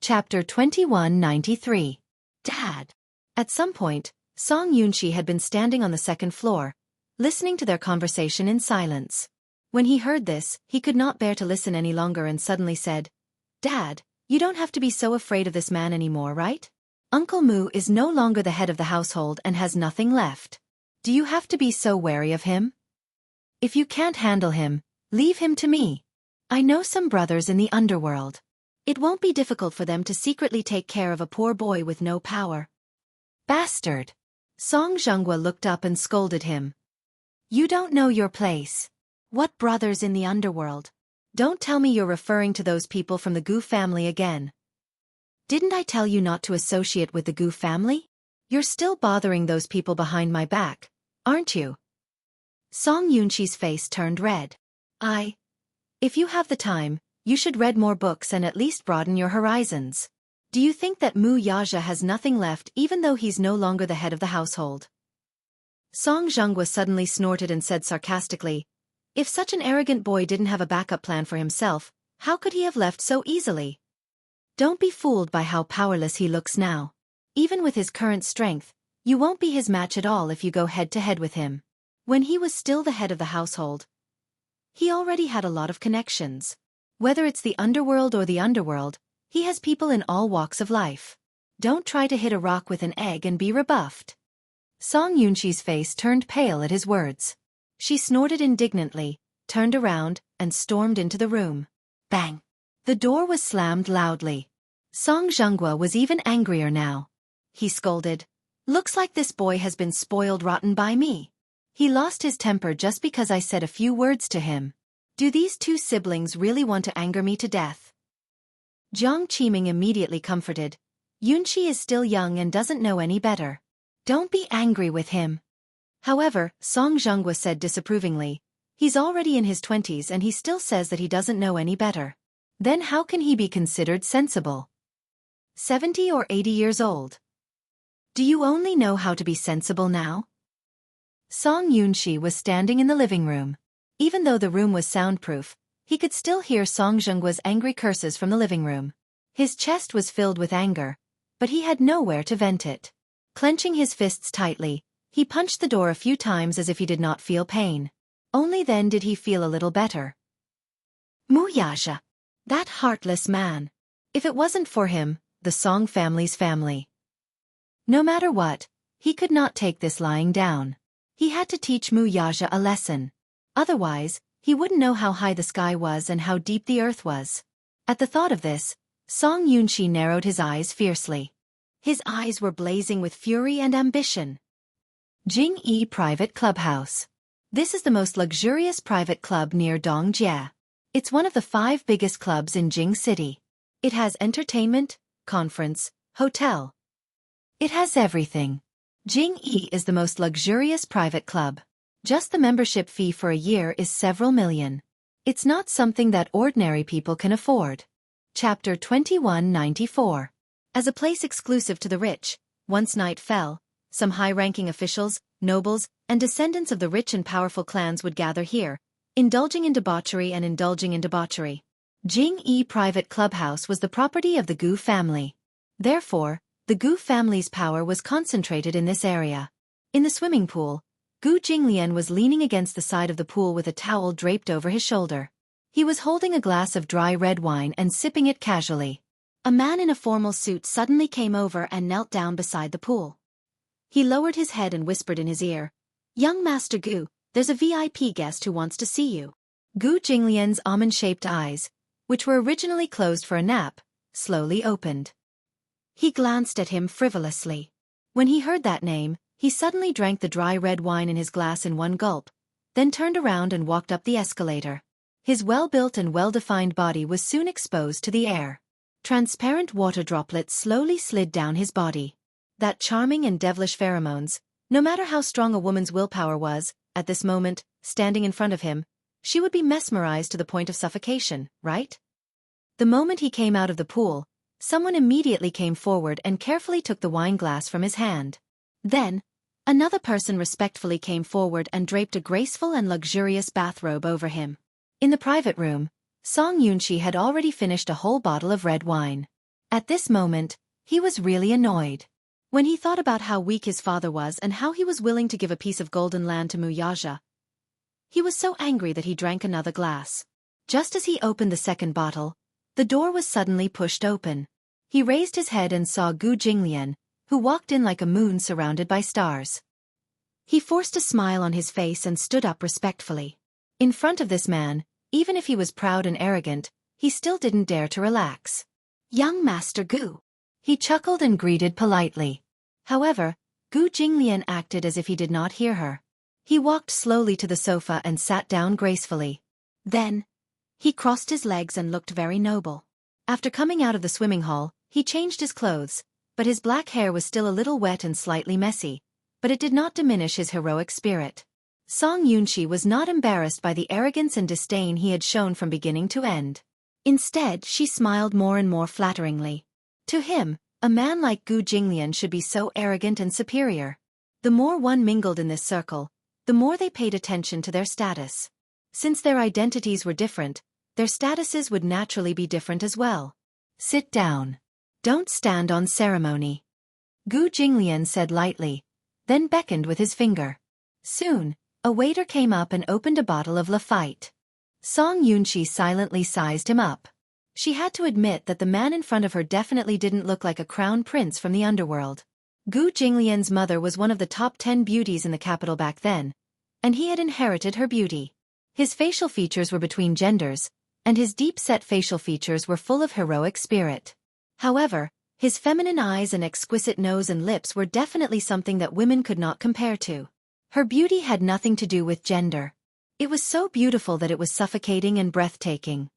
Chapter 2193. Dad. At some point, Xianxia had been standing on the second floor, listening to their conversation in silence. When he heard this, he could not bear to listen any longer and suddenly said, "Dad, you don't have to be so afraid of this man anymore, right? Uncle Mu is no longer the head of the household and has nothing left. Do you have to be so wary of him? If you can't handle him, leave him to me. I know some brothers in the underworld. It won't be difficult for them to secretly take care of a poor boy with no power." "Bastard!" Jianghu looked up and scolded him. "You don't know your place. What brothers in the underworld? Don't tell me you're referring to those people from the Gu family again. Didn't I tell you not to associate with the Gu family? You're still bothering those people behind my back, aren't you?" Xianxia's face turned red. If you have the time, you should read more books and at least broaden your horizons. Do you think that Wuxia has nothing left even though he's no longer the head of the household?" Jianghu suddenly snorted and said sarcastically, "If such an arrogant boy didn't have a backup plan for himself, how could he have left so easily? Don't be fooled by how powerless he looks now. Even with his current strength, you won't be his match at all if you go head-to-head with him. When he was still the head of the household, he already had a lot of connections. Whether it's the underworld or the underworld, he has people in all walks of life. Don't try to hit a rock with an egg and be rebuffed." Xianxia's face turned pale at his words. She snorted indignantly, turned around, and stormed into the room. Bang! The door was slammed loudly. Jianghu was even angrier now. He scolded, "Looks like this boy has been spoiled rotten by me. He lost his temper just because I said a few words to him. Do these two siblings really want to anger me to death?" Jiang Qiming immediately comforted, "Yunqi is still young and doesn't know any better. Don't be angry with him." However, Jianghu said disapprovingly, "He's already in his 20s and he still says that he doesn't know any better. Then how can he be considered sensible? 70 or 80 years old. Do you only know how to be sensible now?" Xianxia was standing in the living room. Even though the room was soundproof, he could still hear Jianghu's angry curses from the living room. His chest was filled with anger, but he had nowhere to vent it. Clenching his fists tightly, he punched the door a few times as if he did not feel pain. Only then did he feel a little better. Wuxia! That heartless man! If it wasn't for him, the Song family's family. No matter what, he could not take this lying down. He had to teach Wuxia a lesson. Otherwise, he wouldn't know how high the sky was and how deep the earth was. At the thought of this, Xianxia narrowed his eyes fiercely. His eyes were blazing with fury and ambition. Jianghu Private Clubhouse. This is the most luxurious private club near Dongjie. It's one of the 5 biggest clubs in Jing City. It has entertainment, conference, hotel. It has everything. Jianghu is the most luxurious private club. Just the membership fee for a year is several million. It's not something that ordinary people can afford. Chapter 2194. As a place exclusive to the rich, once night fell, some high-ranking officials, nobles, and descendants of the rich and powerful clans would gather here, indulging in debauchery. Jianghu Private Clubhouse was the property of the Gu family. Therefore, the Gu family's power was concentrated in this area. In the swimming pool, Gu Jinglian was leaning against the side of the pool with a towel draped over his shoulder. He was holding a glass of dry red wine and sipping it casually. A man in a formal suit suddenly came over and knelt down beside the pool. He lowered his head and whispered in his ear, "Young Master Gu, there's a VIP guest who wants to see you." Gu Jinglian's almond-shaped eyes, which were originally closed for a nap, slowly opened. He glanced at him frivolously. When he heard that name, he suddenly drank the dry red wine in his glass in one gulp, then turned around and walked up the escalator. His well-built and well-defined body was soon exposed to the air. Transparent water droplets slowly slid down his body. That charming and devilish pheromones, no matter how strong a woman's willpower was, at this moment, standing in front of him, she would be mesmerized to the point of suffocation, right? The moment he came out of the pool, someone immediately came forward and carefully took the wine glass from his hand. Then, another person respectfully came forward and draped a graceful and luxurious bathrobe over him. In the private room, Xianxia had already finished a whole bottle of red wine. At this moment, he was really annoyed. When he thought about how weak his father was and how he was willing to give a piece of golden land to Wuxia, he was so angry that he drank another glass. Just as he opened the second bottle, the door was suddenly pushed open. He raised his head and saw Gu Jinglian, who walked in like a moon surrounded by stars. He forced a smile on his face and stood up respectfully. In front of this man, even if he was proud and arrogant, he still didn't dare to relax. "Young Master Gu." He chuckled and greeted politely. However, Gu Jinglian acted as if he did not hear her. He walked slowly to the sofa and sat down gracefully. Then, he crossed his legs and looked very noble. After coming out of the swimming hall, he changed his clothes, but his black hair was still a little wet and slightly messy, but it did not diminish his heroic spirit. Song Yunxi was not embarrassed by the arrogance and disdain he had shown from beginning to end. Instead, she smiled more and more flatteringly. To him, a man like Gu Jinglian should be so arrogant and superior. The more one mingled in this circle, the more they paid attention to their status. Since their identities were different, their statuses would naturally be different as well. "Sit down. Don't stand on ceremony," Gu Jinglian said lightly, then beckoned with his finger. Soon, a waiter came up and opened a bottle of Lafite. Song Yunxi silently sized him up. She had to admit that the man in front of her definitely didn't look like a crown prince from the underworld. Gu Jinglian's mother was one of the top 10 beauties in the capital back then, and he had inherited her beauty. His facial features were between genders, and his deep-set facial features were full of heroic spirit. However, his feminine eyes and exquisite nose and lips were definitely something that women could not compare to. Her beauty had nothing to do with gender. It was so beautiful that it was suffocating and breathtaking.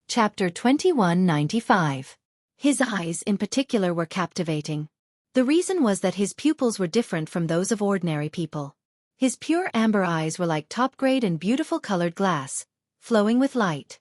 Chapter 2195. His eyes in particular were captivating. The reason was that his pupils were different from those of ordinary people. His pure amber eyes were like top-grade and beautiful colored glass, flowing with light.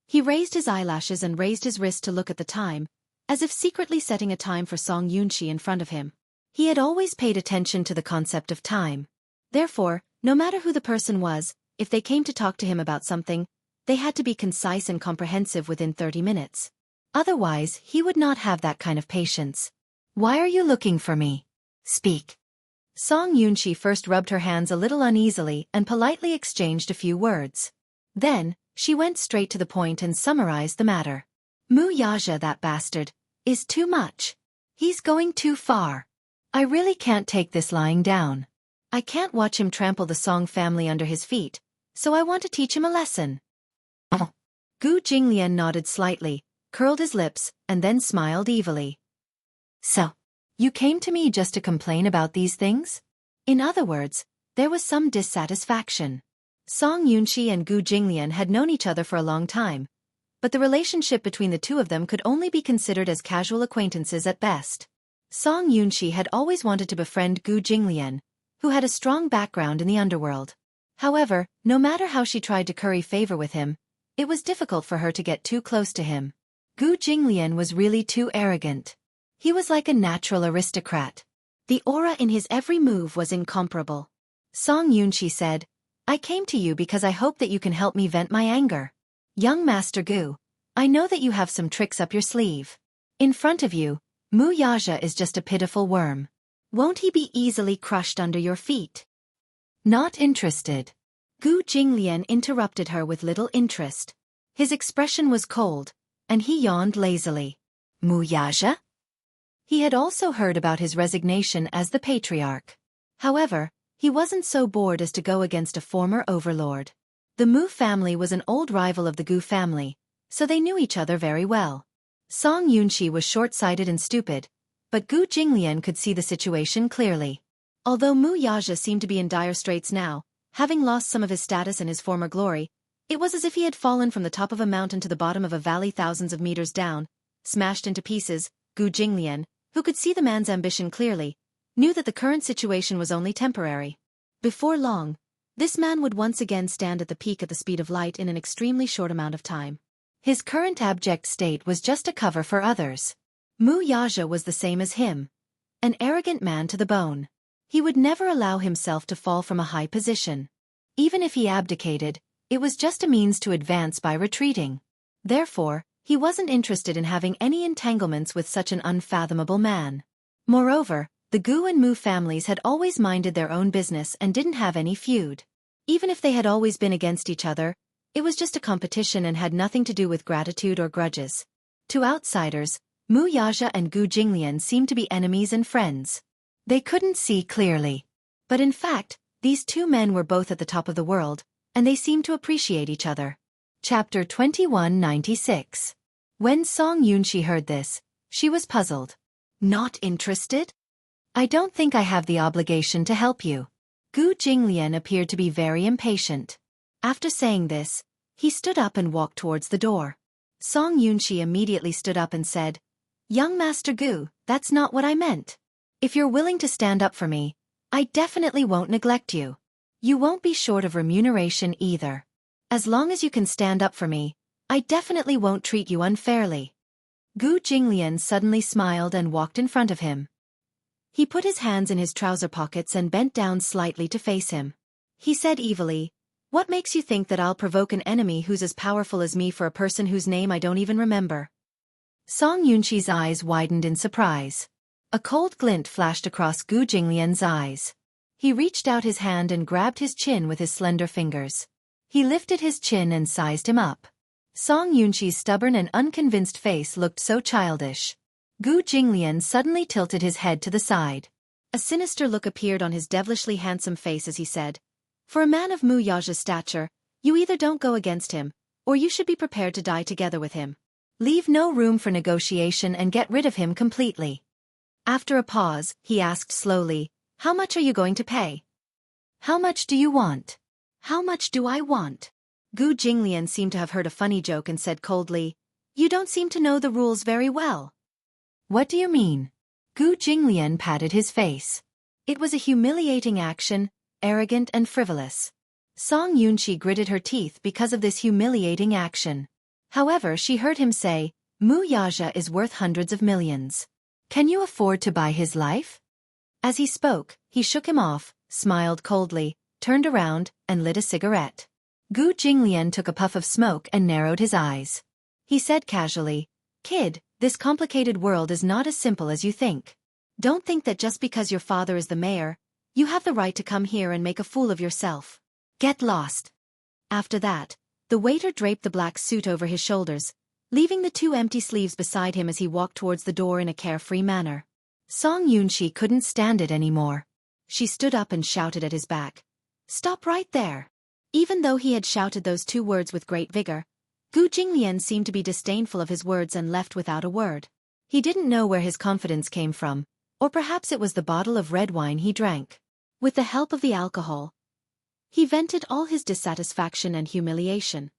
He raised his eyelashes and raised his wrist to look at the time, as if secretly setting a time for Song Yunxi in front of him. He had always paid attention to the concept of time. Therefore, no matter who the person was, if they came to talk to him about something, they had to be concise and comprehensive within 30 minutes. Otherwise, he would not have that kind of patience. "Why are you looking for me? Speak." Song Yunxi first rubbed her hands a little uneasily and politely exchanged a few words. Then, she went straight to the point and summarized the matter. "Wuxia, that bastard, is too much. He's going too far. I really can't take this lying down. I can't watch him trample the Song family under his feet, so I want to teach him a lesson." Gu Jinglian nodded slightly, curled his lips, and then smiled evilly. "So, you came to me just to complain about these things?" In other words, there was some dissatisfaction. Song Yunxi and Gu Jinglian had known each other for a long time, but the relationship between the two of them could only be considered as casual acquaintances at best. Song Yunxi had always wanted to befriend Gu Jinglian, who had a strong background in the underworld. However, no matter how she tried to curry favor with him, it was difficult for her to get too close to him. Gu Jinglian was really too arrogant. He was like a natural aristocrat. The aura in his every move was incomparable. Song Yunxi said, "I came to you because I hope that you can help me vent my anger. Young Master Gu, I know that you have some tricks up your sleeve. In front of you, Wuxia is just a pitiful worm. Won't he be easily crushed under your feet?" "Not interested." Gu Jinglian interrupted her with little interest. His expression was cold, and he yawned lazily. "Wuxia?" He had also heard about his resignation as the patriarch. However, he wasn't so bored as to go against a former overlord. The Mu family was an old rival of the Gu family, so they knew each other very well. Song Yunxi was short-sighted and stupid, but Gu Jinglian could see the situation clearly. Although Wuxia seemed to be in dire straits now, having lost some of his status and his former glory, it was as if he had fallen from the top of a mountain to the bottom of a valley thousands of meters down, smashed into pieces. Gu Jinglian, who could see the man's ambition clearly, knew that the current situation was only temporary. Before long, this man would once again stand at the peak at the speed of light in an extremely short amount of time. His current abject state was just a cover for others. Wuxia was the same as him, an arrogant man to the bone. He would never allow himself to fall from a high position. Even if he abdicated, it was just a means to advance by retreating. Therefore, He wasn't interested in having any entanglements with such an unfathomable man. Moreover, the Gu and Mu families had always minded their own business and didn't have any feud. Even if they had always been against each other, it was just a competition and had nothing to do with gratitude or grudges. To outsiders, Mu Yaja and Gu Jinglian seemed to be enemies and friends. They couldn't see clearly. But in fact, these two men were both at the top of the world, and they seemed to appreciate each other. Chapter 2196. When Song Yunxi heard this, she was puzzled. Not interested? I don't think I have the obligation to help you. Gu Jinglian appeared to be very impatient. After saying this, he stood up and walked towards the door. Song Yunxi immediately stood up and said, "Young Master Gu, that's not what I meant. If you're willing to stand up for me, I definitely won't neglect you. You won't be short of remuneration either. As long as you can stand up for me, I definitely won't treat you unfairly." Gu Jinglian suddenly smiled and walked in front of him. He put his hands in his trouser pockets and bent down slightly to face him. He said evilly, "What makes you think that I'll provoke an enemy who's as powerful as me for a person whose name I don't even remember?" Song Yunxi's eyes widened in surprise. A cold glint flashed across Gu Jinglian's eyes. He reached out his hand and grabbed his chin with his slender fingers. He lifted his chin and sized him up. Song Yunxi's stubborn and unconvinced face looked so childish. Gu Jinglian suddenly tilted his head to the side. A sinister look appeared on his devilishly handsome face as he said, "For a man of Mu Yaja's stature, you either don't go against him, or you should be prepared to die together with him. Leave no room for negotiation and get rid of him completely." After a pause, he asked slowly, "How much are you going to pay?" "How much do you want?" "How much do I want?" Gu Jinglian seemed to have heard a funny joke and said coldly, "You don't seem to know the rules very well." "What do you mean?" Gu Jinglian patted his face. It was a humiliating action, arrogant and frivolous. Song Yunxi gritted her teeth because of this humiliating action. However, she heard him say, "Mu Yaja is worth hundreds of millions. Can you afford to buy his life?" As he spoke, he shook him off, smiled coldly, turned around, and lit a cigarette. Gu Jinglian took a puff of smoke and narrowed his eyes. He said casually, "Kid, this complicated world is not as simple as you think. Don't think that just because your father is the mayor, you have the right to come here and make a fool of yourself. Get lost." After that, the waiter draped the black suit over his shoulders, leaving the two empty sleeves beside him as he walked towards the door in a carefree manner. Song Yunxi couldn't stand it anymore. She stood up and shouted at his back, "Stop right there." Even though he had shouted those two words with great vigor, Gu Jinglian seemed to be disdainful of his words and left without a word. He didn't know where his confidence came from, or perhaps it was the bottle of red wine he drank. With the help of the alcohol, he vented all his dissatisfaction and humiliation.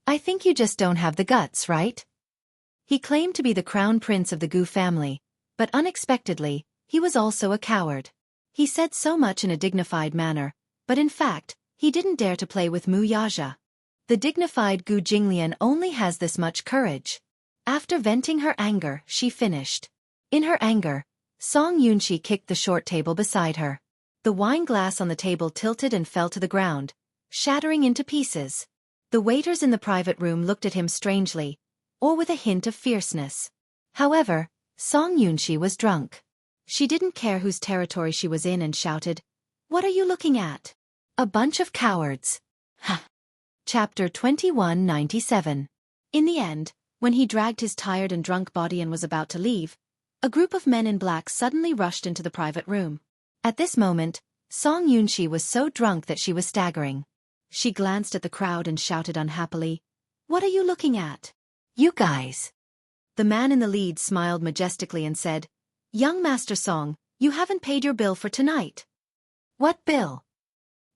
"I think you just don't have the guts, right?" He claimed to be the crown prince of the Gu family, but unexpectedly, he was also a coward. He said so much in a dignified manner, but in fact, he didn't dare to play with Mu Yaja. The dignified Gu Jinglian only has this much courage. After venting her anger, she finished. In her anger, Song Yunxi kicked the short table beside her. The wine glass on the table tilted and fell to the ground, shattering into pieces. The waiters in the private room looked at him strangely, or with a hint of fierceness. However, Song Yunxi was drunk. She didn't care whose territory she was in and shouted, "What are you looking at? A bunch of cowards." Huh. Chapter 2197. In the end, when he dragged his tired and drunk body and was about to leave, a group of men in black suddenly rushed into the private room. At this moment, Song Yunxi was so drunk that she was staggering. She glanced at the crowd and shouted unhappily, "What are you looking at? You guys." The man in the lead smiled majestically and said, "Young Master Song, you haven't paid your bill for tonight." "What bill?"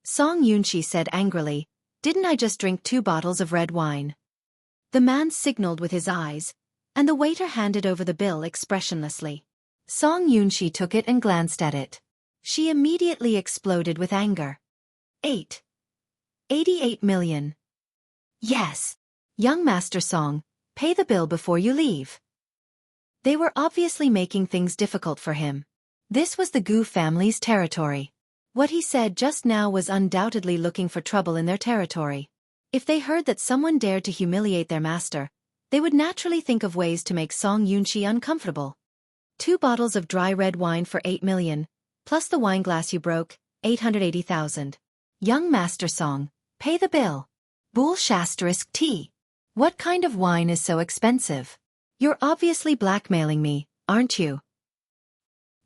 Song Yunxi said angrily, "Didn't I just drink 2 bottles of red wine?" The man signaled with his eyes, and the waiter handed over the bill expressionlessly. Song Yunxi took it and glanced at it. She immediately exploded with anger. 88 million. Yes. Young Master Song, pay the bill before you leave. They were obviously making things difficult for him. This was the Gu family's territory. What he said just now was undoubtedly looking for trouble in their territory. If they heard that someone dared to humiliate their master, they would naturally think of ways to make Song Yunqi uncomfortable. 2 bottles of dry red wine for 8 million, plus the wine glass you broke, 880,000. Young Master Song, pay the bill. Bull*T. What kind of wine is so expensive? You're obviously blackmailing me, aren't you?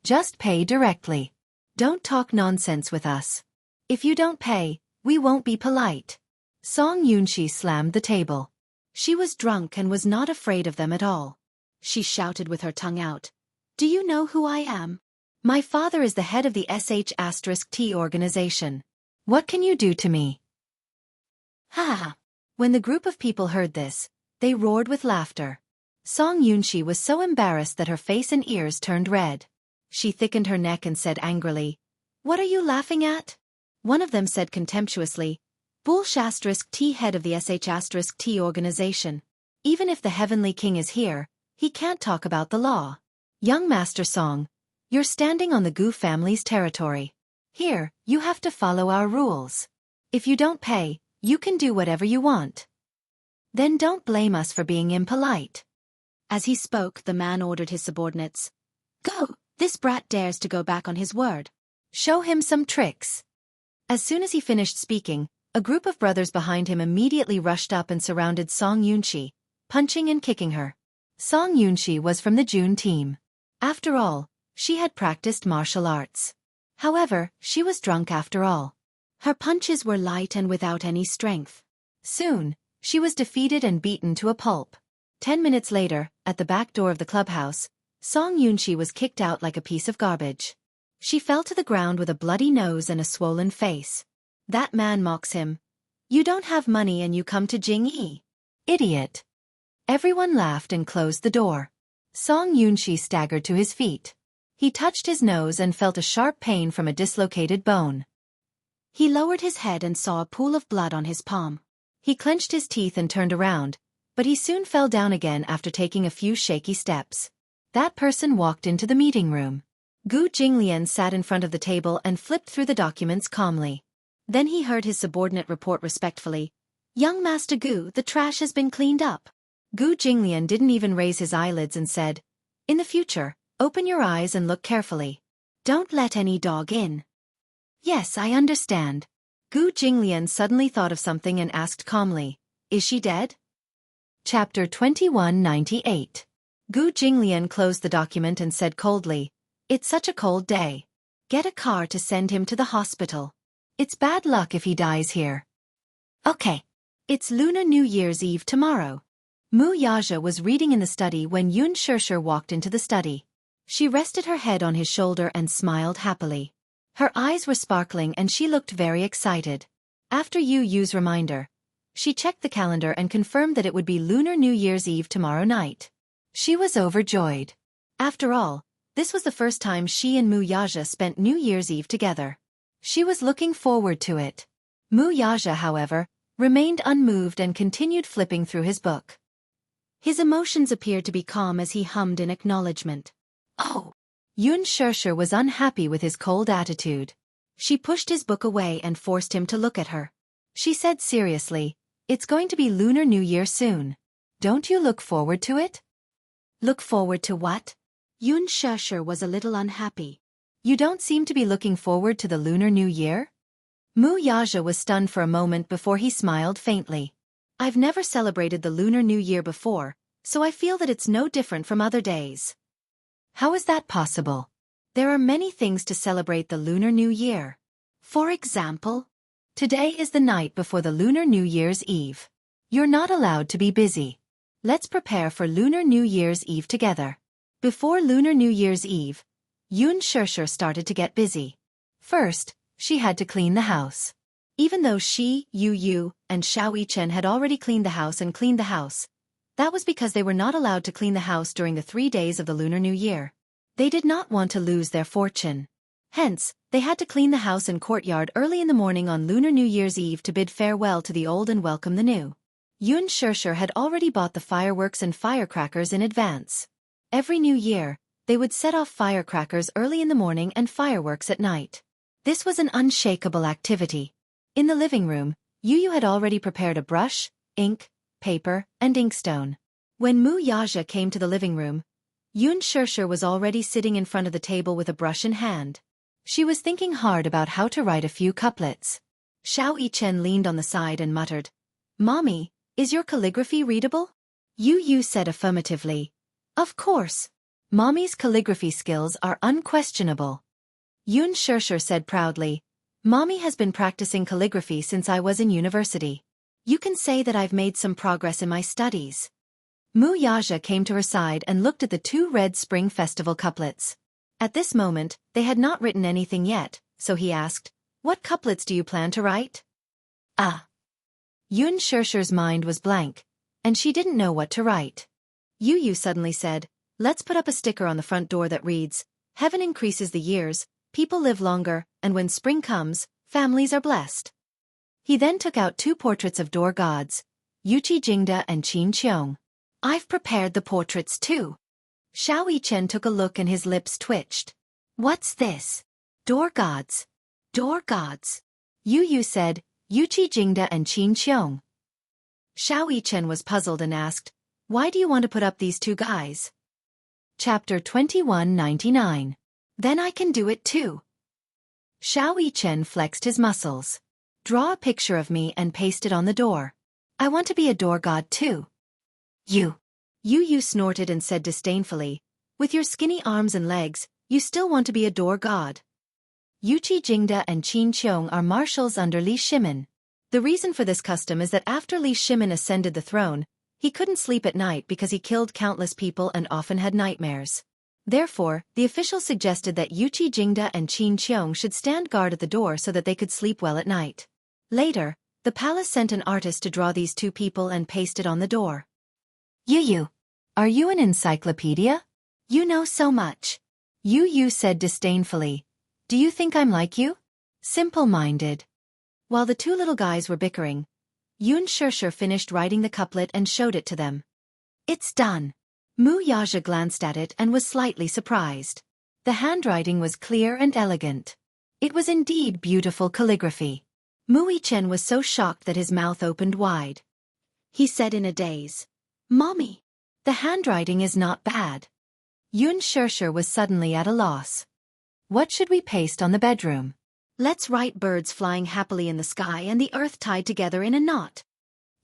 Just pay directly. Don't talk nonsense with us. If you don't pay, we won't be polite. Song Yunqi slammed the table. She was drunk and was not afraid of them at all. She shouted with her tongue out. Do you know who I am? My father is the head of the sh*T organization. What can you do to me? Ha ha. When the group of people heard this, they roared with laughter. Song Yunqi was so embarrassed that her face and ears turned red. She thickened her neck and said angrily, What are you laughing at? One of them said contemptuously, Bull*T head of the sh*T organization. Even if the Heavenly King is here, he can't talk about the law. Young Master Song, you're standing on the Gu family's territory. Here, you have to follow our rules. If you don't pay, you can do whatever you want. Then don't blame us for being impolite. As he spoke, the man ordered his subordinates. Go! This brat dares to go back on his word. Show him some tricks. As soon as he finished speaking, a group of brothers behind him immediately rushed up and surrounded Song Yunqi, punching and kicking her. Song Yunqi was from the June team. After all, she had practiced martial arts. However, she was drunk after all. Her punches were light and without any strength. Soon, she was defeated and beaten to a pulp. 10 minutes later, at the back door of the clubhouse, Song Yunqi was kicked out like a piece of garbage. She fell to the ground with a bloody nose and a swollen face. That man mocks him. You don't have money and you come to Jianghu. Idiot. Everyone laughed and closed the door. Song Yunqi staggered to his feet. He touched his nose and felt a sharp pain from a dislocated bone. He lowered his head and saw a pool of blood on his palm. He clenched his teeth and turned around, but he soon fell down again after taking a few shaky steps. That person walked into the meeting room. Gu Jinglian sat in front of the table and flipped through the documents calmly. Then he heard his subordinate report respectfully. Young Master Gu, the trash has been cleaned up. Gu Jinglian didn't even raise his eyelids and said, In the future, open your eyes and look carefully. Don't let any dog in. Yes, I understand. Gu Jinglian suddenly thought of something and asked calmly, Is she dead? Chapter 2198. Gu Jinglian closed the document and said coldly, It's such a cold day. Get a car to send him to the hospital. It's bad luck if he dies here. Okay. It's Lunar New Year's Eve tomorrow. Xianxia was reading in the study when Xianxia walked into the study. She rested her head on his shoulder and smiled happily. Her eyes were sparkling and she looked very excited. After Yu's reminder, she checked the calendar and confirmed that it would be Lunar New Year's Eve tomorrow night. She was overjoyed. After all, this was the first time she and Xianxia spent New Year's Eve together. She was looking forward to it. Xianxia, however, remained unmoved and continued flipping through his book. His emotions appeared to be calm as he hummed in acknowledgement. Oh! Xianxia was unhappy with his cold attitude. She pushed his book away and forced him to look at her. She said seriously, It's going to be Lunar New Year soon. Don't you look forward to it? Look forward to what? Xianxia was a little unhappy. You don't seem to be looking forward to the Lunar New Year? Xianxia was stunned for a moment before he smiled faintly. I've never celebrated the Lunar New Year before, so I feel that it's no different from other days. How is that possible? There are many things to celebrate the Lunar New Year. For example, today is the night before the Lunar New Year's Eve. You're not allowed to be busy. Let's prepare for Lunar New Year's Eve together. Before Lunar New Year's Eve, Xianxia started to get busy. First, she had to clean the house. Even though she, Yu, and Xiaoyichen had already cleaned the house, that was because they were not allowed to clean the house during the 3 days of the Lunar New Year. They did not want to lose their fortune. Hence, they had to clean the house and courtyard early in the morning on Lunar New Year's Eve to bid farewell to the old and welcome the new. Xianxia had already bought the fireworks and firecrackers in advance. Every New Year, they would set off firecrackers early in the morning and fireworks at night. This was an unshakable activity. In the living room, Yu had already prepared a brush, ink, paper, and inkstone. When Mu Yaja came to the living room, Xianxia was already sitting in front of the table with a brush in hand. She was thinking hard about how to write a few couplets. Xiao Yichen leaned on the side and muttered, "Mommy, is your calligraphy readable?" Yu said affirmatively, "Of course. Mommy's calligraphy skills are unquestionable." Xianxia said proudly, "Mommy has been practicing calligraphy since I was in university. You can say that I've made some progress in my studies." Mu Yaja came to her side and looked at the two Red Spring Festival couplets. At this moment, they had not written anything yet, so he asked, "What couplets do you plan to write?" Xia's mind was blank, and she didn't know what to write. Yu suddenly said, "Let's put up a sticker on the front door that reads, 'Heaven increases the years, people live longer, and when spring comes, families are blessed.'" He then took out two portraits of door gods, Yuqi Jingda and Qin Qiong. "I've prepared the portraits too." Xiao Yichen took a look and his lips twitched. "What's this? Door gods? Door gods?" Yu said, "Yuqi Jingda and Qin Qiong." Xiao Yichen was puzzled and asked, "Why do you want to put up these two guys?" Chapter 2199. Then I can do it too. Xiao Yichen flexed his muscles. "Draw a picture of me and paste it on the door. I want to be a door god too." Yu snorted and said disdainfully, "With your skinny arms and legs, you still want to be a door god." Yuqi Jingda and Qin Qiong are marshals under Li Shimin. The reason for this custom is that after Li Shimin ascended the throne, he couldn't sleep at night because he killed countless people and often had nightmares. Therefore, the officials suggested that Yuqi Jingda and Qin Qiong should stand guard at the door so that they could sleep well at night. Later, the palace sent an artist to draw these two people and paste it on the door. "Yu, are you an encyclopedia? You know so much." Yu said disdainfully, "Do you think I'm like you? Simple-minded." While the two little guys were bickering, Xianxia finished writing the couplet and showed it to them. "It's done." Mu Yaja glanced at it and was slightly surprised. The handwriting was clear and elegant. It was indeed beautiful calligraphy. Mu Yichen was so shocked that his mouth opened wide. He said in a daze, "Mommy, the handwriting is not bad." Xianxia was suddenly at a loss. "What should we paste on the bedroom?" "Let's write birds flying happily in the sky and the earth tied together in a knot."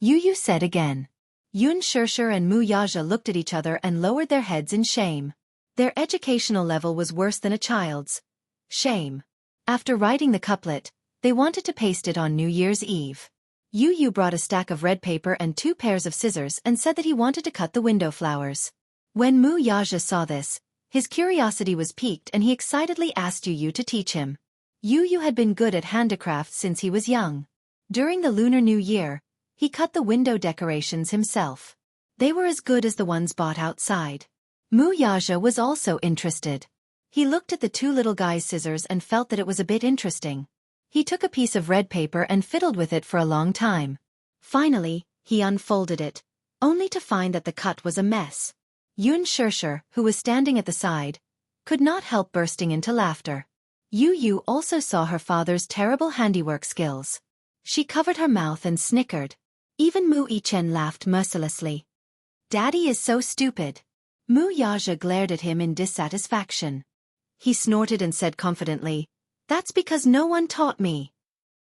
Yu said again. Xianxia and Mu Yaja looked at each other and lowered their heads in shame. Their educational level was worse than a child's. Shame. After writing the couplet, they wanted to paste it on New Year's Eve. Yu brought a stack of red paper and two pairs of scissors and said that he wanted to cut the window flowers. When Mu Yaja saw this, his curiosity was piqued and he excitedly asked Yu to teach him. Yu had been good at handicrafts since he was young. During the Lunar New Year, he cut the window decorations himself. They were as good as the ones bought outside. Mu Yaja was also interested. He looked at the two little guys' scissors and felt that it was a bit interesting. He took a piece of red paper and fiddled with it for a long time. Finally, he unfolded it, only to find that the cut was a mess. Xianxia, who was standing at the side, could not help bursting into laughter. Yu also saw her father's terrible handiwork skills. She covered her mouth and snickered. Even Mu Yichen laughed mercilessly. "Daddy is so stupid." Mu Yaja glared at him in dissatisfaction. He snorted and said confidently, "That's because no one taught me.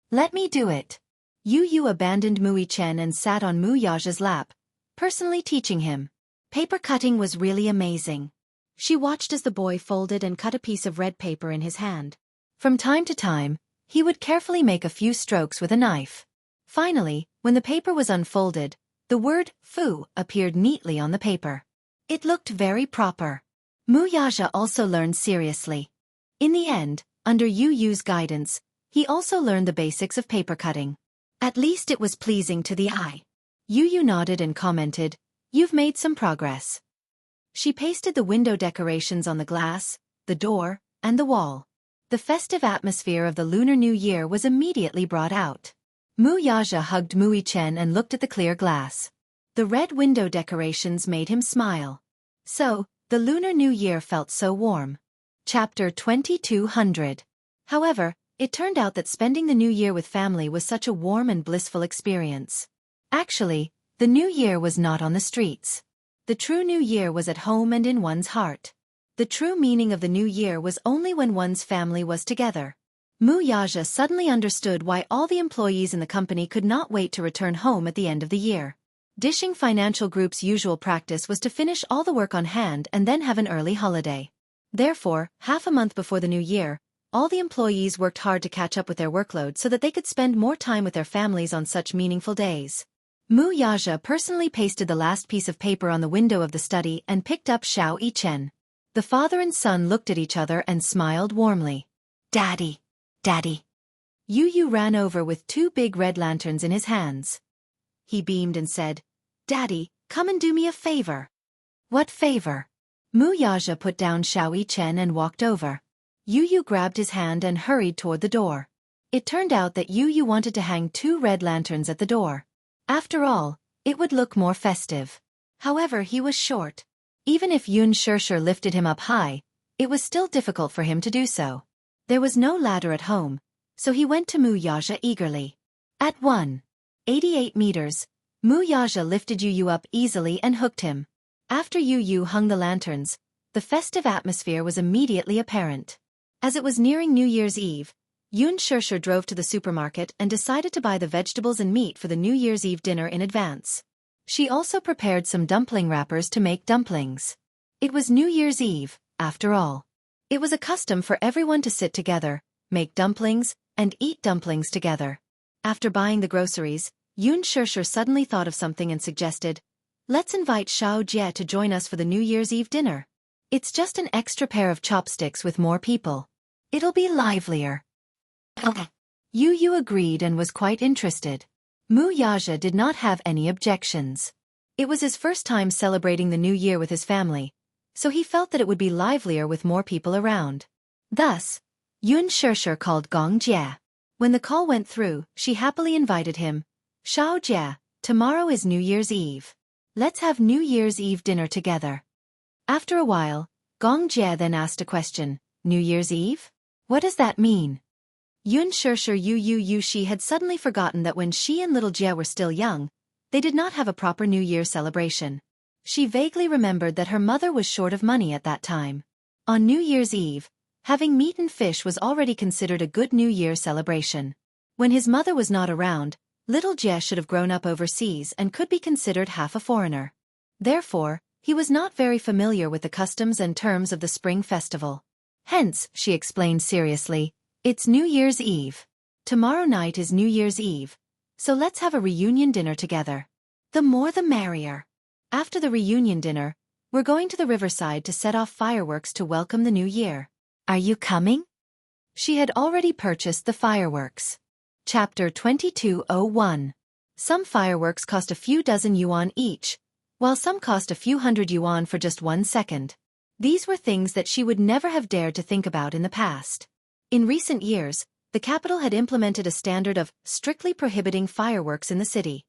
Let me do it." Yu abandoned Mu Yichen and sat on Mu Yaja's lap, personally teaching him. Paper cutting was really amazing. She watched as the boy folded and cut a piece of red paper in his hand. From time to time, he would carefully make a few strokes with a knife. Finally, when the paper was unfolded, the word "fu" appeared neatly on the paper. It looked very proper. Mu Yaja also learned seriously. In the end, under Yu's guidance, he also learned the basics of paper cutting. At least it was pleasing to the eye. Yu nodded and commented, "You've made some progress." She pasted the window decorations on the glass, the door, and the wall. The festive atmosphere of the Lunar New Year was immediately brought out. Mu Yaja hugged Mu Yichen and looked at the clear glass. The red window decorations made him smile. So, the Lunar New Year felt so warm. Chapter 2200. However, it turned out that spending the New Year with family was such a warm and blissful experience. Actually, the New Year was not on the streets. the true New Year was at home and in one's heart. The true meaning of the New Year was only when one's family was together. Xianxia suddenly understood why all the employees in the company could not wait to return home at the end of the year. Dishing Financial Group's usual practice was to finish all the work on hand and then have an early holiday. Therefore, half a month before the New Year, all the employees worked hard to catch up with their workload so that they could spend more time with their families on such meaningful days. Xianxia personally pasted the last piece of paper on the window of the study and picked up Xianxia. The father and son looked at each other and smiled warmly. "Daddy! Daddy!" Yu ran over with 2 big red lanterns in his hands. He beamed and said, "Daddy, come and do me a favor." "What favor?" Xianxia put down Xianxia and walked over. Yu grabbed his hand and hurried toward the door. It turned out that Yu wanted to hang 2 red lanterns at the door. After all, it would look more festive. However, he was short. Even if Xianxia lifted him up high, it was still difficult for him to do so. There was no ladder at home, so he went to Xianxia eagerly. At 188 meters, Xianxia lifted Yu up easily and hooked him. After Yu hung the lanterns, the festive atmosphere was immediately apparent. As it was nearing New Year's Eve, Xianxia drove to the supermarket and decided to buy the vegetables and meat for the New Year's Eve dinner in advance. She also prepared some dumpling wrappers to make dumplings. It was New Year's Eve, after all. It was a custom for everyone to sit together, make dumplings, and eat dumplings together. After buying the groceries, Xianxia suddenly thought of something and suggested, "Let's invite Xianxia to join us for the New Year's Eve dinner. It's just an extra pair of chopsticks with more people. It'll be livelier." Yu agreed and was quite interested. Xianxia did not have any objections. It was his first time celebrating the New Year with his family, so he felt that it would be livelier with more people around. Thus, Xianxia called Xianxia. When the call went through, she happily invited him. "Xianxia, tomorrow is New Year's Eve. Let's have New Year's Eve dinner together." After a while, Xianxia then asked a question. "New Year's Eve? What does that mean?" Xianxia she had suddenly forgotten that when she and little Jia were still young, they did not have a proper New Year celebration. She vaguely remembered that her mother was short of money at that time. On New Year's Eve, having meat and fish was already considered a good New Year celebration. When his mother was not around, little Jia should have grown up overseas and could be considered half a foreigner. Therefore, he was not very familiar with the customs and terms of the Spring Festival. Hence, she explained seriously, "It's New Year's Eve. Tomorrow night is New Year's Eve, so let's have a reunion dinner together. The more the merrier. After the reunion dinner, we're going to the riverside to set off fireworks to welcome the new year. Are you coming?" She had already purchased the fireworks. Chapter 2201. Some fireworks cost a few dozen yuan each, while some cost a few hundred yuan for just 1 second. These were things that she would never have dared to think about in the past. In recent years, the capital had implemented a standard of strictly prohibiting fireworks in the city.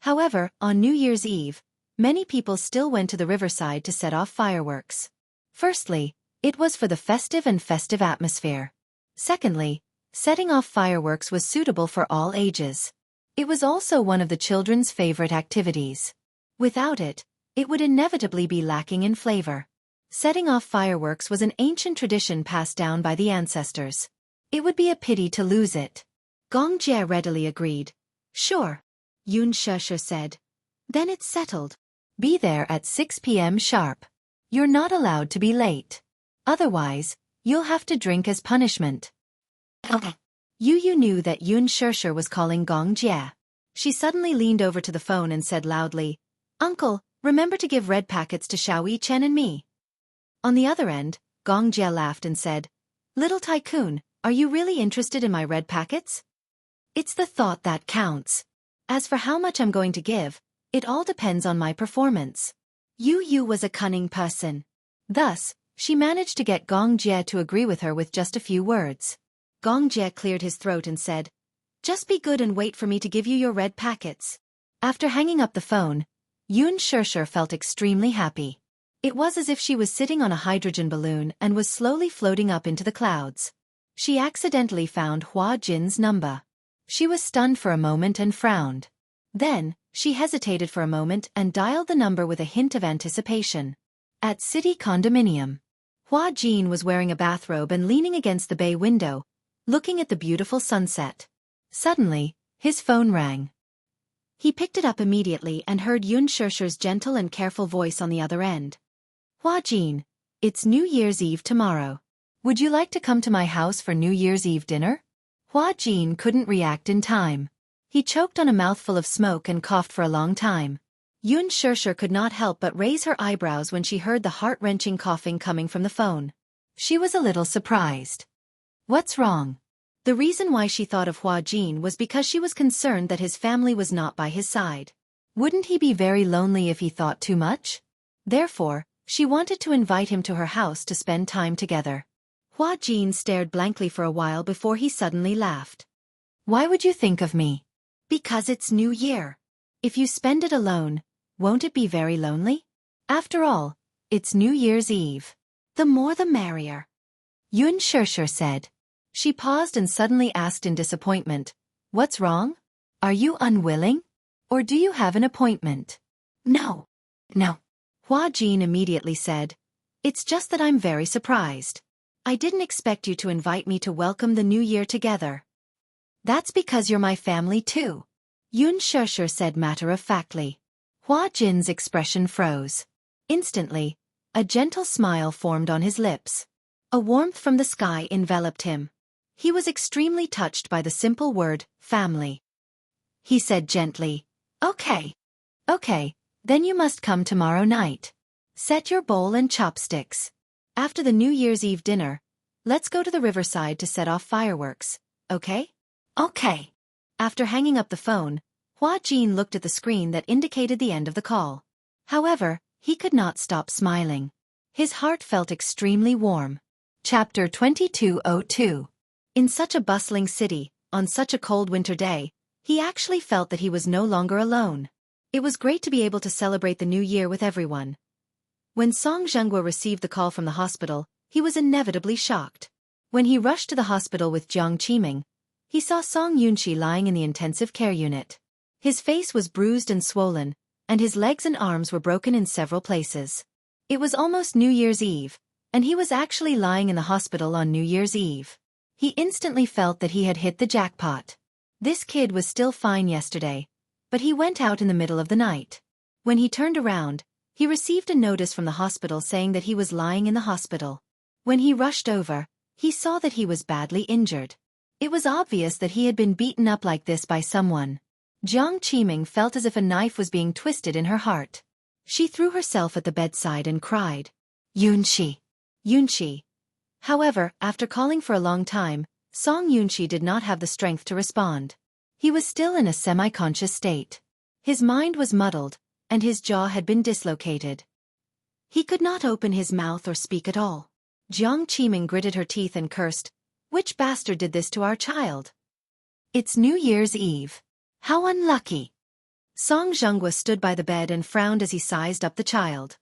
However, on New Year's Eve, many people still went to the riverside to set off fireworks. Firstly, it was for the festive atmosphere. Secondly, setting off fireworks was suitable for all ages. It was also one of the children's favorite activities. Without it, it would inevitably be lacking in flavor. Setting off fireworks was an ancient tradition passed down by the ancestors. It would be a pity to lose it. Xianxia readily agreed. "Sure," Xianxia said. "Then it's settled. Be there at 6 p.m. sharp. You're not allowed to be late. Otherwise, you'll have to drink as punishment." Yu knew that Xianxia was calling Xianxia. She suddenly leaned over to the phone and said loudly, "Uncle, remember to give red packets to Xianxia and me." On the other end, Xianxia laughed and said, "Little tycoon, are you really interested in my red packets? It's the thought that counts. As for how much I'm going to give, it all depends on my performance." Yu was a cunning person. Thus, she managed to get Xianxia to agree with her with just a few words. Xianxia cleared his throat and said, "Just be good and wait for me to give you your red packets." After hanging up the phone, Xianxia felt extremely happy. It was as if she was sitting on a hydrogen balloon and was slowly floating up into the clouds. She accidentally found Hua Jin's number. She was stunned for a moment and frowned. Then, she hesitated for a moment and dialed the number with a hint of anticipation. At City Condominium. Hua Jin was wearing a bathrobe and leaning against the bay window, looking at the beautiful sunset. Suddenly, his phone rang. He picked it up immediately and heard Xianxia's gentle and careful voice on the other end. Hua Jin, it's New Year's Eve tomorrow. Would you like to come to my house for New Year's Eve dinner? Hua Jin couldn't react in time. He choked on a mouthful of smoke and coughed for a long time. Xianxia could not help but raise her eyebrows when she heard the heart-wrenching coughing coming from the phone. She was a little surprised. What's wrong? The reason why she thought of Hua Jin was because she was concerned that his family was not by his side. Wouldn't he be very lonely if he thought too much? Therefore, she wanted to invite him to her house to spend time together. Hua Jin stared blankly for a while before he suddenly laughed. Why would you think of me? Because it's New Year. If you spend it alone, won't it be very lonely? After all, it's New Year's Eve. The more the merrier. Xianxia said. She paused and suddenly asked in disappointment, What's wrong? Are you unwilling? Or do you have an appointment? No. Hua Jin immediately said, It's just that I'm very surprised. I didn't expect you to invite me to welcome the new year together. That's because you're my family too. Xianxia said matter-of-factly. Hua Jin's expression froze. Instantly, a gentle smile formed on his lips. A warmth from the sky enveloped him. He was extremely touched by the simple word, family. He said gently, Okay, then you must come tomorrow night. Set your bowl and chopsticks. After the New Year's Eve dinner, let's go to the riverside to set off fireworks, okay? Okay. After hanging up the phone, Hua Jin looked at the screen that indicated the end of the call. However, he could not stop smiling. His heart felt extremely warm. Chapter 2202. In such a bustling city, on such a cold winter day, he actually felt that he was no longer alone. It was great to be able to celebrate the new year with everyone. When Jianghu received the call from the hospital, he was inevitably shocked. When he rushed to the hospital with Jiang Qiming, he saw Xianxia lying in the intensive care unit. His face was bruised and swollen, and his legs and arms were broken in several places. It was almost New Year's Eve, and he was actually lying in the hospital on New Year's Eve. He instantly felt that he had hit the jackpot. This kid was still fine yesterday, but he went out in the middle of the night. When he turned around, he received a notice from the hospital saying that he was lying in the hospital. When he rushed over, he saw that he was badly injured. It was obvious that he had been beaten up like this by someone. Jiang Qiming felt as if a knife was being twisted in her heart. She threw herself at the bedside and cried, Yunxi. However, after calling for a long time, Yunxi did not have the strength to respond. He was still in a semi-conscious state. His mind was muddled, and his jaw had been dislocated. He could not open his mouth or speak at all. Jiang Qiming gritted her teeth and cursed, Which bastard did this to our child? It's New Year's Eve. How unlucky. Jianghu stood by the bed and frowned as he sized up the child.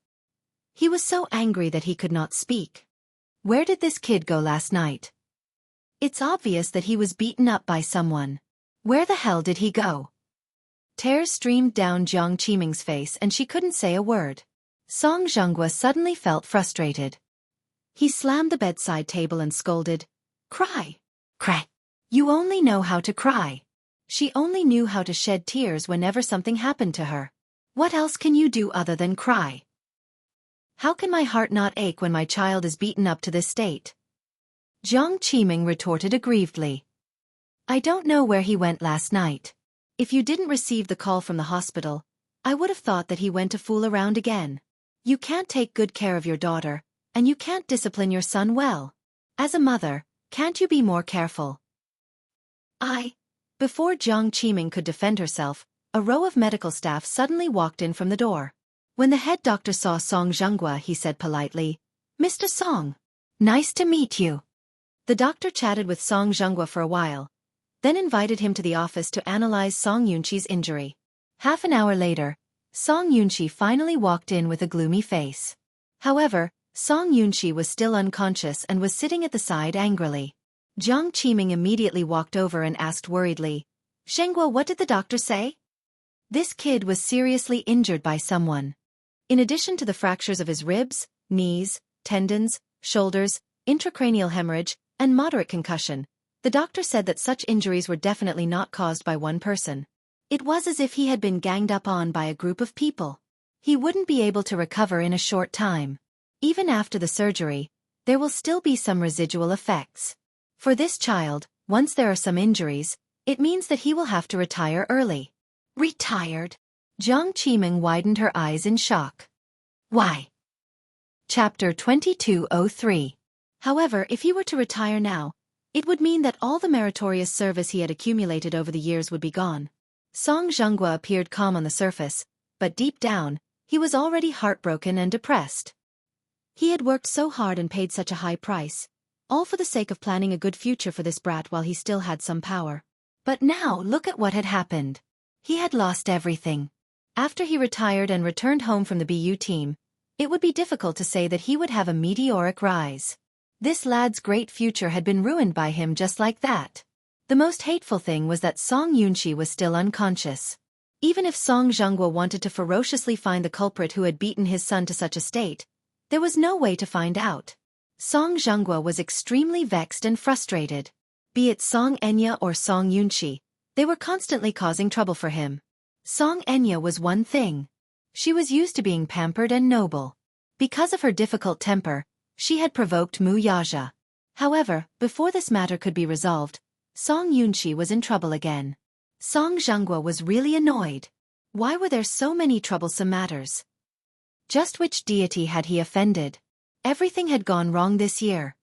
He was so angry that he could not speak. Where did this kid go last night? It's obvious that he was beaten up by someone. Where the hell did he go? Tears streamed down Jiang Qiming's face and she couldn't say a word. Jianghu suddenly felt frustrated. He slammed the bedside table and scolded, Cry. You only know how to cry. She only knew how to shed tears whenever something happened to her. What else can you do other than cry? How can my heart not ache when my child is beaten up to this state? Jiang Qiming retorted aggrievedly. I don't know where he went last night. If you didn't receive the call from the hospital, I would have thought that he went to fool around again. You can't take good care of your daughter, and you can't discipline your son well. As a mother, can't you be more careful? Before Jiang Qiming could defend herself, a row of medical staff suddenly walked in from the door. When the head doctor saw Jianghu, he said politely, Mr. Song, nice to meet you. The doctor chatted with Jianghu for a while, then invited him to the office to analyze Yunxi's injury. Half an hour later, Yunxi finally walked in with a gloomy face. However, Yunxi was still unconscious and was sitting at the side angrily. Jiang Qiming immediately walked over and asked worriedly, Zhenguo, what did the doctor say? This kid was seriously injured by someone. In addition to the fractures of his ribs, knees, tendons, shoulders, intracranial hemorrhage, and moderate concussion, the doctor said that such injuries were definitely not caused by one person. It was as if he had been ganged up on by a group of people. He wouldn't be able to recover in a short time. Even after the surgery, there will still be some residual effects. For this child, once there are some injuries, it means that he will have to retire early. Retired? Jiang Qiming widened her eyes in shock. Why? Chapter 2203. However, if he were to retire now, it would mean that all the meritorious service he had accumulated over the years would be gone. Song Zhenghua appeared calm on the surface, but deep down, he was already heartbroken and depressed. He had worked so hard and paid such a high price, all for the sake of planning a good future for this brat while he still had some power. But now look at what had happened. He had lost everything. After he retired and returned home from the BU team, it would be difficult to say that he would have a meteoric rise. This lad's great future had been ruined by him just like that. The most hateful thing was that Song Yunqi was still unconscious. Even if Song Zhenghua wanted to ferociously find the culprit who had beaten his son to such a state, there was no way to find out. Song Zhenghua was extremely vexed and frustrated. Be it Song Enya or Song Yunqi, they were constantly causing trouble for him. Song Enya was one thing. She was used to being pampered and noble. Because of her difficult temper, she had provoked Mu Yaja. However, before this matter could be resolved, Song Yunqi was in trouble again. Song Zhenghua was really annoyed. Why were there so many troublesome matters? Just which deity had he offended? Everything had gone wrong this year.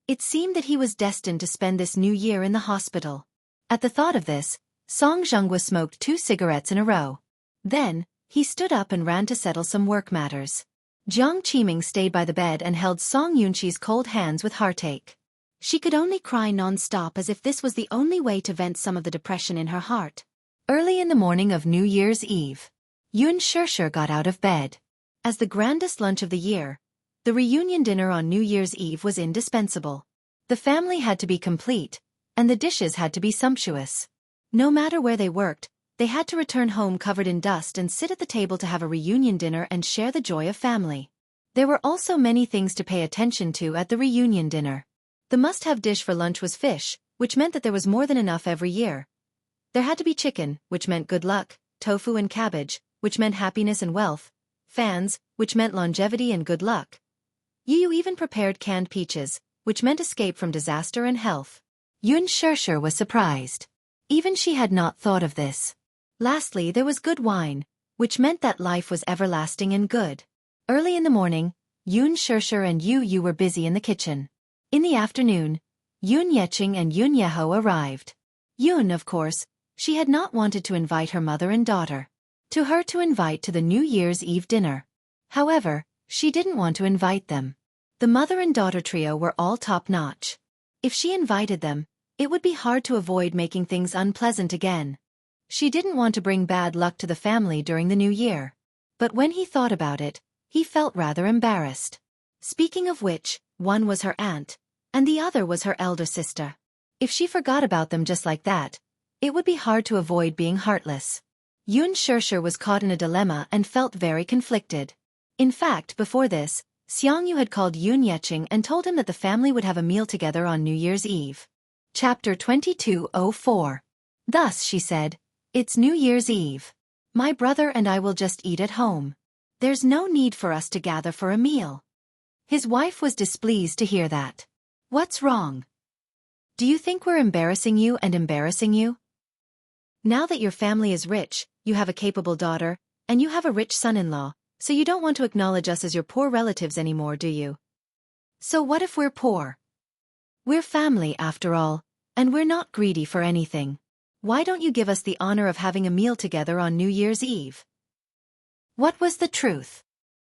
It seemed that he was destined to spend this new year in the hospital. At the thought of this, Song Zhenghua smoked 2 cigarettes in a row. Then, he stood up and ran to settle some work matters. Jiang Qiming stayed by the bed and held Song Yunqi's cold hands with heartache. She could only cry non-stop as if this was the only way to vent some of the depression in her heart. Early in the morning of New Year's Eve, Xianxia got out of bed. As the grandest lunch of the year, the reunion dinner on New Year's Eve was indispensable. The family had to be complete, and the dishes had to be sumptuous. No matter where they worked, they had to return home covered in dust and sit at the table to have a reunion dinner and share the joy of family. There were also many things to pay attention to at the reunion dinner. The must-have dish for lunch was fish, which meant that there was more than enough every year. There had to be chicken, which meant good luck, tofu and cabbage, which meant happiness and wealth, fans, which meant longevity and good luck. Yu even prepared canned peaches, which meant escape from disaster and health. Xianxia was surprised. Even she had not thought of this. Lastly, there was good wine, which meant that life was everlasting and good. Early in the morning, Xianxia and Yu were busy in the kitchen. In the afternoon, Yun Yeqing and Yun Yeho arrived. Yun, of course, she had not wanted to invite her mother and daughter to her to invite to the New Year's Eve dinner. However, she didn't want to invite them. The mother and daughter trio were all top-notch. If she invited them, it would be hard to avoid making things unpleasant again. She didn't want to bring bad luck to the family during the new year. But when he thought about it, he felt rather embarrassed. Speaking of which, one was her aunt, and the other was her elder sister. If she forgot about them just like that, it would be hard to avoid being heartless. Xianxia was caught in a dilemma and felt very conflicted. In fact, before this, Xianghu had called Yun Yeqing and told him that the family would have a meal together on New Year's Eve. Chapter 2204. Thus she said, "It's New Year's Eve. My brother and I will just eat at home. There's no need for us to gather for a meal." His wife was displeased to hear that. "What's wrong? Do you think we're embarrassing you and embarrassing you? Now that your family is rich, you have a capable daughter, and you have a rich son-in-law, so you don't want to acknowledge us as your poor relatives anymore, do you? So what if we're poor? We're family after all, and we're not greedy for anything. Why don't you give us the honor of having a meal together on New Year's Eve?" What was the truth?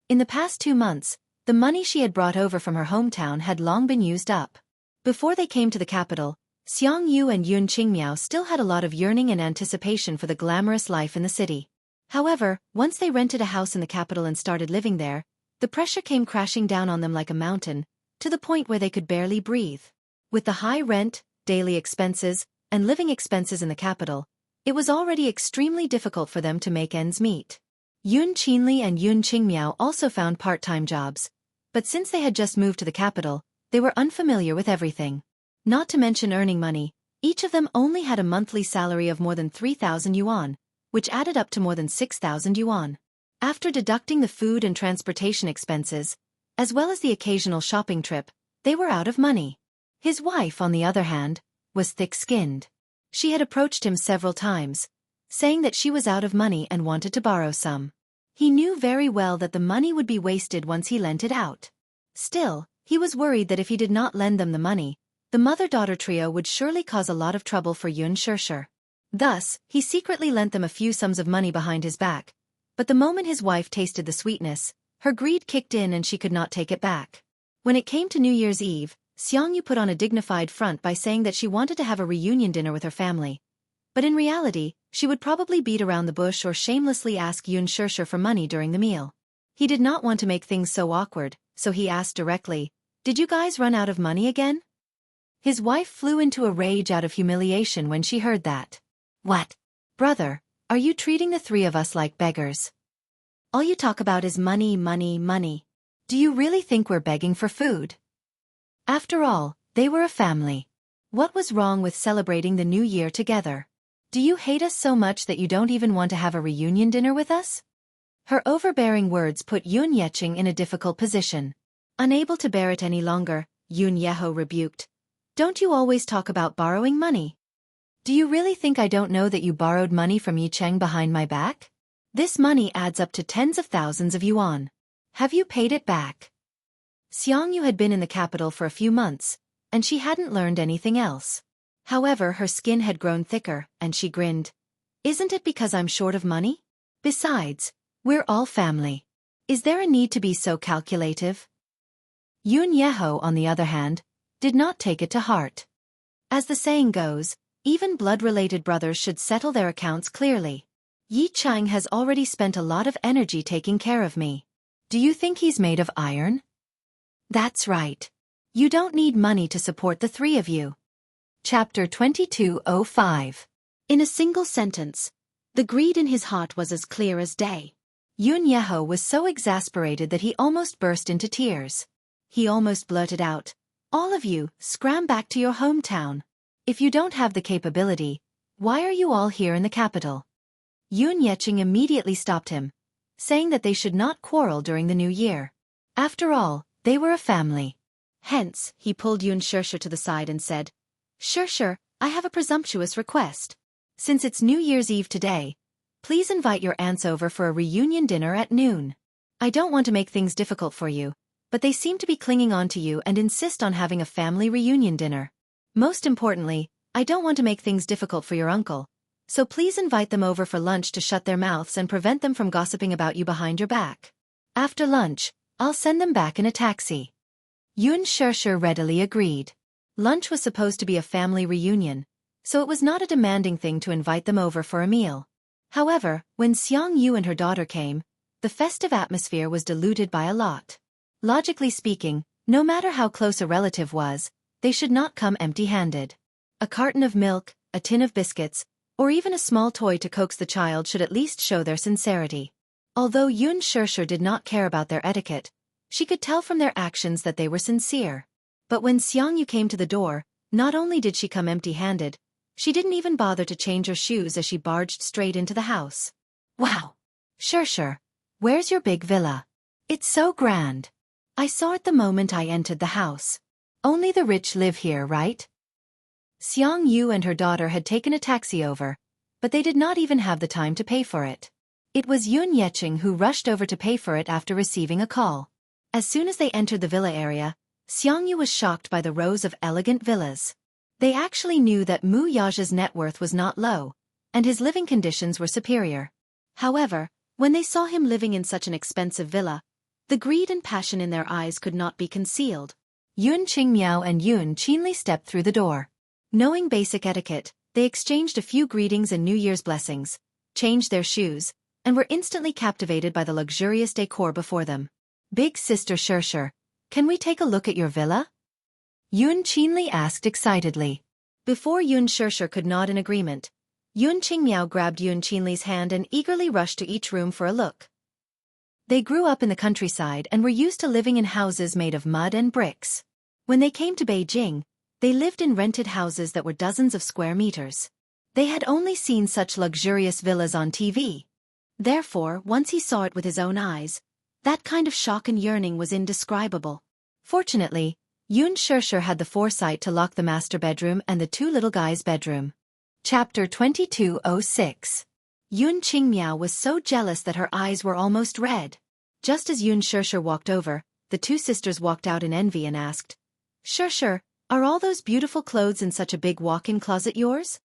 In the past 2 months, the money she had brought over from her hometown had long been used up. Before they came to the capital, Xiangyu and Yun Qingmiao still had a lot of yearning and anticipation for the glamorous life in the city. However, once they rented a house in the capital and started living there, the pressure came crashing down on them like a mountain, to the point where they could barely breathe. With the high rent, daily expenses, and living expenses in the capital, It was already extremely difficult for them to make ends meet. Yun Qinli and Yun Qingmiao also found part-time jobs, but since they had just moved to the capital, they were unfamiliar with everything. Not to mention earning money, each of them only had a monthly salary of more than 3,000 yuan, which added up to more than 6,000 yuan. After deducting the food and transportation expenses, as well as the occasional shopping trip, they were out of money. His wife, on the other hand, was thick-skinned. She had approached him several times, saying that she was out of money and wanted to borrow some. He knew very well that the money would be wasted once he lent it out. Still, he was worried that if he did not lend them the money, the mother-daughter trio would surely cause a lot of trouble for Yun Shirshir. Thus, he secretly lent them a few sums of money behind his back, but the moment his wife tasted the sweetness, her greed kicked in and she could not take it back. When it came to New Year's Eve, Xianxia put on a dignified front by saying that she wanted to have a reunion dinner with her family. But in reality, she would probably beat around the bush or shamelessly ask Yun Shirshir for money during the meal. He did not want to make things so awkward, so he asked directly, "Did you guys run out of money again?" His wife flew into a rage out of humiliation when she heard that. "What? Brother, are you treating the three of us like beggars? All you talk about is money, money, money. Do you really think we're begging for food?" After all, they were a family. What was wrong with celebrating the new year together? Do you hate us so much that you don't even want to have a reunion dinner with us? Her overbearing words put Yun Yeching in a difficult position. Unable to bear it any longer, Yun Yeho rebuked. "Don't you always talk about borrowing money? Do you really think I don't know that you borrowed money from Yicheng behind my back? This money adds up to tens of thousands of yuan. Have you paid it back?" Xianxia had been in the capital for a few months, and she hadn't learned anything else. However, her skin had grown thicker, and she grinned. "Isn't it because I'm short of money? Besides, we're all family. Is there a need to be so calculative?" Yun Yeho, on the other hand, did not take it to heart. As the saying goes, even blood-related brothers should settle their accounts clearly. Yi Chang has already spent a lot of energy taking care of me. Do you think he's made of iron? That's right. You don't need money to support the three of you. Chapter 2205. In a single sentence, the greed in his heart was as clear as day. Yun Yeho was so exasperated that he almost burst into tears. He almost blurted out, "All of you, scram back to your hometown. If you don't have the capability, why are you all here in the capital?" Yun Yeching immediately stopped him, saying that they should not quarrel during the new year. After all, they were a family. Hence, he pulled Yun Shirshir to the side and said, "Shirshir, I have a presumptuous request. Since it's New Year's Eve today, please invite your aunts over for a reunion dinner at noon. I don't want to make things difficult for you, but they seem to be clinging on to you and insist on having a family reunion dinner. Most importantly, I don't want to make things difficult for your uncle, so please invite them over for lunch to shut their mouths and prevent them from gossiping about you behind your back. After lunch, I'll send them back in a taxi." Yun Shirshir readily agreed. Lunch was supposed to be a family reunion, so it was not a demanding thing to invite them over for a meal. However, when Xianxia and her daughter came, the festive atmosphere was diluted by a lot. Logically speaking, no matter how close a relative was, they should not come empty-handed. A carton of milk, a tin of biscuits, or even a small toy to coax the child should at least show their sincerity. Although Yun Shirshir did not care about their etiquette, she could tell from their actions that they were sincere. But when Xianxia came to the door, not only did she come empty-handed, she didn't even bother to change her shoes as she barged straight into the house. "Wow! Shirshir, where's your big villa? It's so grand. I saw it the moment I entered the house. Only the rich live here, right?" Xianxia and her daughter had taken a taxi over, but they did not even have the time to pay for it. It was Yun Yeching who rushed over to pay for it after receiving a call. As soon as they entered the villa area, Xianxia was shocked by the rows of elegant villas. They actually knew that Mu Yaja's net worth was not low, and his living conditions were superior. However, when they saw him living in such an expensive villa, the greed and passion in their eyes could not be concealed. Yun Qingmiao and Yun Qinli stepped through the door. Knowing basic etiquette, they exchanged a few greetings and New Year's blessings, changed their shoes, and were instantly captivated by the luxurious decor before them. "Big sister Shirshir, can we take a look at your villa?" Yun Qinli asked excitedly. Before Yun Shirshir could nod in agreement, Yun Qingmiao grabbed Yun Qinli's hand and eagerly rushed to each room for a look. They grew up in the countryside and were used to living in houses made of mud and bricks. When they came to Beijing, they lived in rented houses that were dozens of square meters. They had only seen such luxurious villas on TV. Therefore, once he saw it with his own eyes, that kind of shock and yearning was indescribable. Fortunately, Yun Shishir had the foresight to lock the master bedroom and the two little guys' bedroom. Chapter 2206. Yun Qingmiao was so jealous that her eyes were almost red. Just as Yun Shishir walked over, the two sisters walked out in envy and asked, "Shishir, are all those beautiful clothes in such a big walk-in closet yours?"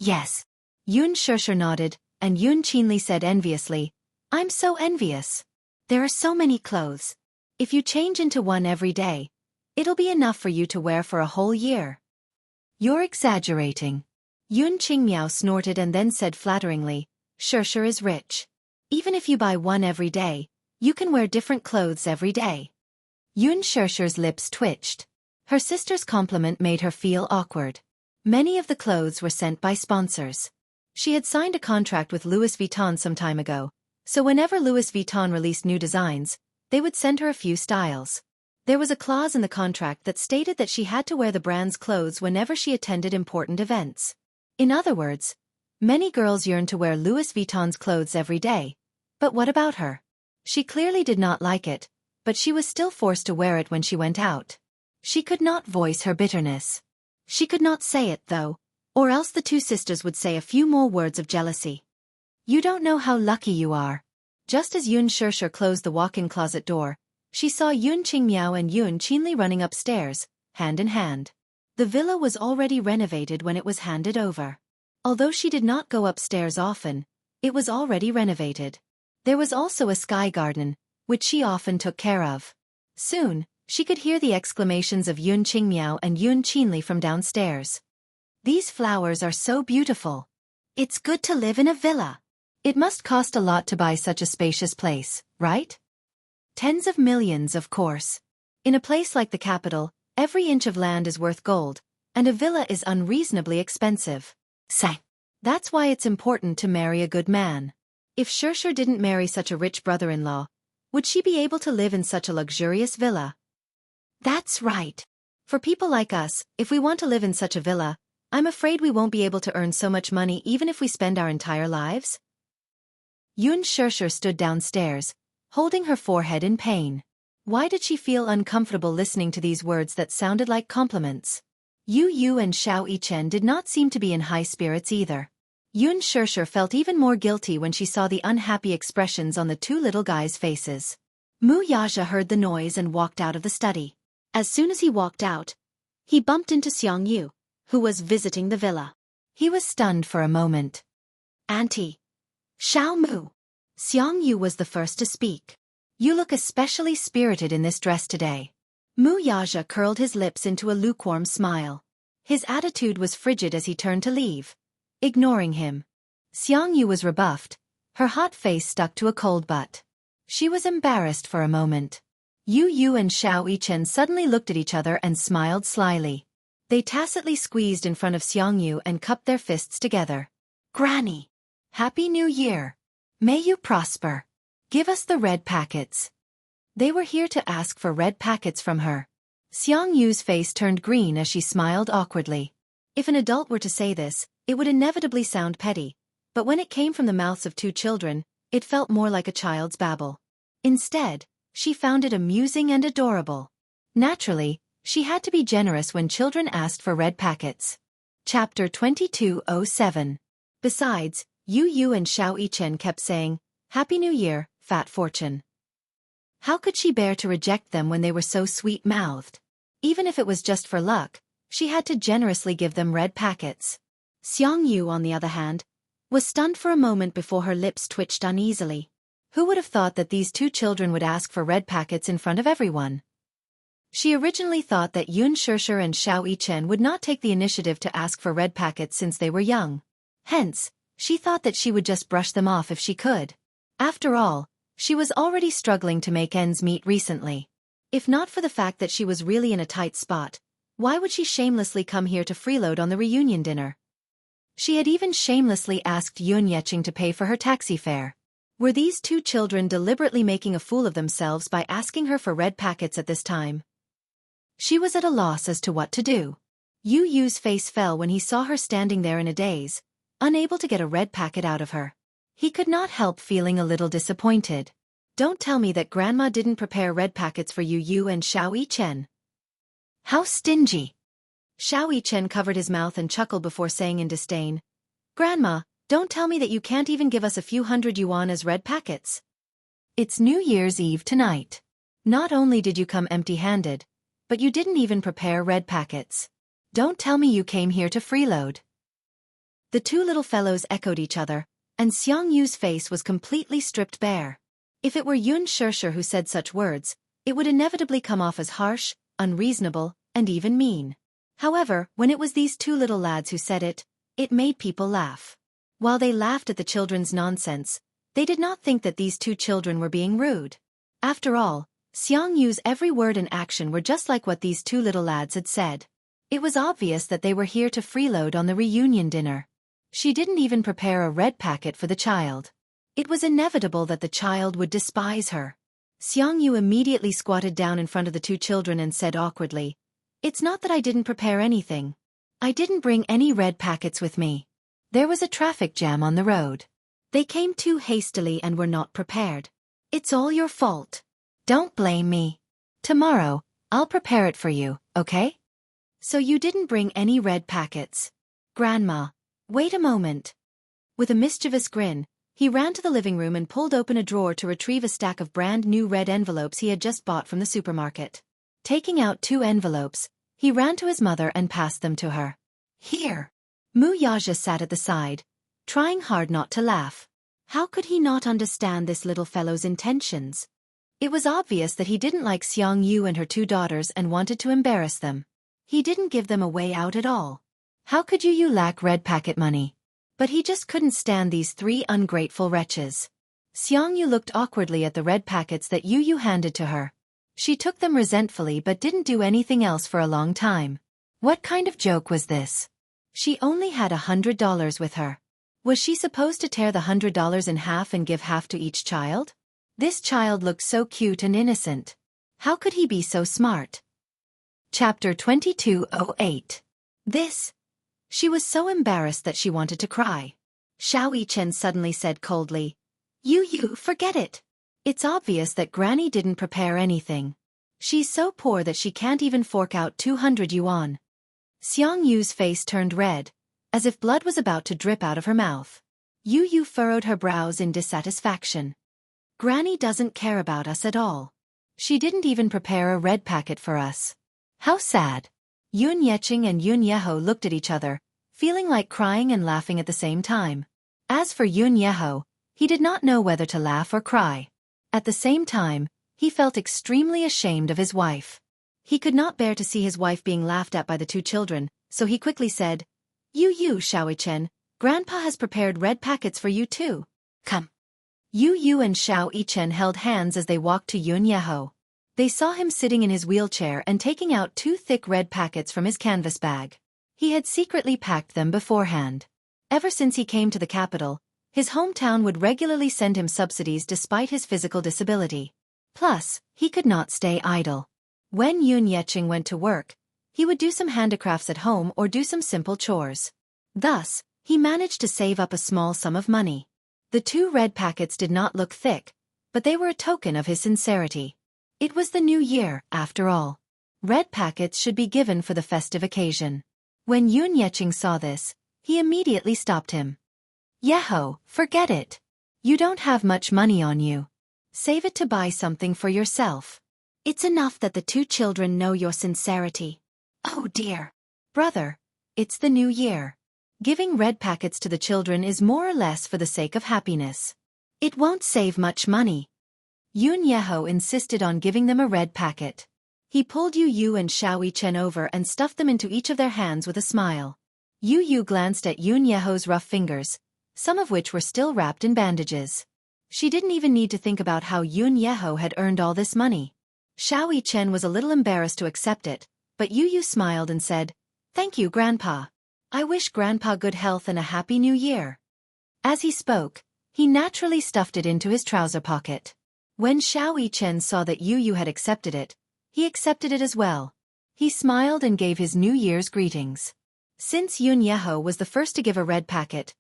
"Yes." Yun Shishir nodded, and Yun Qinli said enviously, "I'm so envious. There are so many clothes. If you change into one every day, it'll be enough for you to wear for a whole year." "You're exaggerating." Yun Qingmiao snorted and then said flatteringly, "Shishir is rich. Even if you buy one every day, you can wear different clothes every day." Yun Shishir's lips twitched. Her sister's compliment made her feel awkward. Many of the clothes were sent by sponsors. She had signed a contract with Louis Vuitton some time ago, so whenever Louis Vuitton released new designs, they would send her a few styles. There was a clause in the contract that stated that she had to wear the brand's clothes whenever she attended important events. In other words, many girls yearned to wear Louis Vuitton's clothes every day. But what about her? She clearly did not like it, but she was still forced to wear it when she went out. She could not voice her bitterness. She could not say it, though, or else the two sisters would say a few more words of jealousy. "You don't know how lucky you are." Just as Yun Shishir closed the walk-in closet door, she saw Yun Qingmiao and Yun Qinli running upstairs, hand in hand. The villa was already renovated when it was handed over. Although she did not go upstairs often, it was already renovated. There was also a sky garden, which she often took care of. Soon, she could hear the exclamations of Yun Qingmiao and Yun Qinli from downstairs. "These flowers are so beautiful. It's good to live in a villa. It must cost a lot to buy such a spacious place, right?" "Tens of millions, of course. In a place like the capital, every inch of land is worth gold, and a villa is unreasonably expensive. Say. That's why it's important to marry a good man. If Shishir didn't marry such a rich brother-in-law, would she be able to live in such a luxurious villa?" "That's right. For people like us, if we want to live in such a villa, I'm afraid we won't be able to earn so much money even if we spend our entire lives." Yun Shishir stood downstairs, holding her forehead in pain. Why did she feel uncomfortable listening to these words that sounded like compliments? Yu and Xiao Yichen did not seem to be in high spirits either. Yun Shishir felt even more guilty when she saw the unhappy expressions on the two little guys' faces. Mu Yaja heard the noise and walked out of the study. As soon as he walked out, he bumped into Xianxia, who was visiting the villa. He was stunned for a moment. "Auntie. Xiao Mu." Xianxia was the first to speak. "You look especially spirited in this dress today." Mu Yaja curled his lips into a lukewarm smile. His attitude was frigid as he turned to leave, ignoring him. Xianxia was rebuffed, her hot face stuck to a cold butt. She was embarrassed for a moment. Yu and Xiao Yichen suddenly looked at each other and smiled slyly. They tacitly squeezed in front of Xianxia and cupped their fists together. "Granny! Happy New Year! May you prosper! Give us the red packets." They were here to ask for red packets from her. Xiangxia's face turned green as she smiled awkwardly. If an adult were to say this, it would inevitably sound petty, but when it came from the mouths of two children, it felt more like a child's babble. Instead, she found it amusing and adorable. Naturally, she had to be generous when children asked for red packets. Chapter 2207. Besides, Yu and Xiao Yichen kept saying, "Happy New Year, fat fortune." How could she bear to reject them when they were so sweet-mouthed? Even if it was just for luck, she had to generously give them red packets. Xianxia, on the other hand, was stunned for a moment before her lips twitched uneasily. Who would have thought that these two children would ask for red packets in front of everyone? She originally thought that Yun Shishir and Xiao Yichen would not take the initiative to ask for red packets since they were young. Hence, she thought that she would just brush them off if she could. After all, she was already struggling to make ends meet recently. If not for the fact that she was really in a tight spot, why would she shamelessly come here to freeload on the reunion dinner? She had even shamelessly asked Yun Yeching to pay for her taxi fare. Were these two children deliberately making a fool of themselves by asking her for red packets at this time? She was at a loss as to what to do. Yu Yu's face fell when he saw her standing there in a daze, unable to get a red packet out of her. He could not help feeling a little disappointed. Don't tell me that Grandma didn't prepare red packets for Yu Yu and Xiao Yichen. How stingy! Xiao Yichen covered his mouth and chuckled before saying in disdain, Grandma, don't tell me that you can't even give us a few hundred yuan as red packets. It's New Year's Eve tonight. Not only did you come empty-handed, but you didn't even prepare red packets. Don't tell me you came here to freeload. The two little fellows echoed each other, and Xiangyu's face was completely stripped bare. If it were Yun Shishir who said such words, it would inevitably come off as harsh, unreasonable, and even mean. However, when it was these two little lads who said it, it made people laugh. While they laughed at the children's nonsense, they did not think that these two children were being rude. After all, Xiangyu's every word and action were just like what these two little lads had said. It was obvious that they were here to freeload on the reunion dinner. She didn't even prepare a red packet for the child. It was inevitable that the child would despise her. Xiangyu immediately squatted down in front of the two children and said awkwardly, It's not that I didn't prepare anything. I didn't bring any red packets with me. There was a traffic jam on the road. They came too hastily and were not prepared. It's all your fault. Don't blame me. Tomorrow, I'll prepare it for you, okay? So you didn't bring any red packets. Grandma, wait a moment. With a mischievous grin, he ran to the living room and pulled open a drawer to retrieve a stack of brand new red envelopes he had just bought from the supermarket. Taking out 2 envelopes, he ran to his mother and passed them to her. Here. Mu Yaja sat at the side, trying hard not to laugh. How could he not understand this little fellow's intentions? It was obvious that he didn't like Xiangyu and her 2 daughters and wanted to embarrass them. He didn't give them a way out at all. How could you lack red packet money? But he just couldn't stand these 3 ungrateful wretches. Xiangyu looked awkwardly at the red packets that Yu handed to her. She took them resentfully but didn't do anything else for a long time. What kind of joke was this? She only had $100 with her. Was she supposed to tear the $100 in half and give half to each child? This child looked so cute and innocent. How could he be so smart? Chapter 2208. This. She was so embarrassed that she wanted to cry. Xiao Yichen suddenly said coldly, You, forget it. It's obvious that Granny didn't prepare anything. She's so poor that she can't even fork out 200 yuan. Xiangyu's face turned red, as if blood was about to drip out of her mouth. Yu furrowed her brows in dissatisfaction. Granny doesn't care about us at all. She didn't even prepare a red packet for us. How sad. Yun Yeching and Yun Yeho looked at each other, feeling like crying and laughing at the same time. As for Yun Yeho, he did not know whether to laugh or cry. At the same time, he felt extremely ashamed of his wife. He could not bear to see his wife being laughed at by the 2 children, so he quickly said, Yu, Xiao Yichen, Grandpa has prepared red packets for you too. Come. Yu and Xiao Yichen held hands as they walked to Yun Yeho. They saw him sitting in his wheelchair and taking out 2 thick red packets from his canvas bag. He had secretly packed them beforehand. Ever since he came to the capital, his hometown would regularly send him subsidies despite his physical disability. Plus, he could not stay idle. When Yun Yeching went to work, he would do some handicrafts at home or do some simple chores. Thus, he managed to save up a small sum of money. The 2 red packets did not look thick, but they were a token of his sincerity. It was the new year, after all. Red packets should be given for the festive occasion. When Yun Yeching saw this, he immediately stopped him. Yeho, forget it. You don't have much money on you. Save it to buy something for yourself. It's enough that the 2 children know your sincerity. Oh dear. Brother, it's the new year. Giving red packets to the children is more or less for the sake of happiness. It won't save much money. Yun Yeho insisted on giving them a red packet. He pulled Yu and Xiao Yichen over and stuffed them into each of their hands with a smile. Yu glanced at Yun Yeho's rough fingers, some of which were still wrapped in bandages. She didn't even need to think about how Yun Yeho had earned all this money. Xiao Yichen was a little embarrassed to accept it, but Yu smiled and said, Thank you, Grandpa. I wish Grandpa good health and a happy new year. As he spoke, he naturally stuffed it into his trouser pocket. When Xiao Yichen saw that Yu Yu had accepted it, he accepted it as well. He smiled and gave his New Year's greetings. Since Yun Yeho was the first to give a red packet,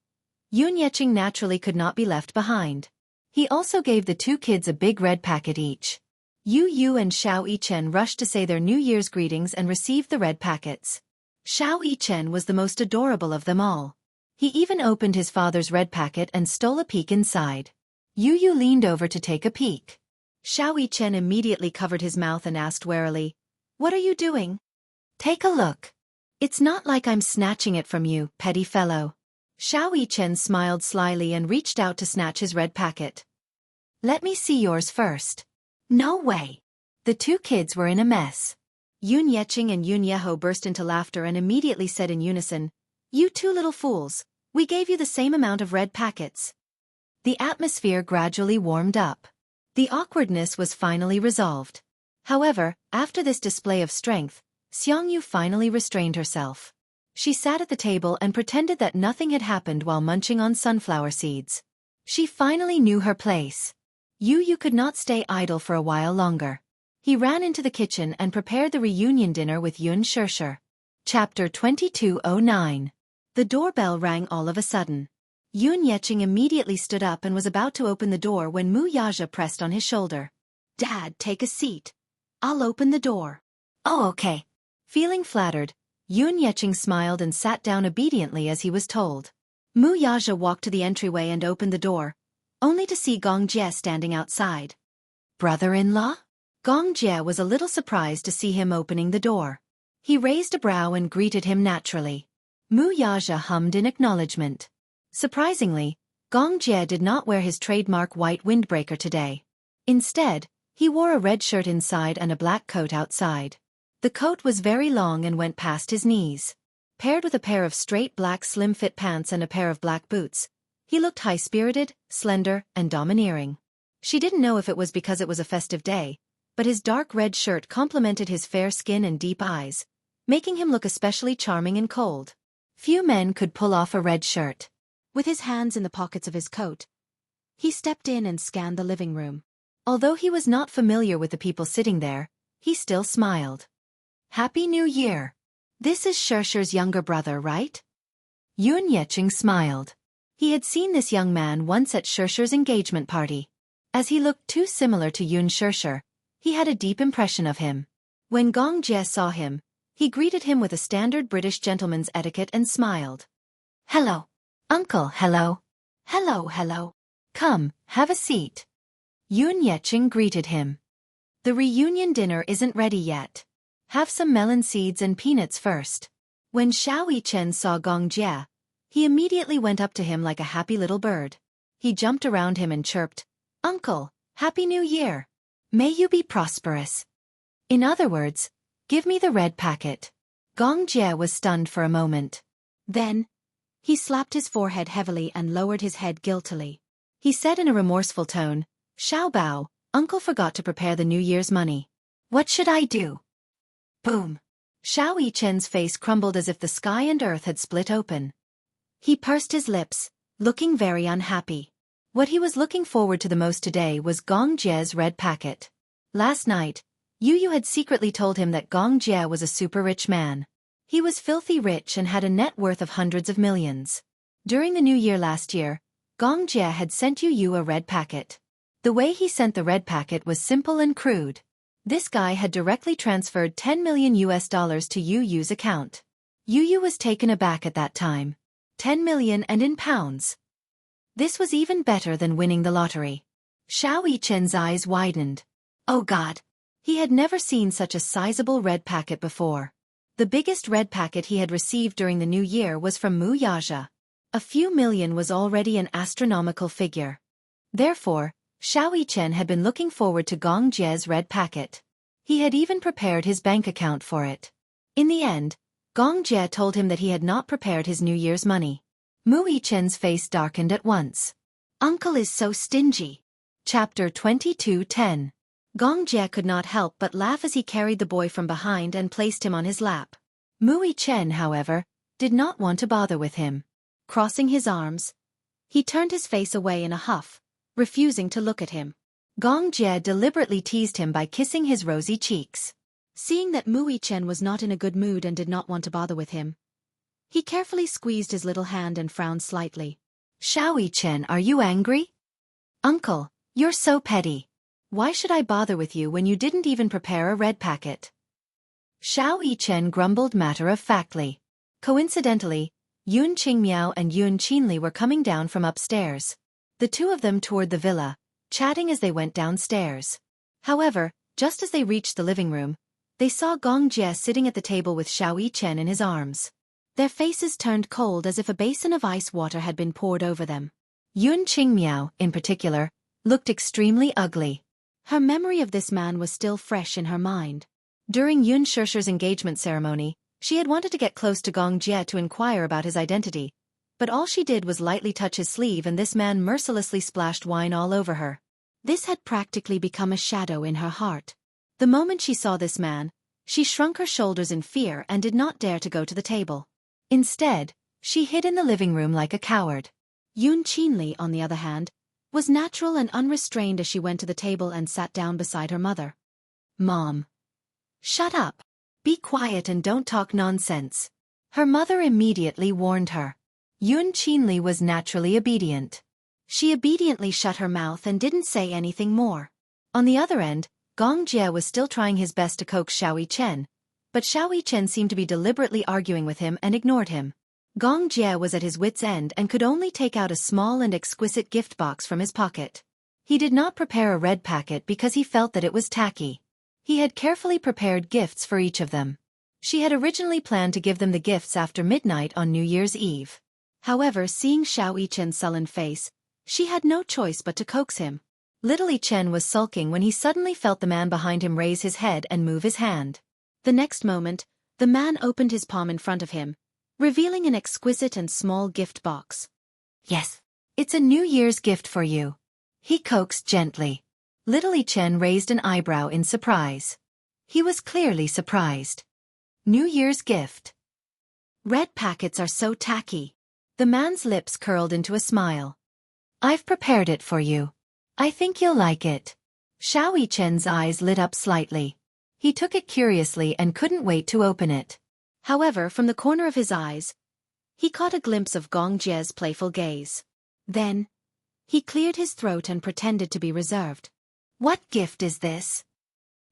Yun Yeching naturally could not be left behind. He also gave the two kids a big red packet each. Yu Yu and Xiao Yichen rushed to say their New Year's greetings and received the red packets. Xiao Yichen was the most adorable of them all. He even opened his father's red packet and stole a peek inside. Yu Yu leaned over to take a peek. Xiao Yichen immediately covered his mouth and asked warily, "What are you doing?" "Take a look. It's not like I'm snatching it from you, petty fellow." Xiao Yichen smiled slyly and reached out to snatch his red packet. "Let me see yours first." "No way." The two kids were in a mess. Yun Yeching and Yun Yeho burst into laughter and immediately said in unison, "You two little fools, we gave you the same amount of red packets." The atmosphere gradually warmed up. The awkwardness was finally resolved. However, after this display of strength, Xianghu finally restrained herself. She sat at the table and pretended that nothing had happened while munching on sunflower seeds. She finally knew her place. Yu Yu could not stay idle for a while longer. He ran into the kitchen and prepared the reunion dinner with Yun Shishir. Chapter 2209. The doorbell rang all of a sudden. Yun Yeching immediately stood up and was about to open the door when Mu Yaja pressed on his shoulder. "Dad, take a seat. I'll open the door." "Oh, okay." Feeling flattered, Yun Yeching smiled and sat down obediently as he was told. Mu Yaja walked to the entryway and opened the door, only to see Gong Jie standing outside. "Brother-in-law?" Gong Jie was a little surprised to see him opening the door. He raised a brow and greeted him naturally. Mu Yaja hummed in acknowledgement. Surprisingly, Gong Jie did not wear his trademark white windbreaker today. Instead, he wore a red shirt inside and a black coat outside. The coat was very long and went past his knees. Paired with a pair of straight black slim-fit pants and a pair of black boots, he looked high-spirited, slender, and domineering. She didn't know if it was because it was a festive day, but his dark red shirt complemented his fair skin and deep eyes, making him look especially charming and cold. Few men could pull off a red shirt. With his hands in the pockets of his coat, he stepped in and scanned the living room. Although he was not familiar with the people sitting there, he still smiled. "Happy New Year. This is Shishir's younger brother, right?" Yun Yeching smiled. He had seen this young man once at Shishir's engagement party. As he looked too similar to Yun Shishir, he had a deep impression of him. When Gong Jie saw him, he greeted him with a standard British gentleman's etiquette and smiled. "Hello. Uncle, hello." "Hello, hello. Come, have a seat." Yun Yeching greeted him. "The reunion dinner isn't ready yet. Have some melon seeds and peanuts first." When Xiao Yichen saw Gong Jie, he immediately went up to him like a happy little bird. He jumped around him and chirped, "Uncle, Happy New Year. May you be prosperous." In other words, "Give me the red packet." Gong Jie was stunned for a moment. Then, he slapped his forehead heavily and lowered his head guiltily. He said in a remorseful tone, "Xiao Bao, Uncle forgot to prepare the New Year's money. What should I do?" Boom! Xiao Yichen's face crumbled as if the sky and earth had split open. He pursed his lips, looking very unhappy. What he was looking forward to the most today was Gong Jie's red packet. Last night, Yu Yu had secretly told him that Gong Jie was a super rich man. He was filthy rich and had a net worth of hundreds of millions. During the New Year last year, Gong Jie had sent Yu Yu a red packet. The way he sent the red packet was simple and crude. This guy had directly transferred $10 million to Yu Yu's account. Yu Yu was taken aback at that time. 10 million and in pounds. This was even better than winning the lottery. Xiao Yichen's eyes widened. Oh God! He had never seen such a sizable red packet before. The biggest red packet he had received during the New Year was from Mu Yaja. A few million was already an astronomical figure. Therefore, Xiao Yichen had been looking forward to Gong Jie's red packet. He had even prepared his bank account for it. In the end, Gong Jie told him that he had not prepared his New Year's money. Mu Yichen's face darkened at once. Uncle is so stingy. Chapter 2210. Gong Jie could not help but laugh as he carried the boy from behind and placed him on his lap. Mu Yichen, however, did not want to bother with him. Crossing his arms, he turned his face away in a huff, refusing to look at him. Gong Jie deliberately teased him by kissing his rosy cheeks. Seeing that Mu Yichen was not in a good mood and did not want to bother with him, he carefully squeezed his little hand and frowned slightly. Xiao Yichen, are you angry? Uncle, you're so petty. Why should I bother with you when you didn't even prepare a red packet? Xiao Yichen grumbled matter-of-factly. Coincidentally, Yun Qingmiao and Yun Qinli were coming down from upstairs. The two of them toured the villa, chatting as they went downstairs. However, just as they reached the living room, they saw Gong Jie sitting at the table with Xiao Yichen in his arms. Their faces turned cold as if a basin of ice water had been poured over them. Yun Qingmiao, in particular, looked extremely ugly. Her memory of this man was still fresh in her mind. During Yun Shishir's engagement ceremony, she had wanted to get close to Gong Jie to inquire about his identity, but all she did was lightly touch his sleeve and this man mercilessly splashed wine all over her. This had practically become a shadow in her heart. The moment she saw this man, she shrunk her shoulders in fear and did not dare to go to the table. Instead, she hid in the living room like a coward. Yun Qinli, on the other hand, was natural and unrestrained as she went to the table and sat down beside her mother. Mom. Shut up. Be quiet and don't talk nonsense. Her mother immediately warned her. Yun Qinli was naturally obedient. She obediently shut her mouth and didn't say anything more. On the other end, Gong Jie was still trying his best to coax Xiao Yichen, but Xiao Yichen seemed to be deliberately arguing with him and ignored him. Gong Jie was at his wit's end and could only take out a small and exquisite gift box from his pocket. He did not prepare a red packet because he felt that it was tacky. He had carefully prepared gifts for each of them. She had originally planned to give them the gifts after midnight on New Year's Eve. However, seeing Xiao Yichen's sullen face, she had no choice but to coax him. Little Yichen was sulking when he suddenly felt the man behind him raise his head and move his hand. The next moment, the man opened his palm in front of him, revealing an exquisite and small gift box. Yes, it's a New Year's gift for you. He coaxed gently. Little Yichen raised an eyebrow in surprise. He was clearly surprised. New Year's gift. Red packets are so tacky. The man's lips curled into a smile. I've prepared it for you. I think you'll like it. Xiao Yichen's eyes lit up slightly. He took it curiously and couldn't wait to open it. However, from the corner of his eyes, he caught a glimpse of Gong Jie's playful gaze. Then, he cleared his throat and pretended to be reserved. What gift is this?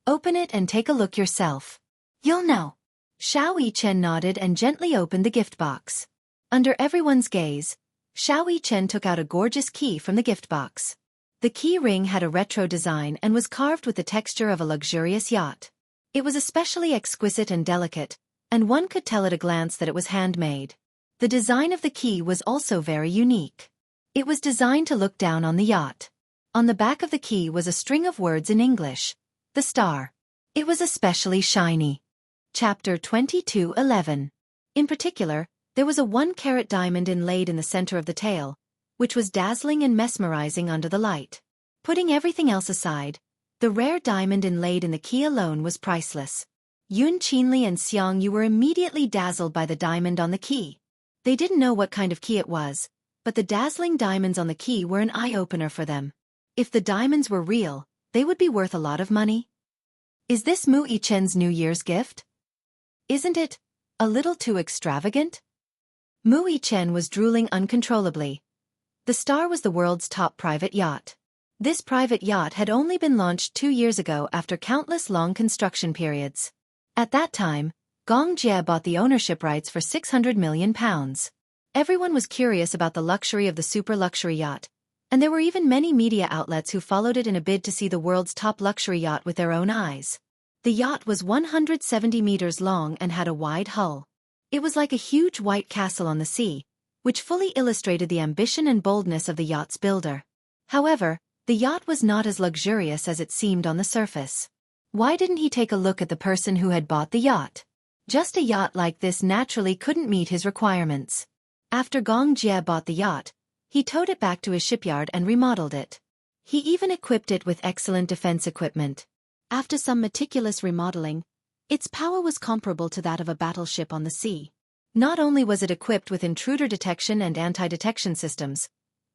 Open it and take a look yourself. You'll know. Xiao Yichen nodded and gently opened the gift box. Under everyone's gaze, Xiao Yichen took out a gorgeous key from the gift box. The key ring had a retro design and was carved with the texture of a luxurious yacht. It was especially exquisite and delicate, and one could tell at a glance that it was handmade. The design of the key was also very unique. It was designed to look down on the yacht. On the back of the key was a string of words in English. The star. It was especially shiny. Chapter 22:11. In particular, there was a 1-carat diamond inlaid in the center of the tail, which was dazzling and mesmerizing under the light. Putting everything else aside, the rare diamond inlaid in the key alone was priceless. Yun Qinli and Xianxia were immediately dazzled by the diamond on the key. They didn't know what kind of key it was, but the dazzling diamonds on the key were an eye-opener for them. If the diamonds were real, they would be worth a lot of money. Is this Mu Yichen's New Year's gift? Isn't it a little too extravagant? Mu Yichen was drooling uncontrollably. The Star was the world's top private yacht. This private yacht had only been launched 2 years ago after countless long construction periods. At that time, Gong Jie bought the ownership rights for £600 million. Everyone was curious about the luxury of the super-luxury yacht, and there were even many media outlets who followed it in a bid to see the world's top luxury yacht with their own eyes. The yacht was 170 meters long and had a wide hull. It was like a huge white castle on the sea, which fully illustrated the ambition and boldness of the yacht's builder. However, the yacht was not as luxurious as it seemed on the surface. Why didn't he take a look at the person who had bought the yacht? Just a yacht like this naturally couldn't meet his requirements. After Gong Jie bought the yacht, he towed it back to his shipyard and remodeled it. He even equipped it with excellent defense equipment. After some meticulous remodeling, its power was comparable to that of a battleship on the sea. Not only was it equipped with intruder detection and anti-detection systems,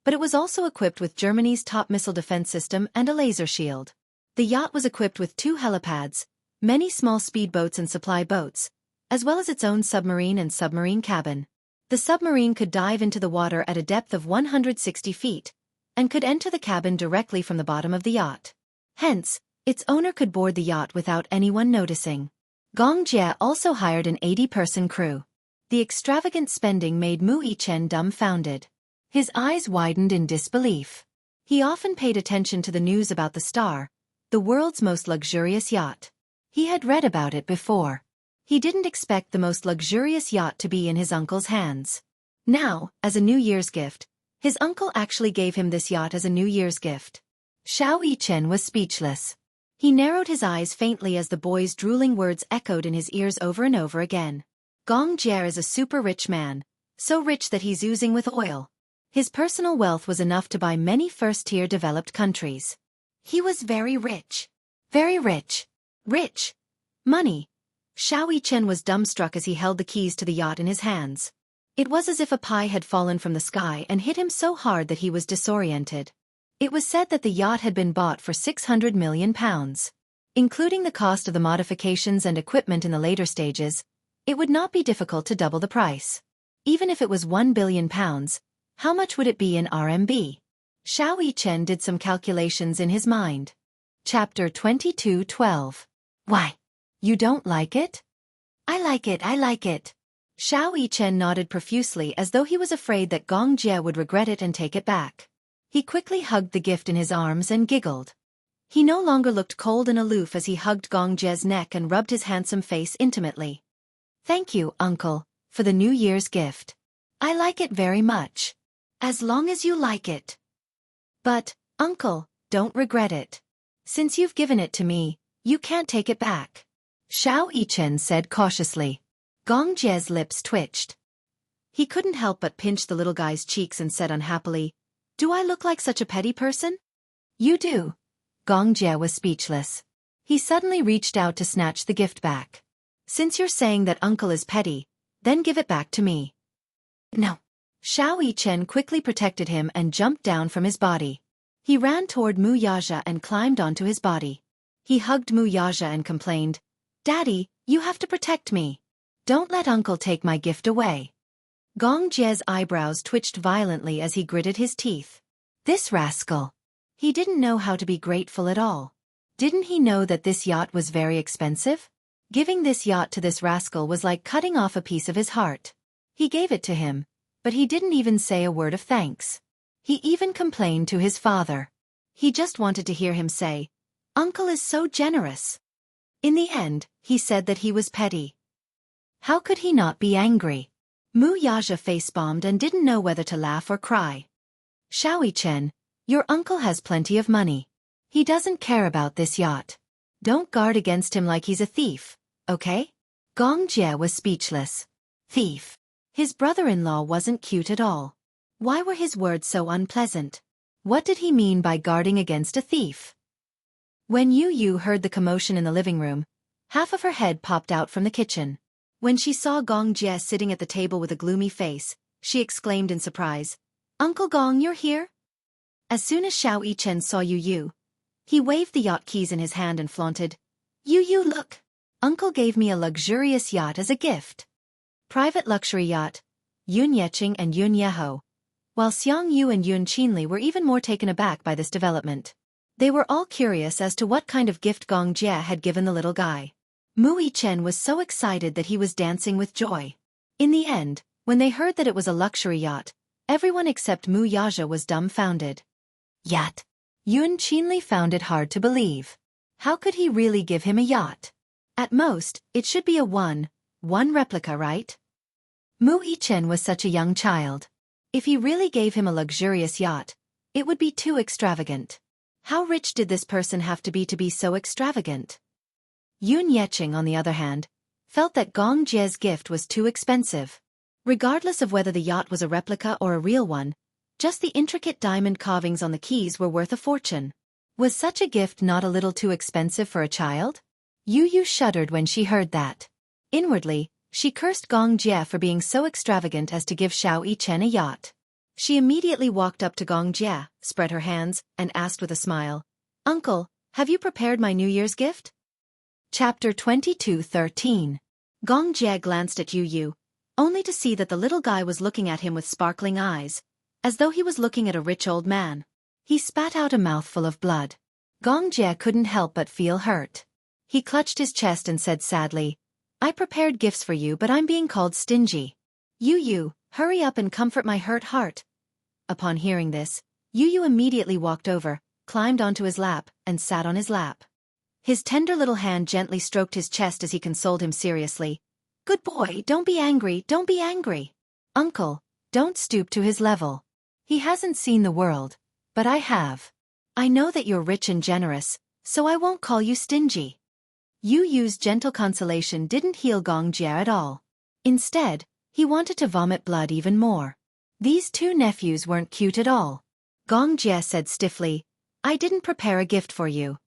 but it was also equipped with Germany's top missile defense system and a laser shield. The yacht was equipped with 2 helipads, many small speedboats and supply boats, as well as its own submarine and submarine cabin. The submarine could dive into the water at a depth of 160 feet, and could enter the cabin directly from the bottom of the yacht. Hence, its owner could board the yacht without anyone noticing. Gong Jie also hired an 80-person crew. The extravagant spending made Mu Yichen dumbfounded. His eyes widened in disbelief. He often paid attention to the news about the Star, the world's most luxurious yacht. He had read about it before. He didn't expect the most luxurious yacht to be in his uncle's hands. Now, as a New Year's gift, his uncle actually gave him this yacht as a New Year's gift. Xiao Yichen was speechless. He narrowed his eyes faintly as the boy's drooling words echoed in his ears over and over again. Gong Jie is a super rich man, so rich that he's oozing with oil. His personal wealth was enough to buy many first-tier developed countries. He was very rich. Very rich. Rich. Money. Xiao Yichen was dumbstruck as he held the keys to the yacht in his hands. It was as if a pie had fallen from the sky and hit him so hard that he was disoriented. It was said that the yacht had been bought for 600 million pounds. Including the cost of the modifications and equipment in the later stages, it would not be difficult to double the price. Even if it was 1 billion pounds, how much would it be in RMB? Xiao Yichen did some calculations in his mind. Chapter 22:12. Why? You don't like it? I like it, I like it. Xiao Yichen nodded profusely as though he was afraid that Gong Jie would regret it and take it back. He quickly hugged the gift in his arms and giggled. He no longer looked cold and aloof as he hugged Gong Jie's neck and rubbed his handsome face intimately. Thank you, uncle, for the New Year's gift. I like it very much. As long as you like it. But, uncle, don't regret it. Since you've given it to me, you can't take it back. Xiao Yichen said cautiously. Gong Jie's lips twitched. He couldn't help but pinch the little guy's cheeks and said unhappily, Do I look like such a petty person? You do. Gong Jie was speechless. He suddenly reached out to snatch the gift back. Since you're saying that uncle is petty, then give it back to me. No. Xiao Yichen quickly protected him and jumped down from his body. He ran toward Mu Yaja and climbed onto his body. He hugged Mu Yaja and complained, Daddy, you have to protect me. Don't let uncle take my gift away. Gong Jie's eyebrows twitched violently as he gritted his teeth. This rascal. He didn't know how to be grateful at all. Didn't he know that this yacht was very expensive? Giving this yacht to this rascal was like cutting off a piece of his heart. He gave it to him, but he didn't even say a word of thanks. He even complained to his father. He just wanted to hear him say, Uncle is so generous. In the end, he said that he was petty. How could he not be angry? Mu Yaja face-bombed and didn't know whether to laugh or cry. Xiao Yichen, your uncle has plenty of money. He doesn't care about this yacht. Don't guard against him like he's a thief, okay? Gong Jie was speechless. Thief. His brother-in-law wasn't cute at all. Why were his words so unpleasant? What did he mean by guarding against a thief? When Yu heard the commotion in the living room, half of her head popped out from the kitchen. When she saw Gong Jie sitting at the table with a gloomy face, she exclaimed in surprise, Uncle Gong, you're here? As soon as Xiao Yichen saw Yu, he waved the yacht keys in his hand and flaunted, Yu, look! Uncle gave me a luxurious yacht as a gift. Private luxury yacht, Yun Yeqing and Yun Yeho. While Xianghu and Yun Qinli were even more taken aback by this development. They were all curious as to what kind of gift Gong Jie had given the little guy. Mu Yichen was so excited that he was dancing with joy. In the end, when they heard that it was a luxury yacht, everyone except Mu Yaja was dumbfounded. Yacht. Yun Qinli found it hard to believe. How could he really give him a yacht? At most, it should be a one replica, right? Mu Yichen was such a young child. If he really gave him a luxurious yacht, it would be too extravagant. How rich did this person have to be so extravagant? Yun Yeqing, on the other hand, felt that Gong Jie's gift was too expensive. Regardless of whether the yacht was a replica or a real one, just the intricate diamond carvings on the keys were worth a fortune. Was such a gift not a little too expensive for a child? Yu shuddered when she heard that. Inwardly, She cursed Gong Jie for being so extravagant as to give Xianxia a yacht. She immediately walked up to Gong Jie, spread her hands, and asked with a smile, "Uncle, have you prepared my New Year's gift?" Chapter 22:13. Gong Jie glanced at Yu Yu, only to see that the little guy was looking at him with sparkling eyes, as though he was looking at a rich old man. He spat out a mouthful of blood. Gong Jie couldn't help but feel hurt. He clutched his chest and said sadly, "I prepared gifts for you, but I'm being called stingy. Yu Yu, hurry up and comfort my hurt heart." Upon hearing this, Yu Yu immediately walked over, climbed onto his lap, and sat on his lap. His tender little hand gently stroked his chest as he consoled him seriously. "Good boy, don't be angry, don't be angry. Uncle, don't stoop to his level. He hasn't seen the world, but I have. I know that you're rich and generous, so I won't call you stingy." Yu Yu's gentle consolation didn't heal Gong Jie at all. Instead, he wanted to vomit blood even more. These two nephews weren't cute at all. Gong Jie said stiffly, "I didn't prepare a gift for you."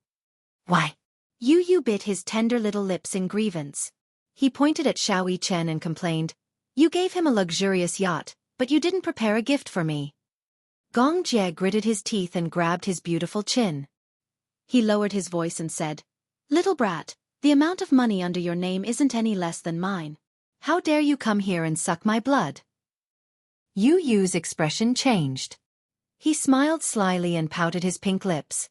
"Why?" Yu Yu bit his tender little lips in grievance. He pointed at Xianxia and complained, "You gave him a luxurious yacht, but you didn't prepare a gift for me." Gong Jie gritted his teeth and grabbed his beautiful chin. He lowered his voice and said, "Little brat, the amount of money under your name isn't any less than mine. How dare you come here and suck my blood?" Yu Yu's expression changed. He smiled slyly and pouted his pink lips.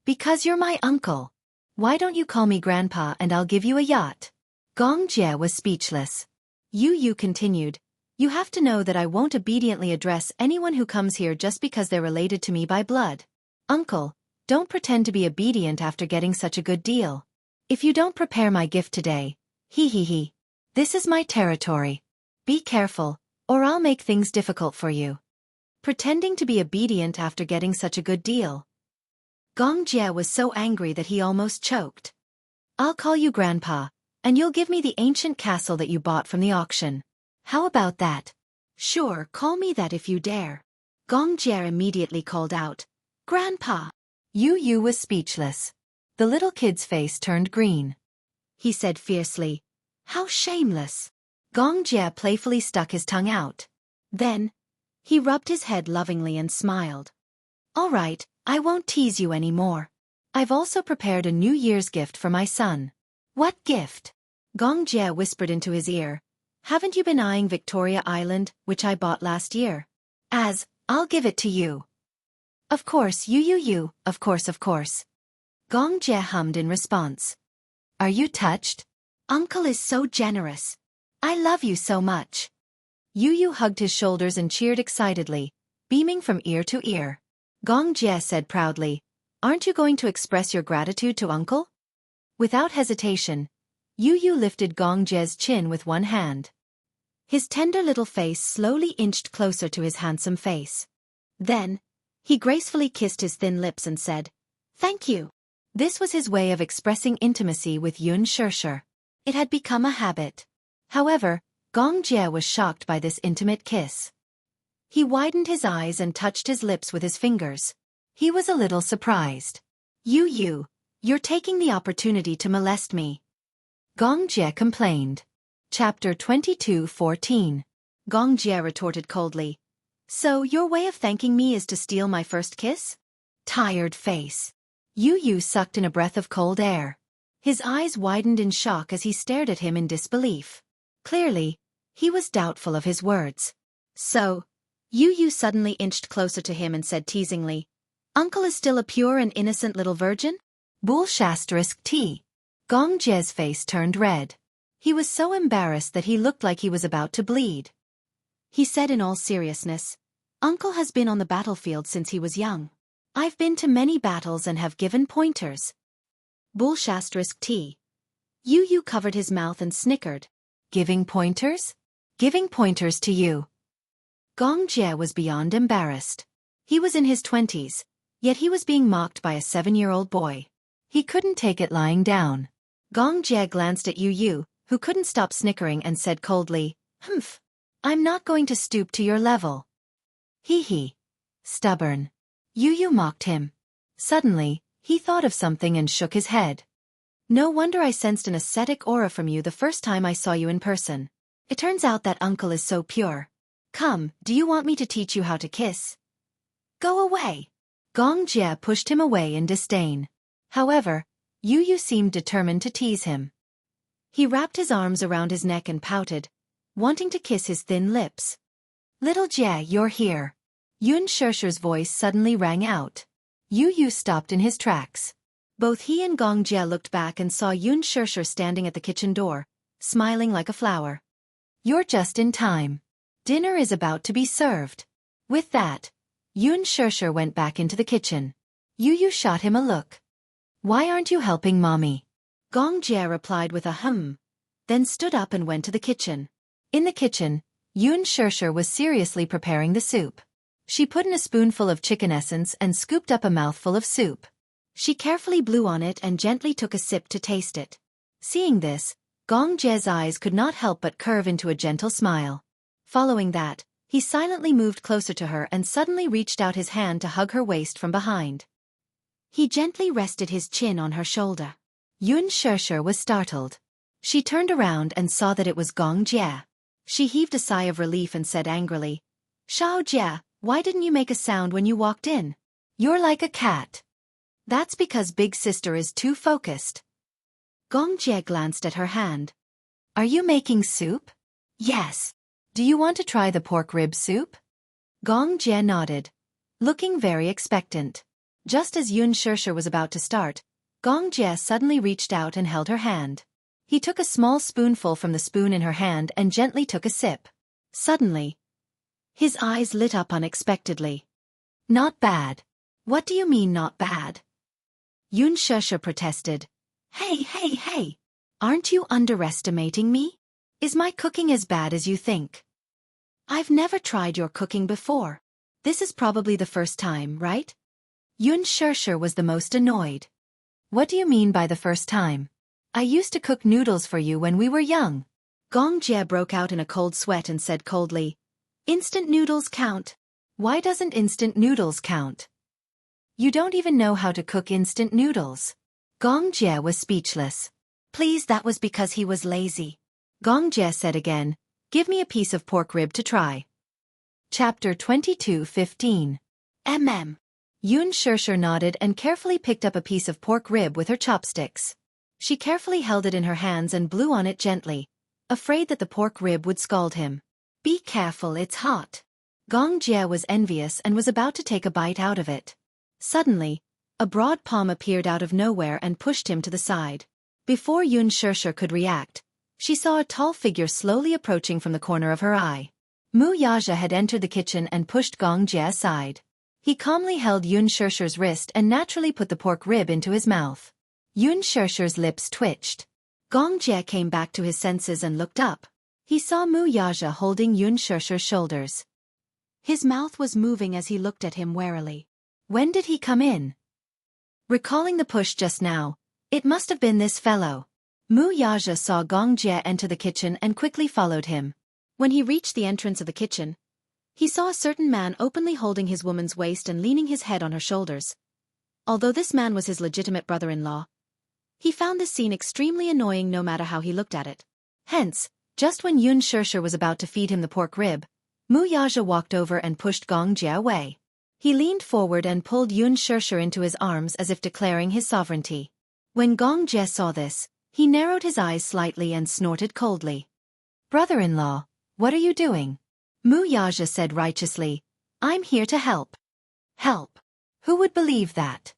"Because you're my uncle. Why don't you call me grandpa and I'll give you a yacht?" Gong Jie was speechless. Yu Yu continued, "You have to know that I won't obediently address anyone who comes here just because they're related to me by blood. Uncle, don't pretend to be obedient after getting such a good deal. If you don't prepare my gift today, he. This is my territory. Be careful, or I'll make things difficult for you." Pretending to be obedient after getting such a good deal. Gong Jie was so angry that he almost choked. "I'll call you Grandpa, and you'll give me the ancient castle that you bought from the auction. How about that?" "Sure, call me that if you dare." Gong Jie immediately called out, "Grandpa!" Yu Yu was speechless. The little kid's face turned green. He said fiercely, "How shameless!" Gong Jie playfully stuck his tongue out. Then, he rubbed his head lovingly and smiled. "All right, I won't tease you anymore. I've also prepared a New Year's gift for my son." "What gift?" Gong Jie whispered into his ear. "Haven't you been eyeing Victoria Island, which I bought last year? I'll give it to you." "Of course, you, of course. Gong Jie hummed in response. "Are you touched? Uncle is so generous. I love you so much." Yu Yu hugged his shoulders and cheered excitedly, beaming from ear to ear. Gong Jie said proudly, "Aren't you going to express your gratitude to Uncle?" Without hesitation, Yu Yu lifted Gong Jie's chin with one hand. His tender little face slowly inched closer to his handsome face. Then, he gracefully kissed his thin lips and said, "Thank you." This was his way of expressing intimacy with Xianxia. It had become a habit. However, Gong Jie was shocked by this intimate kiss. He widened his eyes and touched his lips with his fingers. He was a little surprised. "Yu, you're taking the opportunity to molest me." Gong Jie complained. Chapter 22:14. Gong Jie retorted coldly, "So your way of thanking me is to steal my first kiss?" Tired face. Yu Yu sucked in a breath of cold air. His eyes widened in shock as he stared at him in disbelief. Clearly, he was doubtful of his words. "So," Yu Yu suddenly inched closer to him and said teasingly, "Uncle is still a pure and innocent little virgin?" T. Gong Jie's face turned red. He was so embarrassed that he looked like he was about to bleed. He said in all seriousness, "Uncle has been on the battlefield since he was young. I've been to many battles and have given pointers." T. Yu Yu covered his mouth and snickered. "Giving pointers? Giving pointers to you?" Gong Jie was beyond embarrassed. He was in his 20s, yet he was being mocked by a 7-year-old boy. He couldn't take it lying down. Gong Jie glanced at Yu Yu, who couldn't stop snickering, and said coldly, "Humph. I'm not going to stoop to your level." He. Stubborn. Yu Yu mocked him. Suddenly, he thought of something and shook his head. No wonder I sensed an ascetic aura from you the first time I saw you in person. It turns out that uncle is so pure. Come, do you want me to teach you how to kiss? Go away. Gong Jie pushed him away in disdain. However, Yu seemed determined to tease him. He wrapped his arms around his neck and pouted, wanting to kiss his thin lips. Little Jie, you're here. Yun Shishi's voice suddenly rang out. Yu stopped in his tracks. Both he and Gong Jie looked back and saw Yun Shishi standing at the kitchen door, smiling like a flower. You're just in time. Dinner is about to be served. With that, Yun Shishi went back into the kitchen. Yu shot him a look. Why aren't you helping mommy? Gong Jie replied with a then stood up and went to the kitchen. In the kitchen, Yun Shishi was seriously preparing the soup. She put in a spoonful of chicken essence and scooped up a mouthful of soup. She carefully blew on it and gently took a sip to taste it. Seeing this, Gong Jie's eyes could not help but curve into a gentle smile. Following that, he silently moved closer to her and suddenly reached out his hand to hug her waist from behind. He gently rested his chin on her shoulder. Yun Shishi was startled. She turned around and saw that it was Gong Jie. She heaved a sigh of relief and said angrily, Xiao Jie, why didn't you make a sound when you walked in? You're like a cat. That's because big sister is too focused. Gong Jie glanced at her hand. Are you making soup? Yes. Do you want to try the pork rib soup? Gong Jie nodded, looking very expectant. Just as Yun Shishi was about to start, Gong Jie suddenly reached out and held her hand. He took a small spoonful from the spoon in her hand and gently took a sip. Suddenly, his eyes lit up unexpectedly. Not bad. What do you mean not bad? Yun Shishi protested. Hey. Aren't you underestimating me? Is my cooking as bad as you think? I've never tried your cooking before. This is probably the first time, right? Yun Shishi was the most annoyed. What do you mean by the first time? I used to cook noodles for you when we were young. Gong Jie broke out in a cold sweat and said coldly, Instant noodles count. Why doesn't instant noodles count? You don't even know how to cook instant noodles. Gong Jie was speechless. Please, that was because he was lazy. Gong Jie said again, Give me a piece of pork rib to try. Chapter 22:15. Yun Shishi nodded and carefully picked up a piece of pork rib with her chopsticks. She carefully held it in her hands and blew on it gently, afraid that the pork rib would scald him. Be careful, it's hot. Gong Jie was envious and was about to take a bite out of it. Suddenly, a broad palm appeared out of nowhere and pushed him to the side. Before Yun Shishi could react, she saw a tall figure slowly approaching from the corner of her eye. Wuxia had entered the kitchen and pushed Gong Jie aside. He calmly held Yun Shishi's wrist and naturally put the pork rib into his mouth. Yun Shishi's lips twitched. Gong Jie came back to his senses and looked up. He saw Wuxia holding Yun Shishi's shoulders. His mouth was moving as he looked at him warily. When did he come in? Recalling the push just now, it must have been this fellow. Wuxia saw Gong Jie enter the kitchen and quickly followed him. When he reached the entrance of the kitchen, he saw a certain man openly holding his woman's waist and leaning his head on her shoulders. Although this man was his legitimate brother-in-law, he found this scene extremely annoying no matter how he looked at it. Hence, just when Yun Shishi was about to feed him the pork rib, Wuxia walked over and pushed Gong Jie away. He leaned forward and pulled Yun Shishi into his arms as if declaring his sovereignty. When Gong Jie saw this, he narrowed his eyes slightly and snorted coldly. Brother-in-law, what are you doing? Wuxia said righteously, I'm here to help. Help? Who would believe that?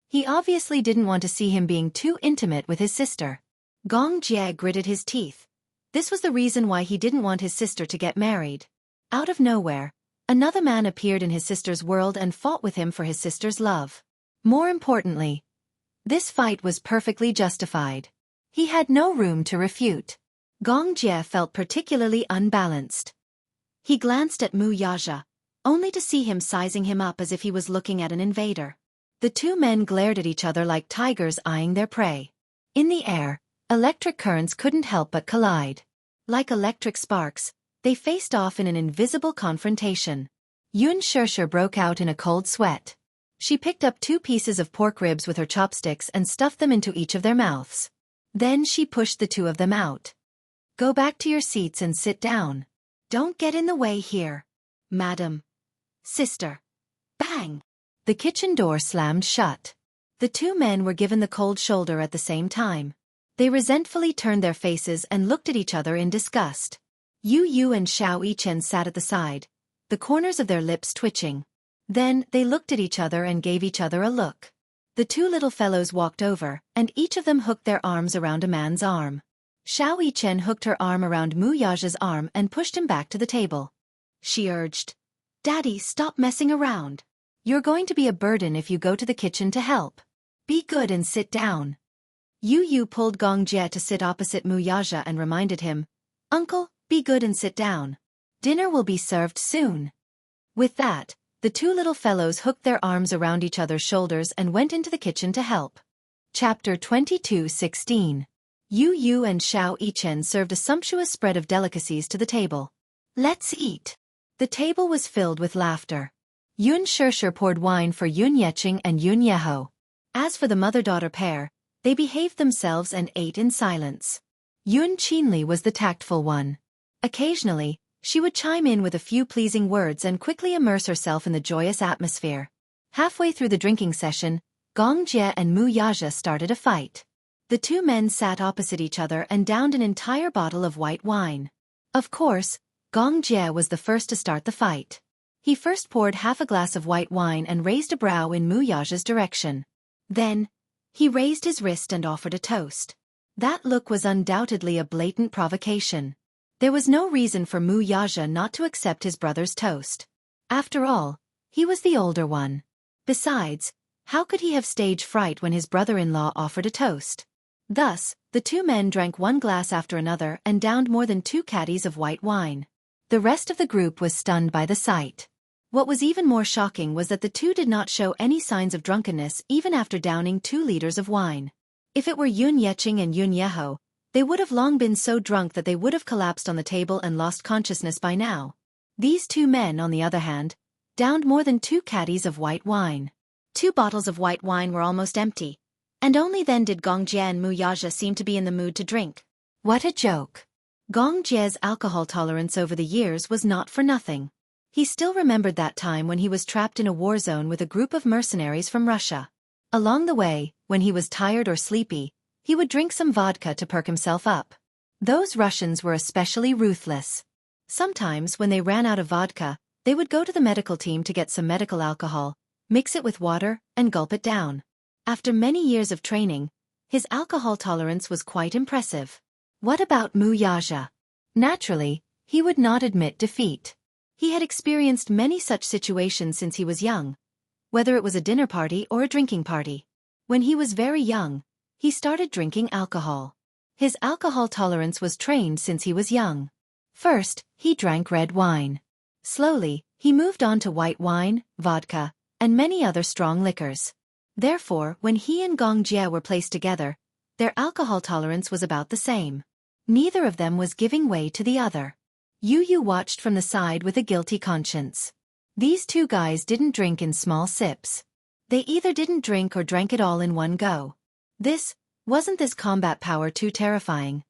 He obviously didn't want to see him being too intimate with his sister. Gong Jie gritted his teeth. This was the reason why he didn't want his sister to get married. Out of nowhere, another man appeared in his sister's world and fought with him for his sister's love. More importantly, this fight was perfectly justified. He had no room to refute. Gong Jie felt particularly unbalanced. He glanced at Wuxia, only to see him sizing him up as if he was looking at an invader. The two men glared at each other like tigers eyeing their prey. In the air, electric currents couldn't help but collide. Like electric sparks, they faced off in an invisible confrontation. Yun Shishi broke out in a cold sweat. She picked up 2 pieces of pork ribs with her chopsticks and stuffed them into each of their mouths. Then she pushed the 2 of them out. "Go back to your seats and sit down. Don't get in the way here. Madam. Sister." Bang! The kitchen door slammed shut. The 2 men were given the cold shoulder at the same time. They resentfully turned their faces and looked at each other in disgust. Yu and Xianxia sat at the side, the corners of their lips twitching. Then they looked at each other and gave each other a look. The 2 little fellows walked over, and each of them hooked their arms around a man's arm. Xianxia hooked her arm around Wuxia's arm and pushed him back to the table. She urged, "Daddy, stop messing around. You're going to be a burden if you go to the kitchen to help. Be good and sit down." Yu pulled Xianxia to sit opposite Wuxia and reminded him, "Uncle, be good and sit down. Dinner will be served soon." With that, the 2 little fellows hooked their arms around each other's shoulders and went into the kitchen to help. Chapter 22:16. Yu and Xianxia served a sumptuous spread of delicacies to the table. "Let's eat." The table was filled with laughter. Unforgettable poured wine for Xianxia and Jianghu. As for the mother-daughter pair, they behaved themselves and ate in silence. Xianxia was the tactful one. Occasionally, she would chime in with a few pleasing words and quickly immerse herself in the joyous atmosphere. Halfway through the drinking session, Xianxia and Wuxia started a fight. The 2 men sat opposite each other and downed an entire bottle of white wine. Of course, Xianxia was the first to start the fight. He first poured half a glass of white wine and raised a brow in Wuxia's direction. Then, he raised his wrist and offered a toast. That look was undoubtedly a blatant provocation. There was no reason for Wuxia not to accept his brother's toast. After all, he was the older one. Besides, how could he have stage fright when his brother-in-law offered a toast? Thus, the 2 men drank 1 glass after another and downed more than 2 caddies of white wine. The rest of the group was stunned by the sight. What was even more shocking was that the 2 did not show any signs of drunkenness even after downing 2 liters of wine. If it were Xianxia and Jianghu, they would have long been so drunk that they would have collapsed on the table and lost consciousness by now. These 2 men, on the other hand, downed more than 2 caddies of white wine. 2 bottles of white wine were almost empty, and only then did Xianxia and Wuxia seem to be in the mood to drink. What a joke! Xianxia's alcohol tolerance over the years was not for nothing. He still remembered that time when he was trapped in a war zone with a group of mercenaries from Russia. Along the way, when he was tired or sleepy, he would drink some vodka to perk himself up. Those Russians were especially ruthless. Sometimes, when they ran out of vodka, they would go to the medical team to get some medical alcohol, mix it with water, and gulp it down. After many years of training, his alcohol tolerance was quite impressive. What about Wuxia? Naturally, he would not admit defeat. He had experienced many such situations since he was young, whether it was a dinner party or a drinking party. When he was very young, he started drinking alcohol. His alcohol tolerance was trained since he was young. First, he drank red wine. Slowly, he moved on to white wine, vodka, and many other strong liquors. Therefore, when he and Xianxia were placed together, their alcohol tolerance was about the same. Neither of them was giving way to the other. Yu watched from the side with a guilty conscience. These 2 guys didn't drink in small sips. They either didn't drink or drank it all in one go. Wasn't this combat power too terrifying?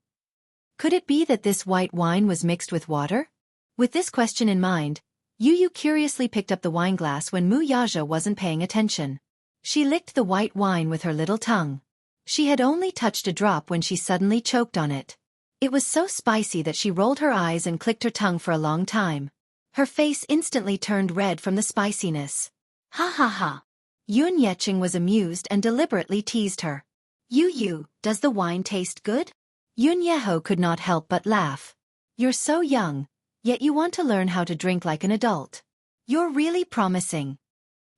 Could it be that this white wine was mixed with water? With this question in mind, Yu curiously picked up the wine glass when Wuxia wasn't paying attention. She licked the white wine with her little tongue. She had only touched a drop when she suddenly choked on it. It was so spicy that she rolled her eyes and clicked her tongue for a long time. Her face instantly turned red from the spiciness. Ha ha ha. Xianxia was amused and deliberately teased her. Yu, does the wine taste good? Jianghu could not help but laugh. You're so young, yet you want to learn how to drink like an adult. You're really promising.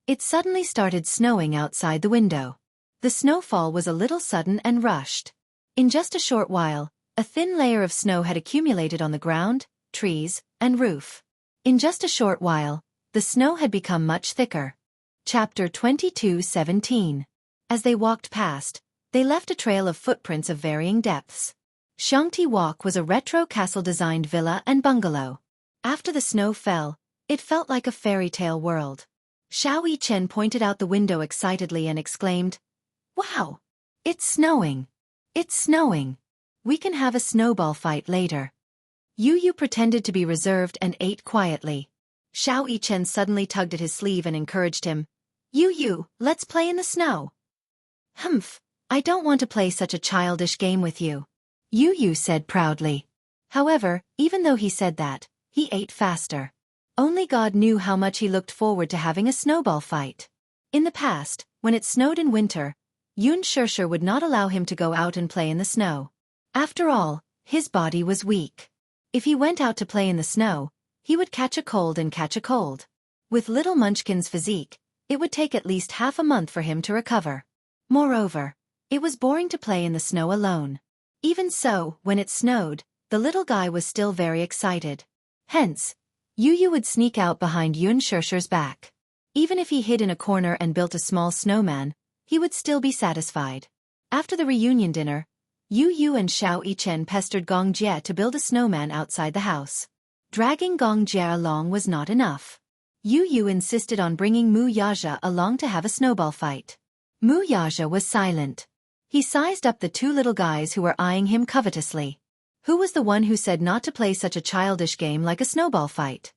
It suddenly started snowing outside the window. The snowfall was a little sudden and rushed. In just a short while, a thin layer of snow had accumulated on the ground, trees, and roof. In just a short while, the snow had become much thicker. Chapter 22:17. As they walked past, they left a trail of footprints of varying depths. Xianxia Walk was a retro castle-designed villa and bungalow. After the snow fell, it felt like a fairy tale world. Xiao Yichen pointed out the window excitedly and exclaimed, "Wow! It's snowing! It's snowing! We can have a snowball fight later." Yu Yu pretended to be reserved and ate quietly. Xiao Yichen suddenly tugged at his sleeve and encouraged him. "Yu Yu, let's play in the snow." "Humph, I don't want to play such a childish game with you," Yu Yu said proudly. However, even though he said that, he ate faster. Only God knew how much he looked forward to having a snowball fight. In the past, when it snowed in winter, Xianxia would not allow him to go out and play in the snow. After all, his body was weak. If he went out to play in the snow, he would catch a cold and catch a cold. With little Munchkin's physique, it would take at least half a month for him to recover. Moreover, it was boring to play in the snow alone. Even so, when it snowed, the little guy was still very excited. Hence, Yu Yu would sneak out behind Xianxia's back. Even if he hid in a corner and built a small snowman, he would still be satisfied. After the reunion dinner, Yu Yu and Xiao Yichen pestered Xianxia to build a snowman outside the house. Dragging Xianxia along was not enough. Yu Yu insisted on bringing Wuxia along to have a snowball fight. Wuxia was silent. He sized up the two little guys who were eyeing him covetously. Who was the one who said not to play such a childish game like a snowball fight?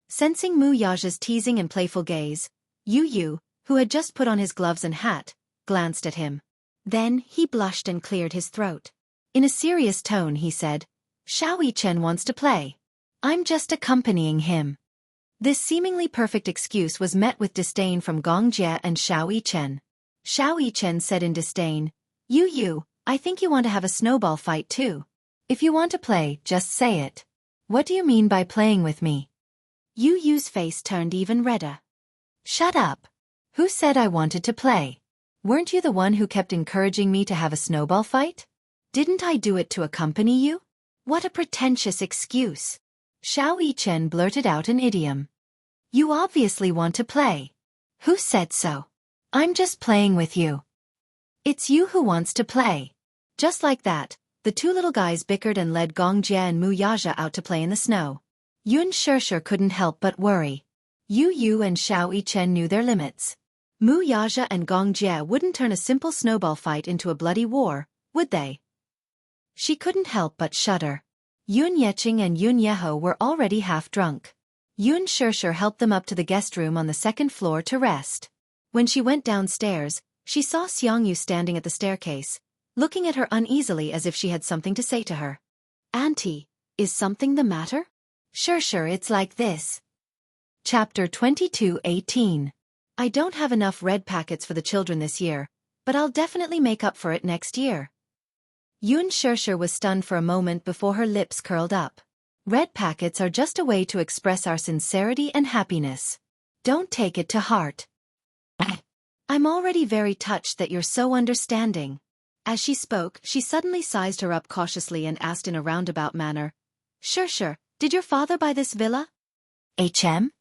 Sensing Wuxia's teasing and playful gaze, Yu Yu, who had just put on his gloves and hat, glanced at him. Then he blushed and cleared his throat. In a serious tone he said, "Xiao Yichen wants to play. I'm just accompanying him." This seemingly perfect excuse was met with disdain from Xianxia and Xiao Yichen. Xiao Yichen said in disdain, "Yu Yu, I think you want to have a snowball fight too. If you want to play, just say it. What do you mean by playing with me?" Yu Yu's face turned even redder. "Shut up. Who said I wanted to play? Weren't you the one who kept encouraging me to have a snowball fight? Didn't I do it to accompany you? What a pretentious excuse." Xiao Yichen blurted out an idiom. "You obviously want to play. Who said so? I'm just playing with you." "It's you who wants to play." Just like that, the two little guys bickered and led Xianxia and Wuxia out to play in the snow. Xianxia couldn't help but worry. Yu Yu and Xiao Yichen knew their limits. Wuxia and Xianxia wouldn't turn a simple snowball fight into a bloody war, would they? She couldn't help but shudder. Yun Yeqing and Yun Yeho were already half drunk. Xianxia helped them up to the guest room on the second floor to rest. When she went downstairs, she saw Jianghu standing at the staircase, looking at her uneasily as if she had something to say to her. "Auntie, is something the matter?" Sure, it's like this." Chapter 22:18. I don't have enough red packets for the children this year, but I'll definitely make up for it next year. Xianxia was stunned for a moment before her lips curled up. Red packets are just a way to express our sincerity and happiness. Don't take it to heart. I'm already very touched that you're so understanding. As she spoke, she suddenly sized her up cautiously and asked in a roundabout manner, Sure, did your father buy this villa?" "HM?"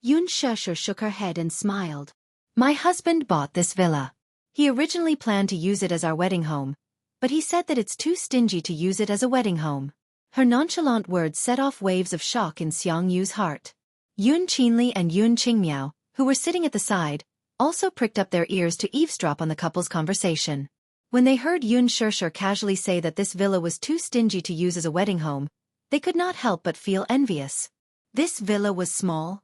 Xianxia shook her head and smiled. "My husband bought this villa. He originally planned to use it as our wedding home, but he said that it's too stingy to use it as a wedding home." Her nonchalant words set off waves of shock in Xiangyu's heart. Yun Qinli and Yun Qingmiao, who were sitting at the side, also pricked up their ears to eavesdrop on the couple's conversation. When they heard Xianxia casually say that this villa was too stingy to use as a wedding home, they could not help but feel envious. This villa was small.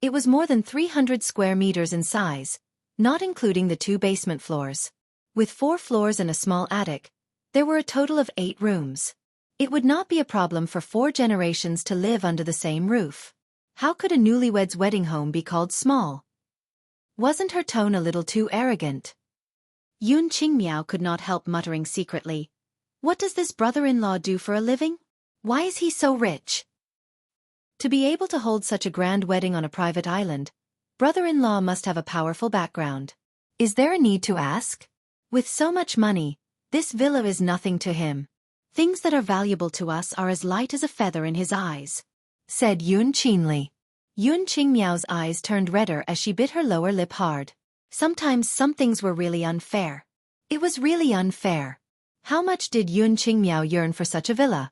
It was more than 300 square meters in size, not including the 2 basement floors. With 4 floors and a small attic, there were a total of 8 rooms. It would not be a problem for 4 generations to live under the same roof. How could a newlywed's wedding home be called small? Wasn't her tone a little too arrogant? Yun Qingmiao could not help muttering secretly, "What does this brother-in-law do for a living? Why is he so rich?" To be able to hold such a grand wedding on a private island, brother-in-law must have a powerful background. Is there a need to ask? With so much money, this villa is nothing to him. Things that are valuable to us are as light as a feather in his eyes, said Yun Qinli. Yun Qingmiao's eyes turned redder as she bit her lower lip hard. Sometimes some things were really unfair. It was really unfair. How much did Yun Qingmiao yearn for such a villa?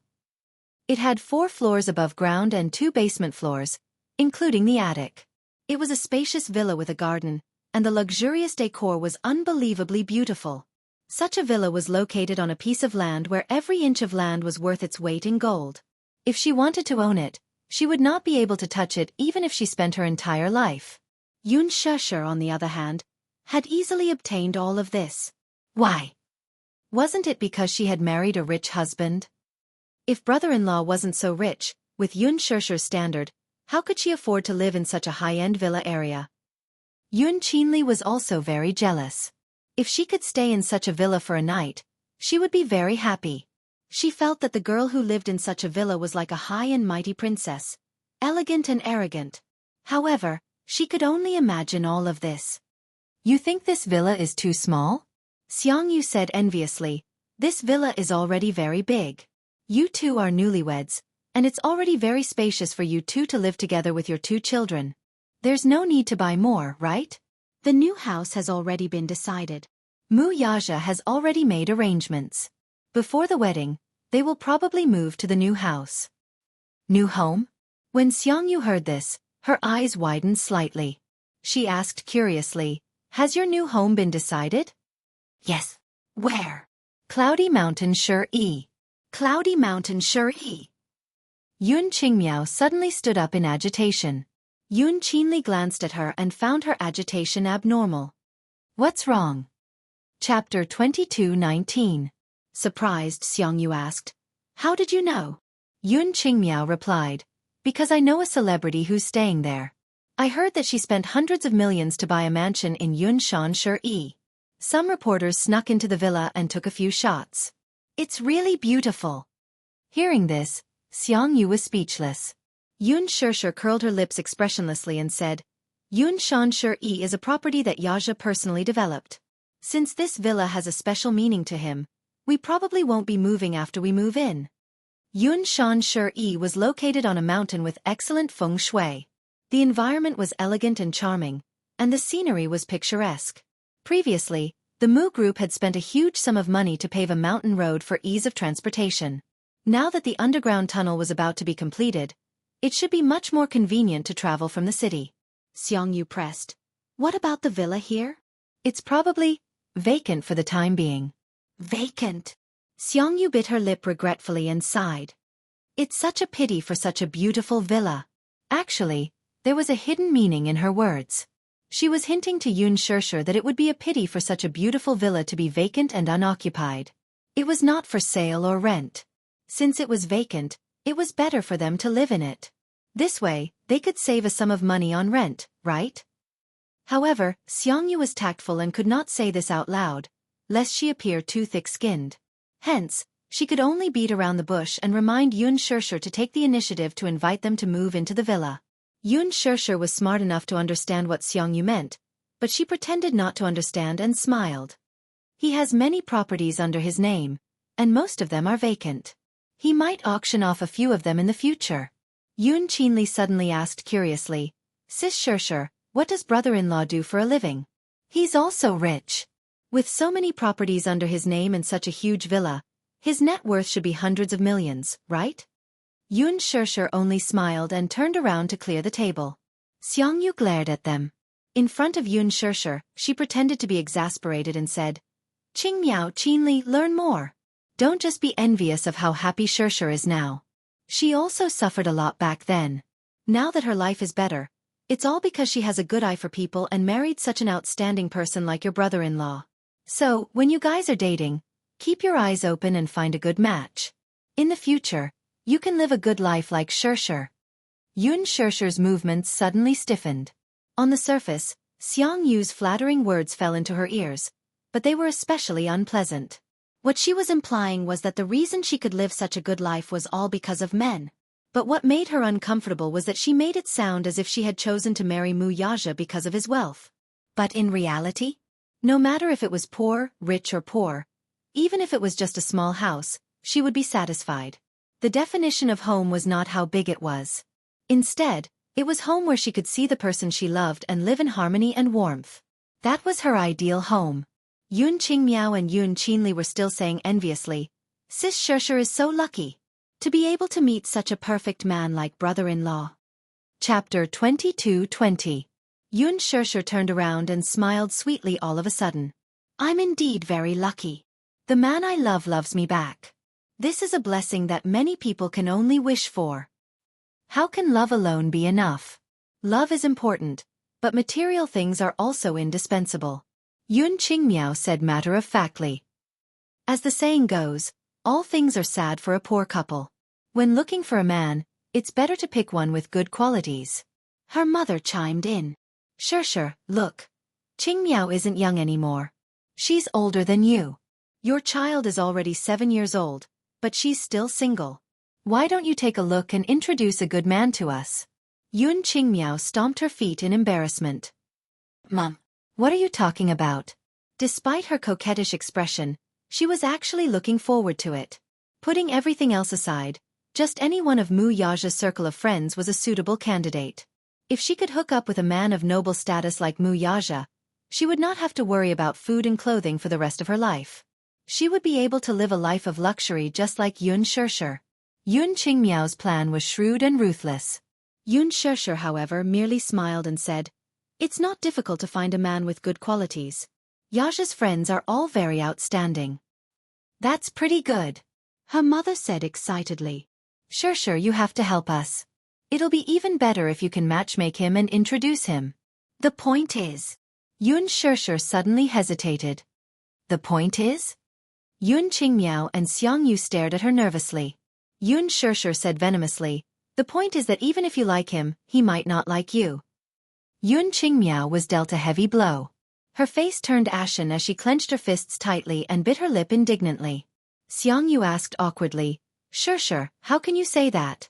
It had 4 floors above ground and 2 basement floors, including the attic. It was a spacious villa with a garden, and the luxurious decor was unbelievably beautiful. Such a villa was located on a piece of land where every inch of land was worth its weight in gold. If she wanted to own it, she would not be able to touch it even if she spent her entire life. Xianxia, on the other hand, had easily obtained all of this. Why? Wasn't it because she had married a rich husband? If brother-in-law wasn't so rich, with Xianxia's standard, how could she afford to live in such a high-end villa area? Qinli was also very jealous. If she could stay in such a villa for a night, she would be very happy. She felt that the girl who lived in such a villa was like a high and mighty princess, elegant and arrogant. However, she could only imagine all of this. You think this villa is too small? Xianghu said enviously. This villa is already very big. You two are newlyweds, and it's already very spacious for you two to live together with your two children. There's no need to buy more, right? The new house has already been decided. Wuxia has already made arrangements. Before the wedding, they will probably move to the new house. New home? When Xianghu heard this, her eyes widened slightly. She asked curiously, "Has your new home been decided?" "Yes." "Where?" "Cloudy Mountain Shi." "Cloudy Mountain Shi." Yun Qingmiao suddenly stood up in agitation. Yun Qinli glanced at her and found her agitation abnormal. What's wrong? Chapter 22:19. Surprised, Xianghu asked, "How did you know?" Yun Qingmiao replied, "Because I know a celebrity who's staying there. I heard that she spent hundreds of millions to buy a mansion in Yunshan Shi. Some reporters snuck into the villa and took a few shots. It's really beautiful." Hearing this, Xianghu was speechless. Yun Shishir curled her lips expressionlessly and said, "Yunshan Shi is a property that Yaja personally developed. Since this villa has a special meaning to him, we probably won't be moving after we move in." Yunshan Shi was located on a mountain with excellent feng shui. The environment was elegant and charming, and the scenery was picturesque. Previously, the Mu group had spent a huge sum of money to pave a mountain road for ease of transportation. Now that the underground tunnel was about to be completed, it should be much more convenient to travel from the city. Xianghu pressed, "What about the villa here?" "It's probably vacant for the time being." "Vacant?" Xianghu bit her lip regretfully and sighed. It's such a pity for such a beautiful villa. Actually, there was a hidden meaning in her words. She was hinting to Yun Shishir that it would be a pity for such a beautiful villa to be vacant and unoccupied. It was not for sale or rent. Since it was vacant, it was better for them to live in it. This way, they could save a sum of money on rent, right? However, Xianghu was tactful and could not say this out loud, lest she appear too thick-skinned. Hence, she could only beat around the bush and remind Yun Shishir to take the initiative to invite them to move into the villa. Yun Shishir was smart enough to understand what Xianghu meant, but she pretended not to understand and smiled. He has many properties under his name, and most of them are vacant. He might auction off a few of them in the future. Yun Qinli suddenly asked curiously, "Sis Shishir, what does brother-in-law do for a living?" "He's also rich. With so many properties under his name and such a huge villa, his net worth should be hundreds of millions, right?" Yun Shishir only smiled and turned around to clear the table. Xianghu glared at them. In front of Yun Shishir, she pretended to be exasperated and said, "Qingmiao Qinli, learn more. Don't just be envious of how happy Shishir is now. She also suffered a lot back then. Now that her life is better, it's all because she has a good eye for people and married such an outstanding person like your brother-in-law. So, when you guys are dating, keep your eyes open and find a good match. In the future, you can live a good life like Shishir." Yun Shishir's movements suddenly stiffened. On the surface, Xianghu's flattering words fell into her ears, but they were especially unpleasant. What she was implying was that the reason she could live such a good life was all because of men. But what made her uncomfortable was that she made it sound as if she had chosen to marry Wuxia because of his wealth. But in reality, no matter if it was poor, rich or poor, even if it was just a small house, she would be satisfied. The definition of home was not how big it was. Instead, it was home where she could see the person she loved and live in harmony and warmth. That was her ideal home. Yun Qingmiao and Yun Qinli were still saying enviously, "Sis Shishir is so lucky to be able to meet such a perfect man like brother-in-law." Chapter 22:20. Yun Shusher turned around and smiled sweetly all of a sudden. I'm indeed very lucky. The man I love loves me back. This is a blessing that many people can only wish for. How can love alone be enough? Love is important, but material things are also indispensable. Yun Qingmiao said matter-of-factly. As the saying goes, all things are sad for a poor couple. When looking for a man, it's better to pick one with good qualities. Her mother chimed in. Shusher, look. Qingmiao isn't young anymore. She's older than you. Your child is already 7 years old, but she's still single. Why don't you take a look and introduce a good man to us? Yun Qingmiao stomped her feet in embarrassment. Mom, what are you talking about? Despite her coquettish expression, she was actually looking forward to it. Putting everything else aside, just any one of Mu Yaja's circle of friends was a suitable candidate. If she could hook up with a man of noble status like Mu Yaja, she would not have to worry about food and clothing for the rest of her life. She would be able to live a life of luxury just like Yun Shusher. Yun Qingmiao's plan was shrewd and ruthless. Yun Shusher, however, merely smiled and said, It's not difficult to find a man with good qualities. Yaja's friends are all very outstanding. That's pretty good, her mother said excitedly. Shusher, you have to help us. It'll be even better if you can matchmake him and introduce him. The point is. Yun Shusher suddenly hesitated. The point is? Yun Qingmiao and Xianxia stared at her nervously. Yun Shusher said venomously, The point is that even if you like him, he might not like you. Yun Qingmiao was dealt a heavy blow. Her face turned ashen as she clenched her fists tightly and bit her lip indignantly. Xianxia asked awkwardly, Shusher, how can you say that?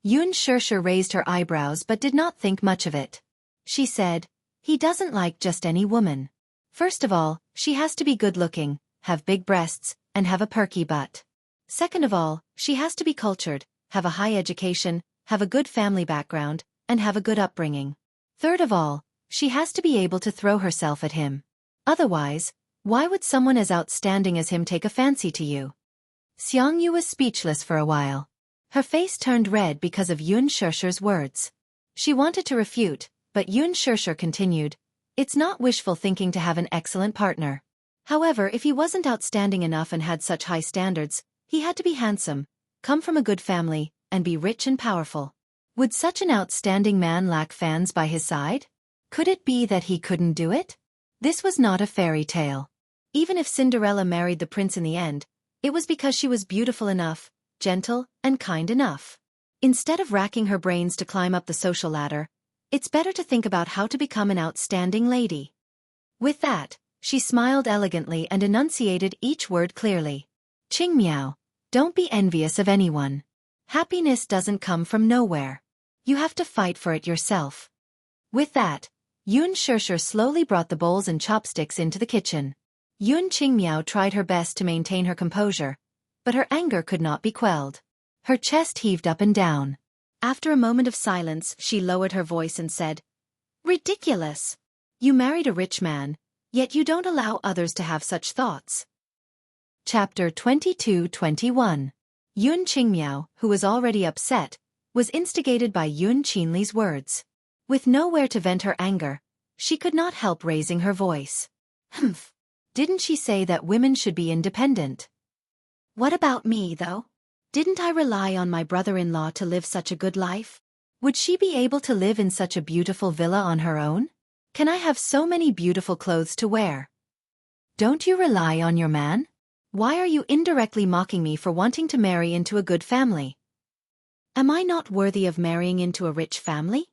Yun Shusher raised her eyebrows but did not think much of it. She said, He doesn't like just any woman. First of all, she has to be good-looking, have big breasts, and have a perky butt. Second of all, she has to be cultured, have a high education, have a good family background, and have a good upbringing. Third of all, she has to be able to throw herself at him. Otherwise, why would someone as outstanding as him take a fancy to you? Xianxia was speechless for a while. Her face turned red because of Yun Shusher's words. She wanted to refute, but Yun Shusher continued, It's not wishful thinking to have an excellent partner. However, if he wasn't outstanding enough and had such high standards, he had to be handsome, come from a good family, and be rich and powerful. Would such an outstanding man lack fans by his side? Could it be that he couldn't do it? This was not a fairy tale. Even if Cinderella married the prince in the end, it was because she was beautiful enough, gentle, and kind enough. Instead of racking her brains to climb up the social ladder, it's better to think about how to become an outstanding lady. With that, she smiled elegantly and enunciated each word clearly. Qingmiao, don't be envious of anyone. Happiness doesn't come from nowhere. You have to fight for it yourself. With that, Yun Shusher slowly brought the bowls and chopsticks into the kitchen. Yun Qingmiao tried her best to maintain her composure, but her anger could not be quelled. Her chest heaved up and down. After a moment of silence, she lowered her voice and said, Ridiculous! You married a rich man, yet you don't allow others to have such thoughts. Chapter 22-21. Yun Qingmiao, who was already upset, was instigated by Yun Qinli's words. With nowhere to vent her anger, she could not help raising her voice. Humph! Didn't she say that women should be independent? What about me, though? Didn't I rely on my brother-in-law to live such a good life? Would she be able to live in such a beautiful villa on her own? Can I have so many beautiful clothes to wear? Don't you rely on your man? Why are you indirectly mocking me for wanting to marry into a good family? Am I not worthy of marrying into a rich family?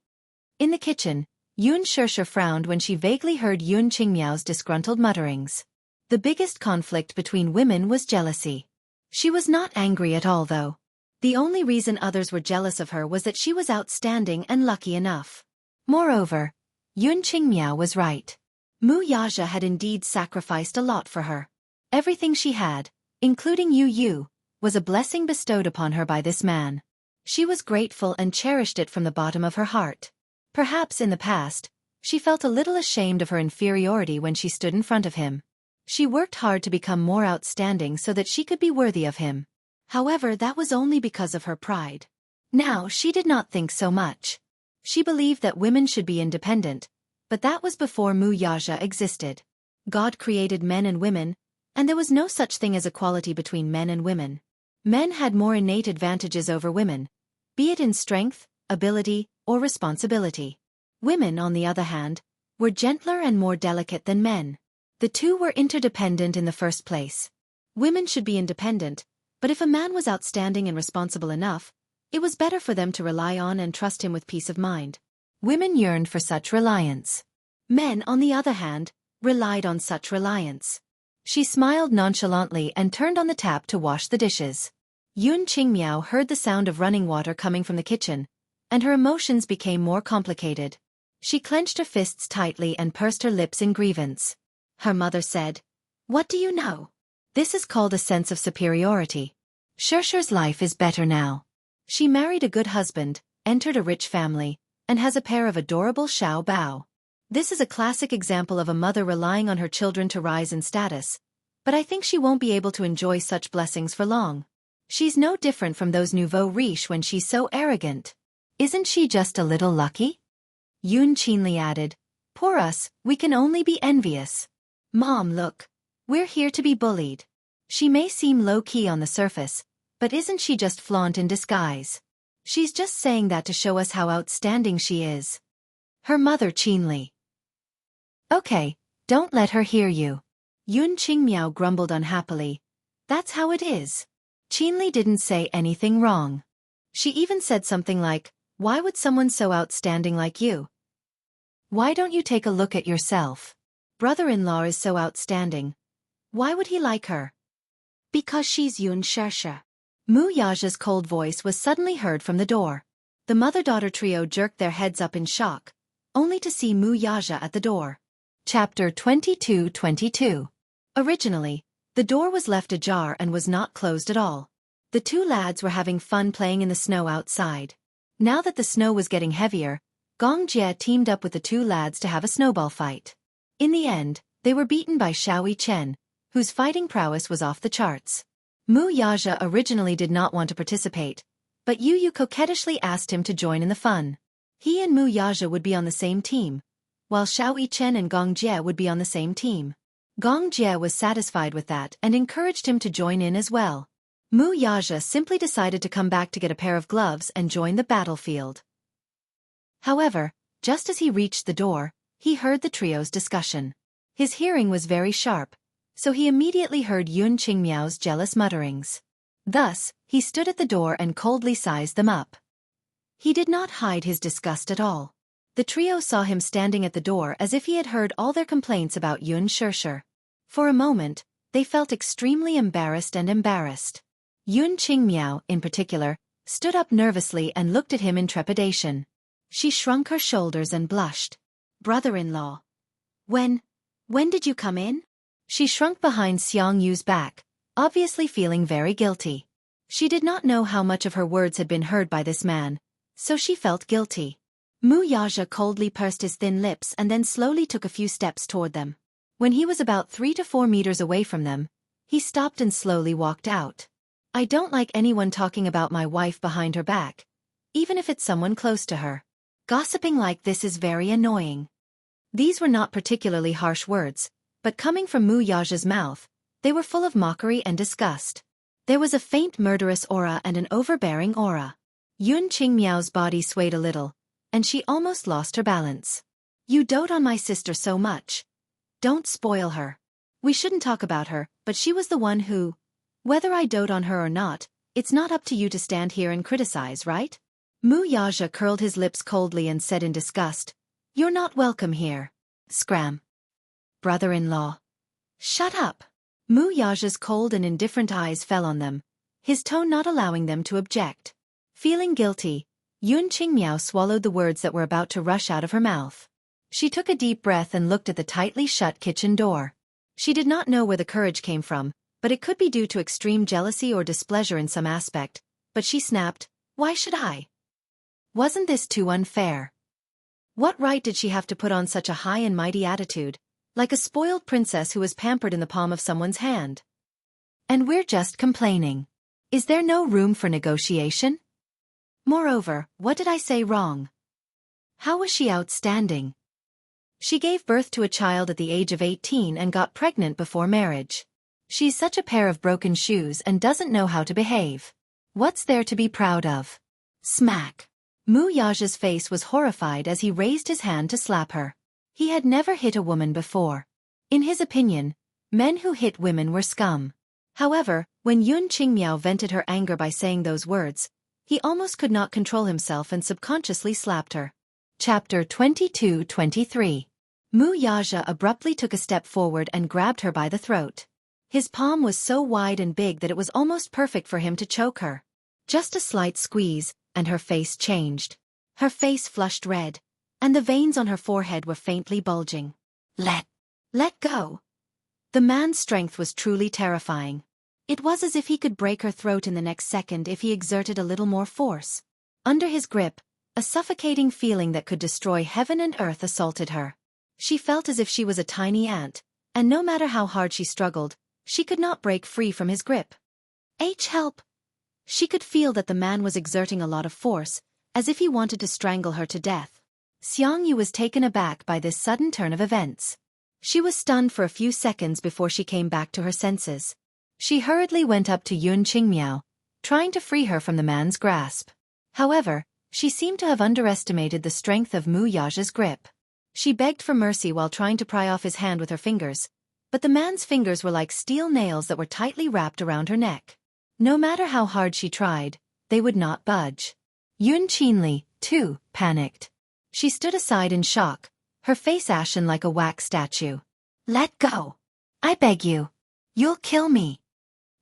In the kitchen, Yun Shusher frowned when she vaguely heard Yun Qingmiao's disgruntled mutterings. The biggest conflict between women was jealousy. She was not angry at all, though. The only reason others were jealous of her was that she was outstanding and lucky enough. Moreover, Yun Qingmiao was right. Mu Yaja had indeed sacrificed a lot for her. Everything she had, including Yu, was a blessing bestowed upon her by this man. She was grateful and cherished it from the bottom of her heart. Perhaps in the past, she felt a little ashamed of her inferiority when she stood in front of him. She worked hard to become more outstanding so that she could be worthy of him. However, that was only because of her pride. Now she did not think so much. She believed that women should be independent, But that was before Wuxia existed. God created men and women, and there was no such thing as equality between men and women. Men had more innate advantages over women, be it in strength, ability, or responsibility. Women, on the other hand, were gentler and more delicate than men. The two were interdependent in the first place. Women should be independent, but if a man was outstanding and responsible enough, it was better for them to rely on and trust him with peace of mind. Women yearned for such reliance. Men, on the other hand, relied on such reliance. She smiled nonchalantly and turned on the tap to wash the dishes. Yun Qingmiao heard the sound of running water coming from the kitchen, and her emotions became more complicated. She clenched her fists tightly and pursed her lips in grievance. Her mother said, "What do you know? This is called a sense of superiority. Xiangshia's life is better now. She married a good husband, entered a rich family, and has a pair of adorable Xiao Bao. This is a classic example of a mother relying on her children to rise in status, but I think she won't be able to enjoy such blessings for long. She's no different from those nouveau riches when she's so arrogant. Isn't she just a little lucky?" Yun Qinli added, "Poor us, we can only be envious. Mom, look. We're here to be bullied. She may seem low-key on the surface, but isn't she just flaunt in disguise? She's just saying that to show us how outstanding she is." Her mother Qinli. "Okay, don't let her hear you." Yun Qingmiao grumbled unhappily. "That's how it is." Qinli didn't say anything wrong. She even said something like, "Why would someone so outstanding like you? Why don't you take a look at yourself? Brother-in-law is so outstanding. Why would he like her?" "Because she's Yun Xiaxia." Wuxia's cold voice was suddenly heard from the door. The mother-daughter trio jerked their heads up in shock, only to see Wuxia at the door. Chapter 22:22. Originally, the door was left ajar and was not closed at all. The two lads were having fun playing in the snow outside. Now that the snow was getting heavier, Gong Jie teamed up with the two lads to have a snowball fight. In the end, they were beaten by Xiao Chen, whose fighting prowess was off the charts. Wuxia originally did not want to participate, but Yu coquettishly asked him to join in the fun. He and Wuxia would be on the same team, while Xiao Chen and Gong Jie would be on the same team. Gong Jie was satisfied with that and encouraged him to join in as well. Wuxia simply decided to come back to get a pair of gloves and join the battlefield. However, just as he reached the door, he heard the trio's discussion. His hearing was very sharp, so he immediately heard Yun Qingmiao's jealous mutterings. Thus, he stood at the door and coldly sized them up. He did not hide his disgust at all. The trio saw him standing at the door as if he had heard all their complaints about Yun Xiaxia. For a moment, they felt extremely embarrassed. Yun Qingmiao, in particular, stood up nervously and looked at him in trepidation. She shrunk her shoulders and blushed. "Brother-in-law. When did you come in?" She shrunk behind Xianghu's back, obviously feeling very guilty. She did not know how much of her words had been heard by this man, so she felt guilty. Wuxia coldly pursed his thin lips and then slowly took a few steps toward them. When he was about 3 to 4 meters away from them, he stopped and slowly walked out. "I don't like anyone talking about my wife behind her back, even if it's someone close to her. Gossiping like this is very annoying." These were not particularly harsh words, but coming from Wuxia's mouth, they were full of mockery and disgust. There was a faint murderous aura and an overbearing aura. Yun Qingmiao's body swayed a little, and she almost lost her balance. "You dote on my sister so much. Don't spoil her. We shouldn't talk about her, but she was the one who... Whether I dote on her or not, it's not up to you to stand here and criticize, right?" Wuxia curled his lips coldly and said in disgust, "You're not welcome here. Scram. Brother-in-law. Shut up." Wuxia's cold and indifferent eyes fell on them, his tone not allowing them to object. Feeling guilty, Yun Qingmiao swallowed the words that were about to rush out of her mouth. She took a deep breath and looked at the tightly shut kitchen door. She did not know where the courage came from, but it could be due to extreme jealousy or displeasure in some aspect, but she snapped, "Why should I? Wasn't this too unfair? What right did she have to put on such a high and mighty attitude, like a spoiled princess who was pampered in the palm of someone's hand? And we're just complaining. Is there no room for negotiation? Moreover, what did I say wrong? How was she outstanding? She gave birth to a child at the age of 18 and got pregnant before marriage. She's such a pair of broken shoes and doesn't know how to behave. What's there to be proud of? Smack. Mu Yaja's face was horrified as he raised his hand to slap her. He had never hit a woman before. In his opinion, men who hit women were scum. However, when Yun Qingmiao vented her anger by saying those words, he almost could not control himself and subconsciously slapped her. Chapter 22-23. Mu Yaja abruptly took a step forward and grabbed her by the throat. His palm was so wide and big that it was almost perfect for him to choke her. Just a slight squeeze, and her face changed. Her face flushed red, and the veins on her forehead were faintly bulging. Let go. The man's strength was truly terrifying. It was as if he could break her throat in the next second if he exerted a little more force. Under his grip, a suffocating feeling that could destroy heaven and earth assaulted her. She felt as if she was a tiny ant, and no matter how hard she struggled, she could not break free from his grip. Help! She could feel that the man was exerting a lot of force, as if he wanted to strangle her to death. Xianxia was taken aback by this sudden turn of events. She was stunned for a few seconds before she came back to her senses. She hurriedly went up to Yun Qingmiao, trying to free her from the man's grasp. However, she seemed to have underestimated the strength of Mu Yaja's grip. She begged for mercy while trying to pry off his hand with her fingers, but the man's fingers were like steel nails that were tightly wrapped around her neck. No matter how hard she tried, they would not budge. Yun Qinli, too, panicked. She stood aside in shock, her face ashen like a wax statue. Let go. I beg you. You'll kill me.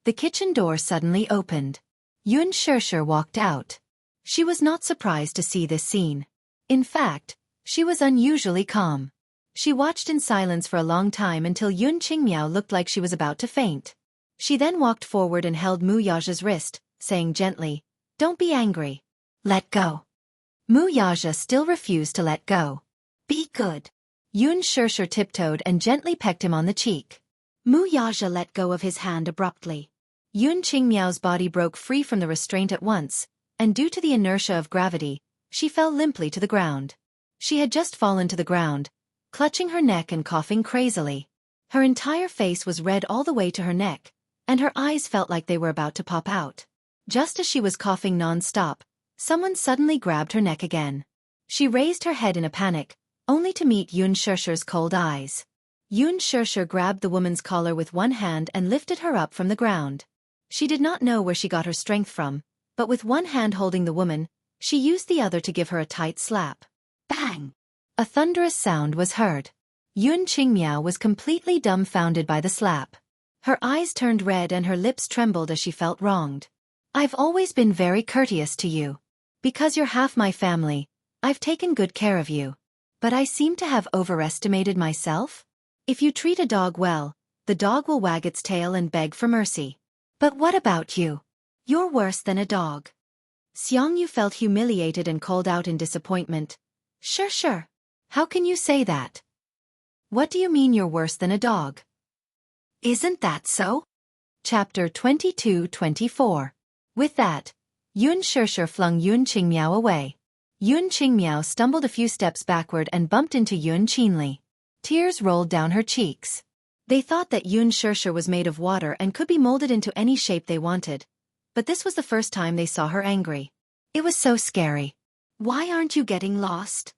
The kitchen door suddenly opened. Yun Shishir walked out. She was not surprised to see this scene. In fact, she was unusually calm. She watched in silence for a long time until Yun Qingmiao looked like she was about to faint. She then walked forward and held Mu Yaja's wrist, saying gently, "Don't be angry. Let go." Mu Yaja still refused to let go. "Be good." Yun Shishir tiptoed and gently pecked him on the cheek. Mu Yaja let go of his hand abruptly. Yun Qingmiao's body broke free from the restraint at once, and due to the inertia of gravity, she fell limply to the ground. She had just fallen to the ground, clutching her neck and coughing crazily. Her entire face was red all the way to her neck, and her eyes felt like they were about to pop out. Just as she was coughing non-stop, someone suddenly grabbed her neck again. She raised her head in a panic, only to meet Yun Shishir's cold eyes. Yun Shishir grabbed the woman's collar with one hand and lifted her up from the ground. She did not know where she got her strength from, but with one hand holding the woman, she used the other to give her a tight slap. Bang! A thunderous sound was heard. Yun Qingmiao was completely dumbfounded by the slap. Her eyes turned red and her lips trembled as she felt wronged. "I've always been very courteous to you. Because you're half my family, I've taken good care of you. But I seem to have overestimated myself? If you treat a dog well, the dog will wag its tail and beg for mercy. But what about you? You're worse than a dog." Xianxia felt humiliated and called out in disappointment. Sure. How can you say that? What do you mean you're worse than a dog? Isn't that so? Chapter 22-24. With that, Yun Shishir flung Yun Qingmiao away. Yun Qingmiao stumbled a few steps backward and bumped into Yun Qinli. Tears rolled down her cheeks. They thought that Yun Shishir was made of water and could be molded into any shape they wanted, but this was the first time they saw her angry. It was so scary. "Why aren't you getting lost?"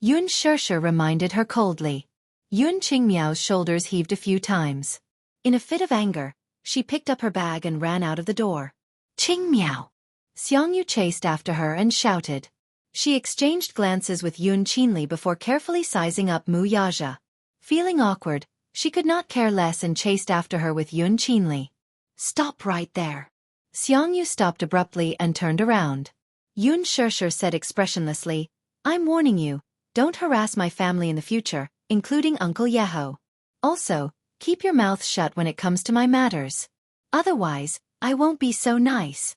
Yun Shishir reminded her coldly. Yun Qingmiao's shoulders heaved a few times. In a fit of anger, she picked up her bag and ran out of the door. "Qingmiao!" Xianxia chased after her and shouted. She exchanged glances with Yun Qinli before carefully sizing up Mu Yaja. Feeling awkward, she could not care less and chased after her with Yun Qinli. "Stop right there." Xianxia stopped abruptly and turned around. Yun Shishir said expressionlessly, "I'm warning you, don't harass my family in the future, including Uncle Yeho. Also, keep your mouth shut when it comes to my matters. Otherwise, I won't be so nice."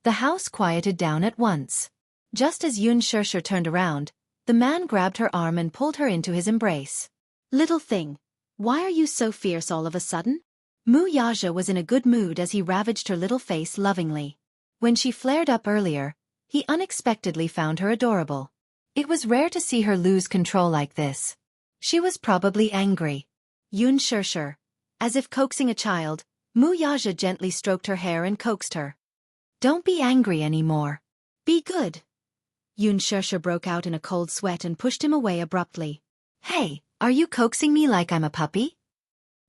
The house quieted down at once. Just as Yun Shishir turned around, the man grabbed her arm and pulled her into his embrace. "Little thing, why are you so fierce all of a sudden?" Mu Yaja was in a good mood as he ravaged her little face lovingly. When she flared up earlier, he unexpectedly found her adorable. It was rare to see her lose control like this. She was probably angry. Xianxia, as if coaxing a child, Wuxia gently stroked her hair and coaxed her. Don't be angry anymore. Be good. Xianxia broke out in a cold sweat and pushed him away abruptly. Hey, are you coaxing me like I'm a puppy?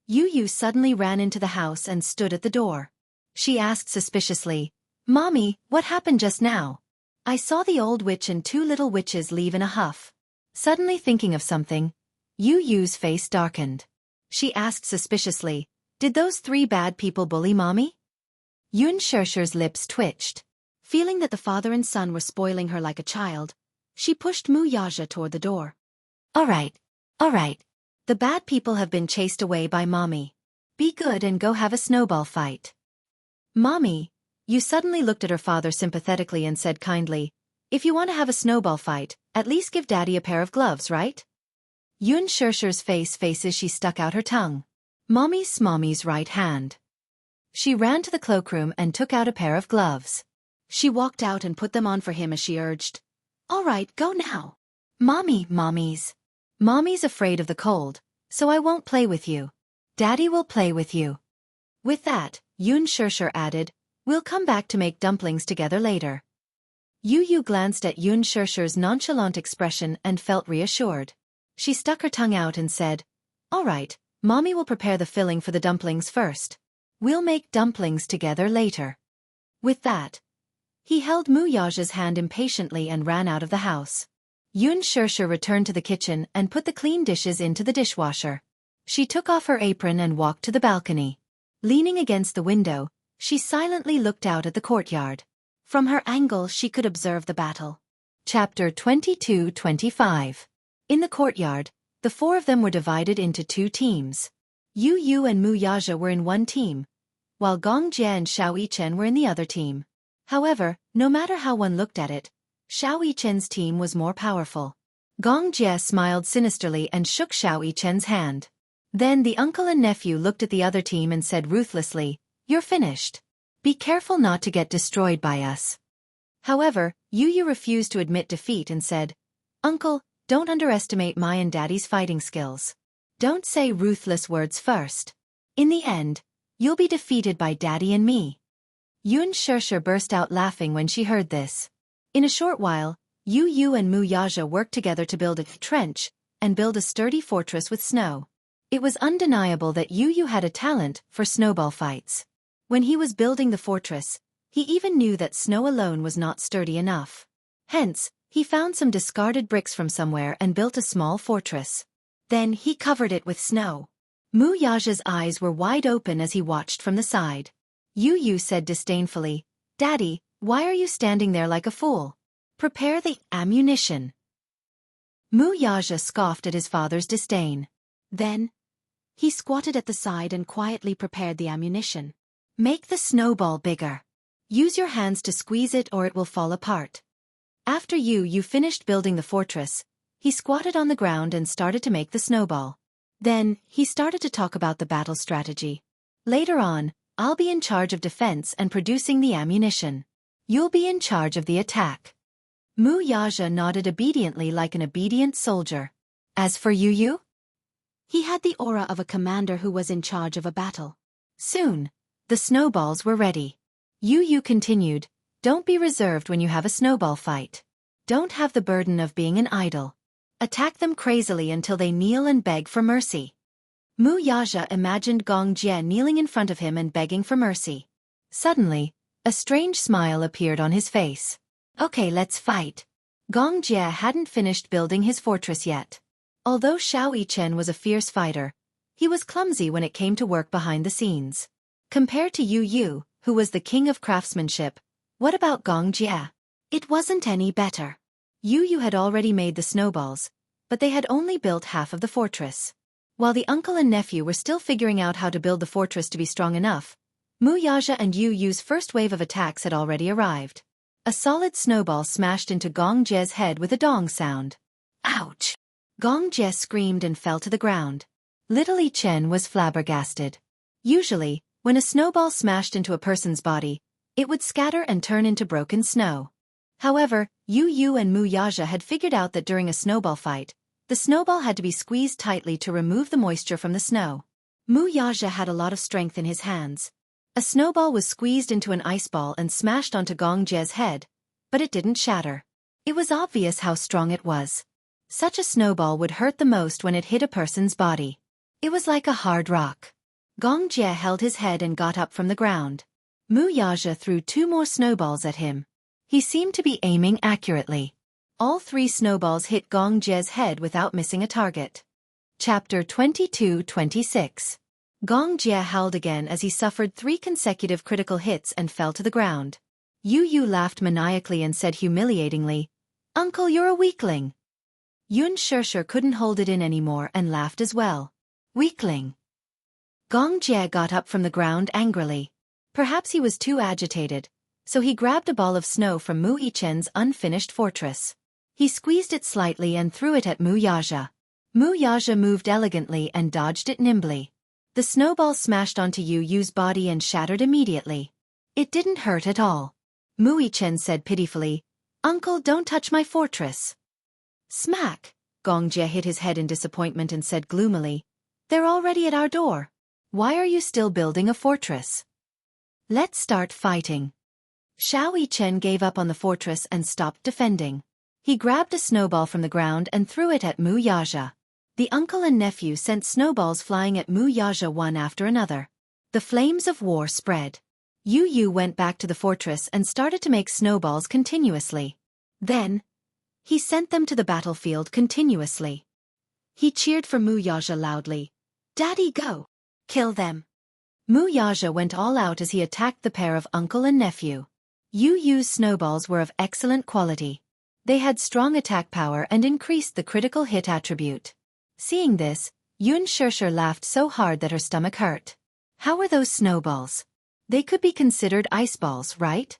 Yu suddenly ran into the house and stood at the door. She asked suspiciously, Mommy, what happened just now? I saw the old witch and two little witches leave in a huff. Suddenly thinking of something, Yu's face darkened. She asked suspiciously, Did those three bad people bully Mommy? Xianxia's lips twitched. Feeling that the father and son were spoiling her like a child, she pushed Wuxia toward the door. All right. The bad people have been chased away by Mommy. Be good and go have a snowball fight. Mommy, Yu suddenly looked at her father sympathetically and said kindly, If you want to have a snowball fight, at least give Daddy a pair of gloves, right? Xianxia's faces she stuck out her tongue. Mommy's right hand. She ran to the cloakroom and took out a pair of gloves. She walked out and put them on for him as she urged. All right, go now. Mommy's afraid of the cold, so I won't play with you. Daddy will play with you. With that, Xianxia added, We'll come back to make dumplings together later. Yu glanced at Xianxia's nonchalant expression and felt reassured. She stuck her tongue out and said, All right, Mommy will prepare the filling for the dumplings first. We'll make dumplings together later. With that, he held Wuxia's hand impatiently and ran out of the house. Xianxia returned to the kitchen and put the clean dishes into the dishwasher. She took off her apron and walked to the balcony. Leaning against the window, she silently looked out at the courtyard. From her angle she could observe the battle. Chapter 22-25. In the courtyard, the four of them were divided into two teams. Yu and Wuxia were in one team, while Xianxia and Xianxia were in the other team. However, no matter how one looked at it, Xianxia's team was more powerful. Xianxia smiled sinisterly and shook Xianxia's hand. Then the uncle and nephew looked at the other team and said ruthlessly, You're finished. Be careful not to get destroyed by us. However, Yu refused to admit defeat and said, Uncle, don't underestimate my and Daddy's fighting skills. Don't say ruthless words first. In the end, you'll be defeated by Daddy and me. Xianxia burst out laughing when she heard this. In a short while, Yu and Wuxia worked together to build a trench and build a sturdy fortress with snow. It was undeniable that Yu had a talent for snowball fights. When he was building the fortress, he even knew that snow alone was not sturdy enough. Hence, he found some discarded bricks from somewhere and built a small fortress. Then he covered it with snow. Wuxia's eyes were wide open as he watched from the side. Yu said disdainfully, Daddy, why are you standing there like a fool? Prepare the ammunition. Wuxia scoffed at his father's disdain. Then, he squatted at the side and quietly prepared the ammunition. Make the snowball bigger. Use your hands to squeeze it or it will fall apart. After Yu finished building the fortress, he squatted on the ground and started to make the snowball. Then, he started to talk about the battle strategy. Later on, I'll be in charge of defense and producing the ammunition. You'll be in charge of the attack. Wuxia nodded obediently like an obedient soldier. As for Yu, he had the aura of a commander who was in charge of a battle. Soon, the snowballs were ready. Yu continued, Don't be reserved when you have a snowball fight. Don't have the burden of being an idol. Attack them crazily until they kneel and beg for mercy. Wuxia imagined Xianxia kneeling in front of him and begging for mercy. Suddenly, a strange smile appeared on his face. Okay, let's fight. Xianxia hadn't finished building his fortress yet. Although Xianxia was a fierce fighter, he was clumsy when it came to work behind the scenes. Compared to Yu, who was the king of craftsmanship, what about Xianxia? It wasn't any better. Yu had already made the snowballs, but they had only built half of the fortress. While the uncle and nephew were still figuring out how to build the fortress to be strong enough, Wuxia and Yu's first wave of attacks had already arrived. A solid snowball smashed into Xianxia's head with a dong sound. Ouch! Xianxia screamed and fell to the ground. Little Chen was flabbergasted. Usually, when a snowball smashed into a person's body, it would scatter and turn into broken snow. However, Yu and Wuxia had figured out that during a snowball fight, The snowball had to be squeezed tightly to remove the moisture from the snow. Wuxia had a lot of strength in his hands. A snowball was squeezed into an ice ball and smashed onto Gong Jie's head, but it didn't shatter. It was obvious how strong it was. Such a snowball would hurt the most when it hit a person's body. It was like a hard rock. Gong Jie held his head and got up from the ground. Wuxia threw 2 more snowballs at him. He seemed to be aiming accurately. All 3 snowballs hit Gong Jie's head without missing a target. Chapter 22-26. Gong Jie howled again as he suffered 3 consecutive critical hits and fell to the ground. Yu laughed maniacally and said humiliatingly, "Uncle, you're a weakling." Xianxia couldn't hold it in anymore and laughed as well. "Weakling." Gong Jie got up from the ground angrily. Perhaps he was too agitated, so he grabbed a ball of snow from Wuxia's unfinished fortress. He squeezed it slightly and threw it at Wuxia. Wuxia moved elegantly and dodged it nimbly. The snowball smashed onto Yu's body and shattered immediately. It didn't hurt at all. Wuxia said pitifully, "Uncle, don't touch my fortress." Smack! Gong Jie hit his head in disappointment and said gloomily, "They're already at our door. Why are you still building a fortress? Let's start fighting." Xianxia gave up on the fortress and stopped defending. He grabbed a snowball from the ground and threw it at Wuxia. The uncle and nephew sent snowballs flying at Wuxia one after another. The flames of war spread. Yu went back to the fortress and started to make snowballs continuously. Then, he sent them to the battlefield continuously. He cheered for Wuxia loudly. "Daddy, go! Kill them!" Wuxia went all out as he attacked the pair of uncle and nephew. Yu's snowballs were of excellent quality. They had strong attack power and increased the critical hit attribute. Seeing this, Xianxia laughed so hard that her stomach hurt. How were those snowballs? They could be considered ice balls, right?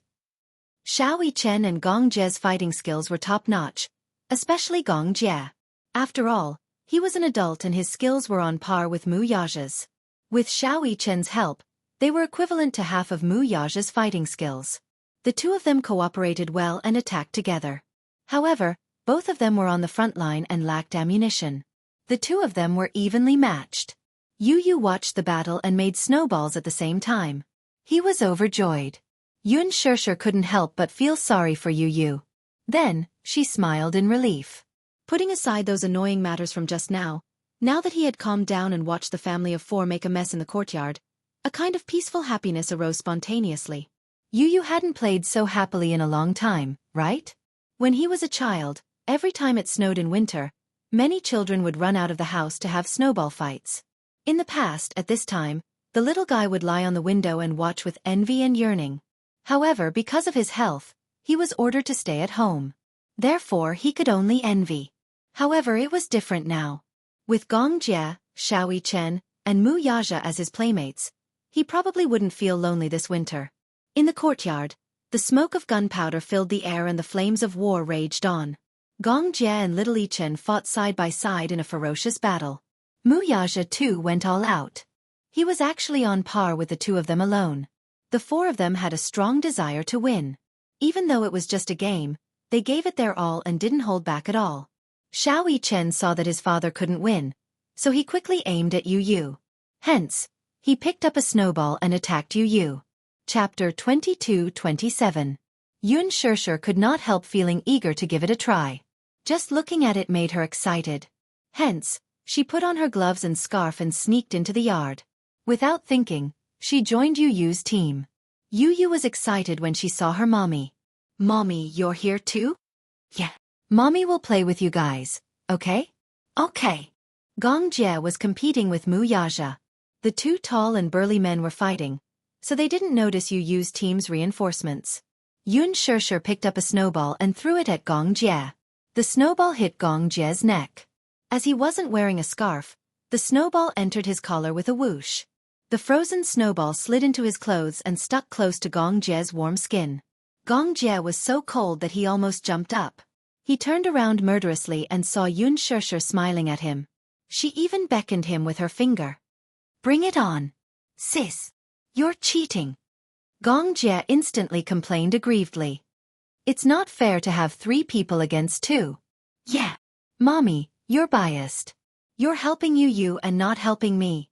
Xianxia and Gong Jie's fighting skills were top-notch, especially Gong Jie. After all, he was an adult and his skills were on par with Wuxia's. With Xianxia's help, they were equivalent to half of Wuxia's fighting skills. The 2 of them cooperated well and attacked together. However, both of them were on the front line and lacked ammunition. The 2 of them were evenly matched. Yu watched the battle and made snowballs at the same time. He was overjoyed. Xianxia couldn't help but feel sorry for Yu. Then, she smiled in relief. Putting aside those annoying matters from just now that he had calmed down and watched the family of 4 make a mess in the courtyard, a kind of peaceful happiness arose spontaneously. Yu hadn't played so happily in a long time, right? When he was a child, every time it snowed in winter, many children would run out of the house to have snowball fights. In the past, at this time, the little guy would lie on the window and watch with envy and yearning. However, because of his health, he was ordered to stay at home. Therefore, he could only envy. However, it was different now. With Gong Jie, Xianxia, and Wuxia as his playmates, he probably wouldn't feel lonely this winter. In the courtyard, the smoke of gunpowder filled the air and the flames of war raged on. Gong Jie and Little Chen fought side by side in a ferocious battle. Wuxia too went all out. He was actually on par with the 2 of them alone. The 4 of them had a strong desire to win. Even though it was just a game, they gave it their all and didn't hold back at all. Xianxia saw that his father couldn't win, so he quickly aimed at Yu. Hence, he picked up a snowball and attacked Yu. Chapter 22-27. Xianxia could not help feeling eager to give it a try. Just looking at it made her excited. Hence, she put on her gloves and scarf and sneaked into the yard. Without thinking, she joined Yu's team. Yu was excited when she saw her mommy. "Mommy, you're here too?" "Yeah. Mommy will play with you guys, okay?" "Okay." Gong Jie was competing with Wuxia. The 2 tall and burly men were fighting, so they didn't notice Yu's team's reinforcements. Xianxia picked up a snowball and threw it at Gong Jie. The snowball hit Gong Jie's neck. As he wasn't wearing a scarf, the snowball entered his collar with a whoosh. The frozen snowball slid into his clothes and stuck close to Gong Jie's warm skin. Gong Jie was so cold that he almost jumped up. He turned around murderously and saw Xianxia smiling at him. She even beckoned him with her finger. "Bring it on. Sis. You're cheating." Gong Jie instantly complained aggrievedly. "It's not fair to have 3 people against 2. "Yeah. Mommy, You're biased. You're helping Yu and not helping me.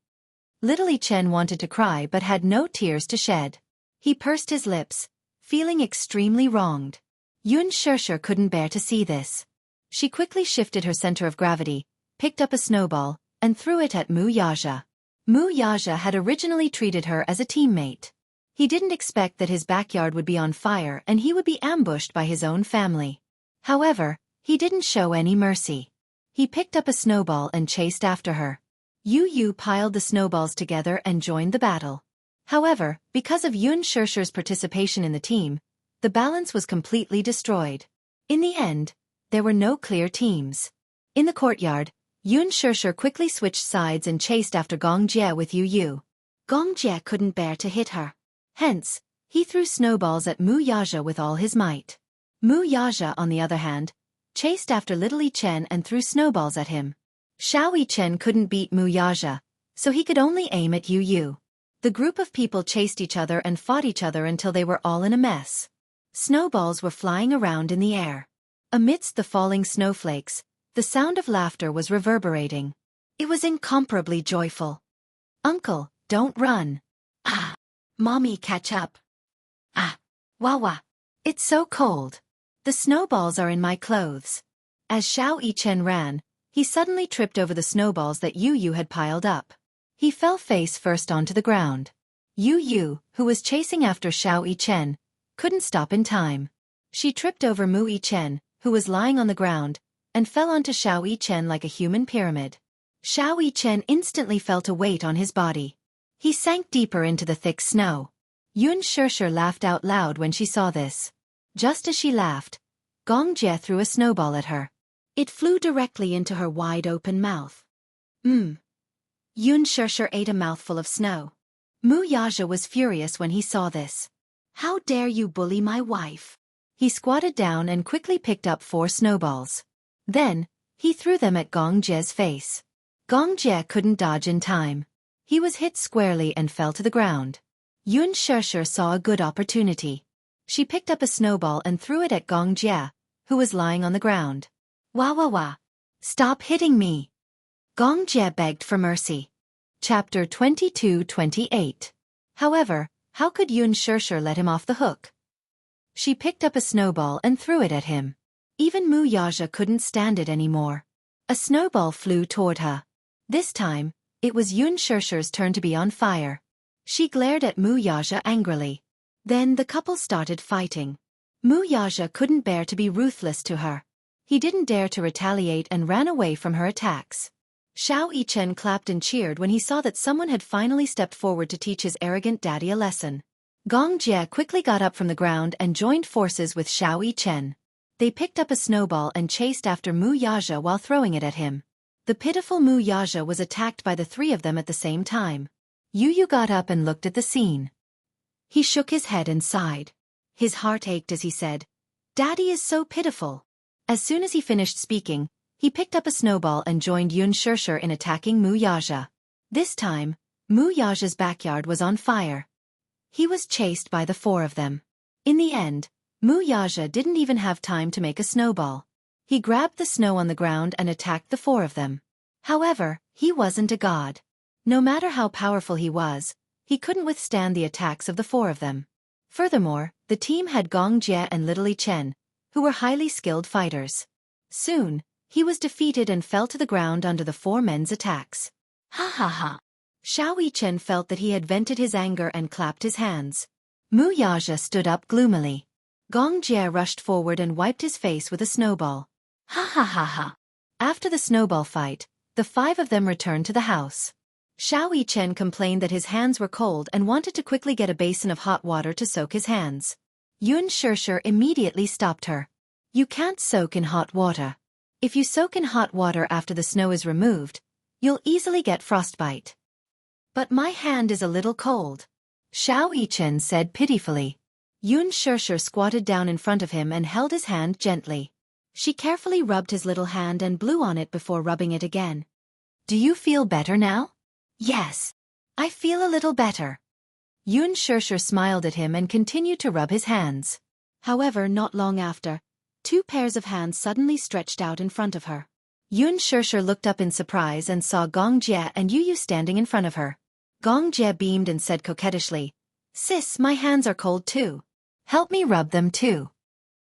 Little Chen wanted to cry but had no tears to shed. He pursed his lips, feeling extremely wronged. Xianxia couldn't bear to see this. She quickly shifted her center of gravity, picked up a snowball, and threw it at Wuxia. Wuxia had originally treated her as a teammate. He didn't expect that his backyard would be on fire and he would be ambushed by his own family. However, he didn't show any mercy. He picked up a snowball and chased after her. Yu piled the snowballs together and joined the battle. However, because of Xianxia's participation in the team, the balance was completely destroyed. In the end, there were no clear teams. In the courtyard, Xianxia quickly switched sides and chased after Xianxia with Yu. Xianxia couldn't bear to hit her. Hence, he threw snowballs at Wuxia with all his might. Wuxia, on the other hand, chased after Little Chen and threw snowballs at him. Xianxia couldn't beat Wuxia, so he could only aim at Yu. The group of people chased each other and fought each other until they were all in a mess. Snowballs were flying around in the air. Amidst the falling snowflakes, the sound of laughter was reverberating. It was incomparably joyful. Uncle, don't run. Ah! Mommy, catch up. Ah! Wawa! It's so cold. The snowballs are in my clothes. As Xianxia ran, he suddenly tripped over the snowballs that Yu had piled up. He fell face first onto the ground. Yu, who was chasing after Xianxia, couldn't stop in time. She tripped over Chen, who was lying on the ground, and fell onto Xianxia like a human pyramid. Xianxia instantly felt a weight on his body. He sank deeper into the thick snow. Xianxia laughed out loud when she saw this. Just as she laughed, Xianxia threw a snowball at her. It flew directly into her wide-open mouth. Xianxia ate a mouthful of snow. Wuxia was furious when he saw this. How dare you bully my wife? He squatted down and quickly picked up 4 snowballs. Then, he threw them at Xianxia's face. Xianxia couldn't dodge in time. He was hit squarely and fell to the ground. Xianxia saw a good opportunity. She picked up a snowball and threw it at Xianxia, who was lying on the ground. Wah! Stop hitting me! Xianxia begged for mercy. Chapter 22-28. However, how could Xianxia let him off the hook? She picked up a snowball and threw it at him. Even Wuxia couldn't stand it anymore. A snowball flew toward her. This time, it was Xianxia's turn to be on fire. She glared at Wuxia angrily. Then the couple started fighting. Wuxia couldn't bear to be ruthless to her. He didn't dare to retaliate and ran away from her attacks. Xianxia clapped and cheered when he saw that someone had finally stepped forward to teach his arrogant daddy a lesson. Xianxia quickly got up from the ground and joined forces with Xianxia. They picked up a snowball and chased after Wuxia while throwing it at him. The pitiful Wuxia was attacked by the 3 of them at the same time. Yu got up and looked at the scene. He shook his head and sighed. His heart ached as he said, "Daddy is so pitiful." As soon as he finished speaking, he picked up a snowball and joined Xianxia in attacking Wuxia. This time, Wuxia's backyard was on fire. He was chased by the 4 of them. In the end, Wuxia didn't even have time to make a snowball. He grabbed the snow on the ground and attacked the 4 of them. However, he wasn't a god. No matter how powerful he was, he couldn't withstand the attacks of the 4 of them. Furthermore, the team had Xianxia and Little Chen, who were highly skilled fighters. Soon, he was defeated and fell to the ground under the 4 men's attacks. Ha! Xianxia felt that he had vented his anger and clapped his hands. Wuxia stood up gloomily. Xianxia rushed forward and wiped his face with a snowball. Ha! After the snowball fight, the 5 of them returned to the house. Xianxia complained that his hands were cold and wanted to quickly get a basin of hot water to soak his hands. Xianxia immediately stopped her. You can't soak in hot water. If you soak in hot water after the snow is removed, you'll easily get frostbite. But my hand is a little cold, Xianxia said pitifully. Xianxia squatted down in front of him and held his hand gently. She carefully rubbed his little hand and blew on it before rubbing it again. Do you feel better now? Yes. I feel a little better. Xianxia smiled at him and continued to rub his hands. However, not long after, 2 pairs of hands suddenly stretched out in front of her. Yun Shirshir looked up in surprise and saw Gong Jie and Yu Yu standing in front of her. Gong Jie beamed and said coquettishly, "Sis, my hands are cold too. Help me rub them too."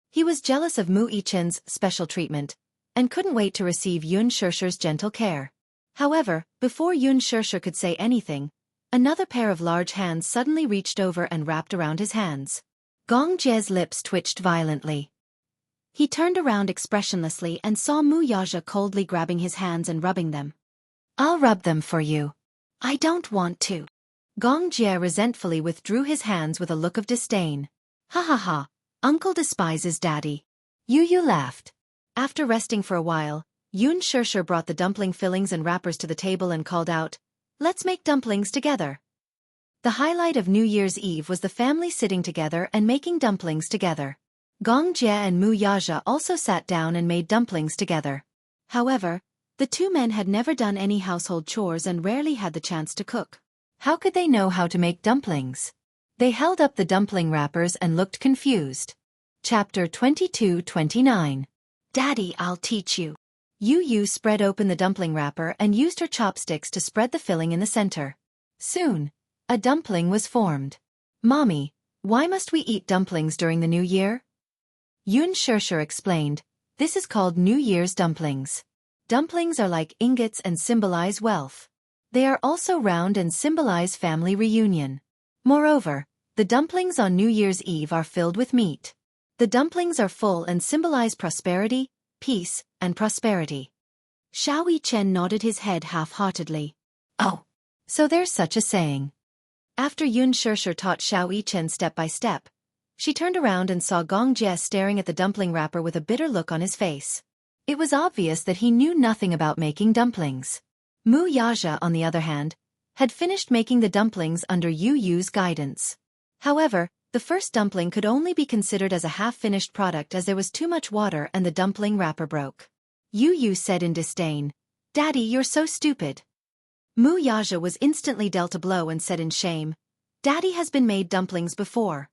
He was jealous of Mu Yichen's special treatment, and couldn't wait to receive Yun Shirshir's gentle care. However, before Yun Shirshir could say anything, another pair of large hands suddenly reached over and wrapped around his hands. Gong Jie's lips twitched violently. He turned around expressionlessly and saw Mu Yaja coldly grabbing his hands and rubbing them. "I'll rub them for you." "I don't want to." Gong Jie resentfully withdrew his hands with a look of disdain. "Ha ha ha, Uncle despises Daddy." Yu Yu laughed. After resting for a while, Yun Shirshir brought the dumpling fillings and wrappers to the table and called out, "Let's make dumplings together." The highlight of New Year's Eve was the family sitting together and making dumplings together. Gong Jie and Mu Yaja also sat down and made dumplings together. However, the two men had never done any household chores and rarely had the chance to cook. How could they know how to make dumplings? They held up the dumpling wrappers and looked confused. Chapter 22-29. "Daddy, I'll teach you." Yu Yu spread open the dumpling wrapper and used her chopsticks to spread the filling in the center. Soon, a dumpling was formed. "Mommy, why must we eat dumplings during the New Year?" Yun Shirshir explained, "This is called New Year's dumplings. Dumplings are like ingots and symbolize wealth. They are also round and symbolize family reunion. Moreover, the dumplings on New Year's Eve are filled with meat. The dumplings are full and symbolize prosperity, peace, and prosperity." Xiao Yichen nodded his head half-heartedly. "Oh, so there's such a saying." After Yun Shirshir taught Xiao Yichen step by step, she turned around and saw Gong Jie staring at the dumpling wrapper with a bitter look on his face. It was obvious that he knew nothing about making dumplings. Mu Yaja, on the other hand, had finished making the dumplings under Yu Yu's guidance. However, the first dumpling could only be considered as a half-finished product as there was too much water and the dumpling wrapper broke. Yu Yu said in disdain, "Daddy, you're so stupid." Mu Yaja was instantly dealt a blow and said in shame, "Daddy has been made dumplings before.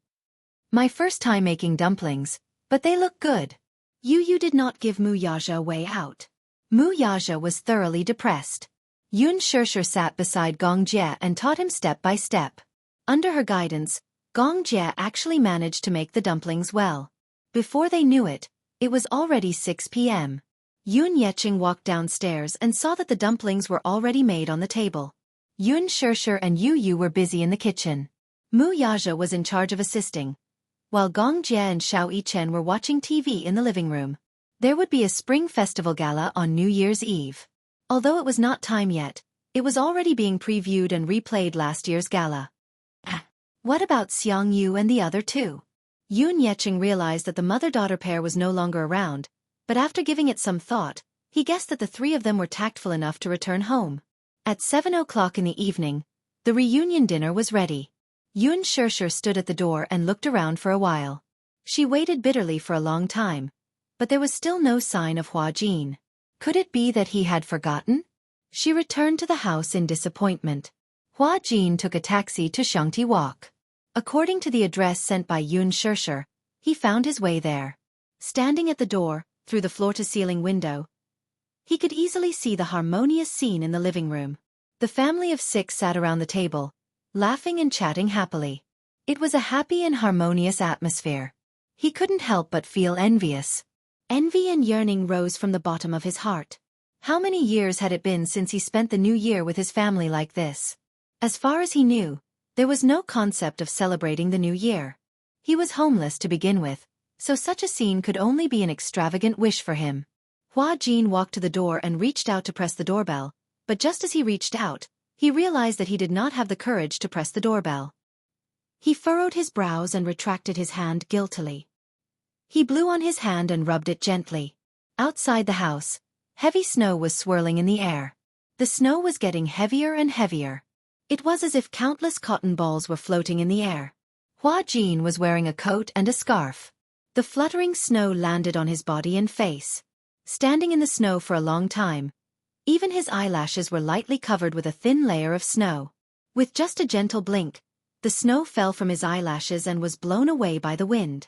My first time making dumplings, but they look good." Yu Yu did not give Mu Yaja a way out. Mu Yaja was thoroughly depressed. Yun Shirshir sat beside Gong Jie and taught him step by step. Under her guidance, Gong Jie actually managed to make the dumplings well. Before they knew it, it was already 6 p.m. Yun Yecheng walked downstairs and saw that the dumplings were already made on the table. Yun Shirshir and Yu Yu were busy in the kitchen. Mu Yaja was in charge of assisting, while Gong Jie and Xiao Yichen were watching TV in the living room. There would be a spring festival gala on New Year's Eve. Although it was not time yet, it was already being previewed and replayed last year's gala. What about Xianghu and the other two? Yun Yecheng realized that the mother-daughter pair was no longer around, but after giving it some thought, he guessed that the three of them were tactful enough to return home. At 7 o'clock in the evening, the reunion dinner was ready. Yun Shirshir stood at the door and looked around for a while. She waited bitterly for a long time, but there was still no sign of Hua Jin. Could it be that he had forgotten? She returned to the house in disappointment. Hua Jin took a taxi to Xiangti Walk. According to the address sent by Yun Shirshir, he found his way there. Standing at the door, through the floor-to-ceiling window, he could easily see the harmonious scene in the living room. The family of 6 sat around the table, laughing and chatting happily. It was a happy and harmonious atmosphere. He couldn't help but feel envious. Envy and yearning rose from the bottom of his heart. How many years had it been since he spent the new year with his family like this? As far as he knew, there was no concept of celebrating the new year. He was homeless to begin with, so such a scene could only be an extravagant wish for him. Hua Jin walked to the door and reached out to press the doorbell, but just as he reached out, he realized that he did not have the courage to press the doorbell. He furrowed his brows and retracted his hand guiltily. He blew on his hand and rubbed it gently. Outside the house, heavy snow was swirling in the air. The snow was getting heavier and heavier. It was as if countless cotton balls were floating in the air. Hua Jin was wearing a coat and a scarf. The fluttering snow landed on his body and face. Standing in the snow for a long time, even his eyelashes were lightly covered with a thin layer of snow. With just a gentle blink, the snow fell from his eyelashes and was blown away by the wind.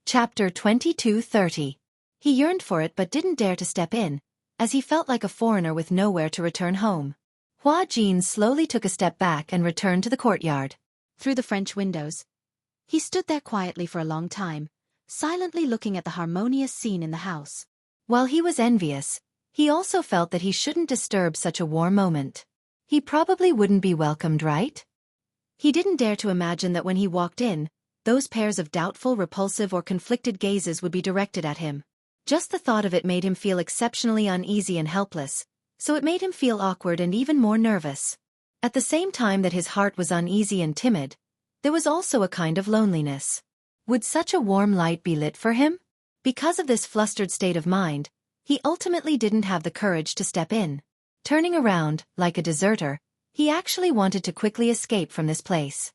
Chapter 22-30. He yearned for it but didn't dare to step in, as he felt like a foreigner with nowhere to return home. Hua Jin slowly took a step back and returned to the courtyard. Through the French windows, he stood there quietly for a long time, silently looking at the harmonious scene in the house. While he was envious, he also felt that he shouldn't disturb such a warm moment. He probably wouldn't be welcomed, right? He didn't dare to imagine that when he walked in, those pairs of doubtful, repulsive or conflicted gazes would be directed at him. Just the thought of it made him feel exceptionally uneasy and helpless, so it made him feel awkward and even more nervous. At the same time that his heart was uneasy and timid, there was also a kind of loneliness. Would such a warm light be lit for him? Because of this flustered state of mind, he ultimately didn't have the courage to step in. Turning around, like a deserter, he actually wanted to quickly escape from this place.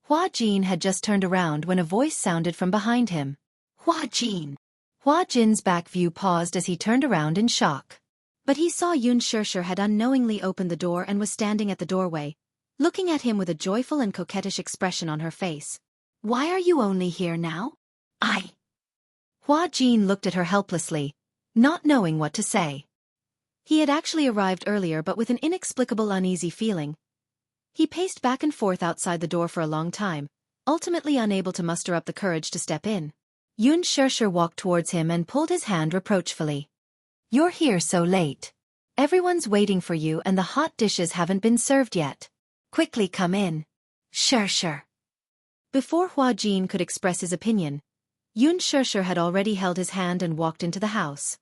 Hua Jin had just turned around when a voice sounded from behind him. Hua Jin! Hua Jin's back view paused as he turned around in shock. But he saw Xianxia had unknowingly opened the door and was standing at the doorway, looking at him with a joyful and coquettish expression on her face. Why are you only here now? Hua Jin looked at her helplessly, not knowing what to say. He had actually arrived earlier but with an inexplicable uneasy feeling. He paced back and forth outside the door for a long time, ultimately unable to muster up the courage to step in. Xianxia walked towards him and pulled his hand reproachfully. You're here so late. Everyone's waiting for you and the hot dishes haven't been served yet. Quickly come in. Sure. Before Hua Jin could express his opinion, Xianxia had already held his hand and walked into the house.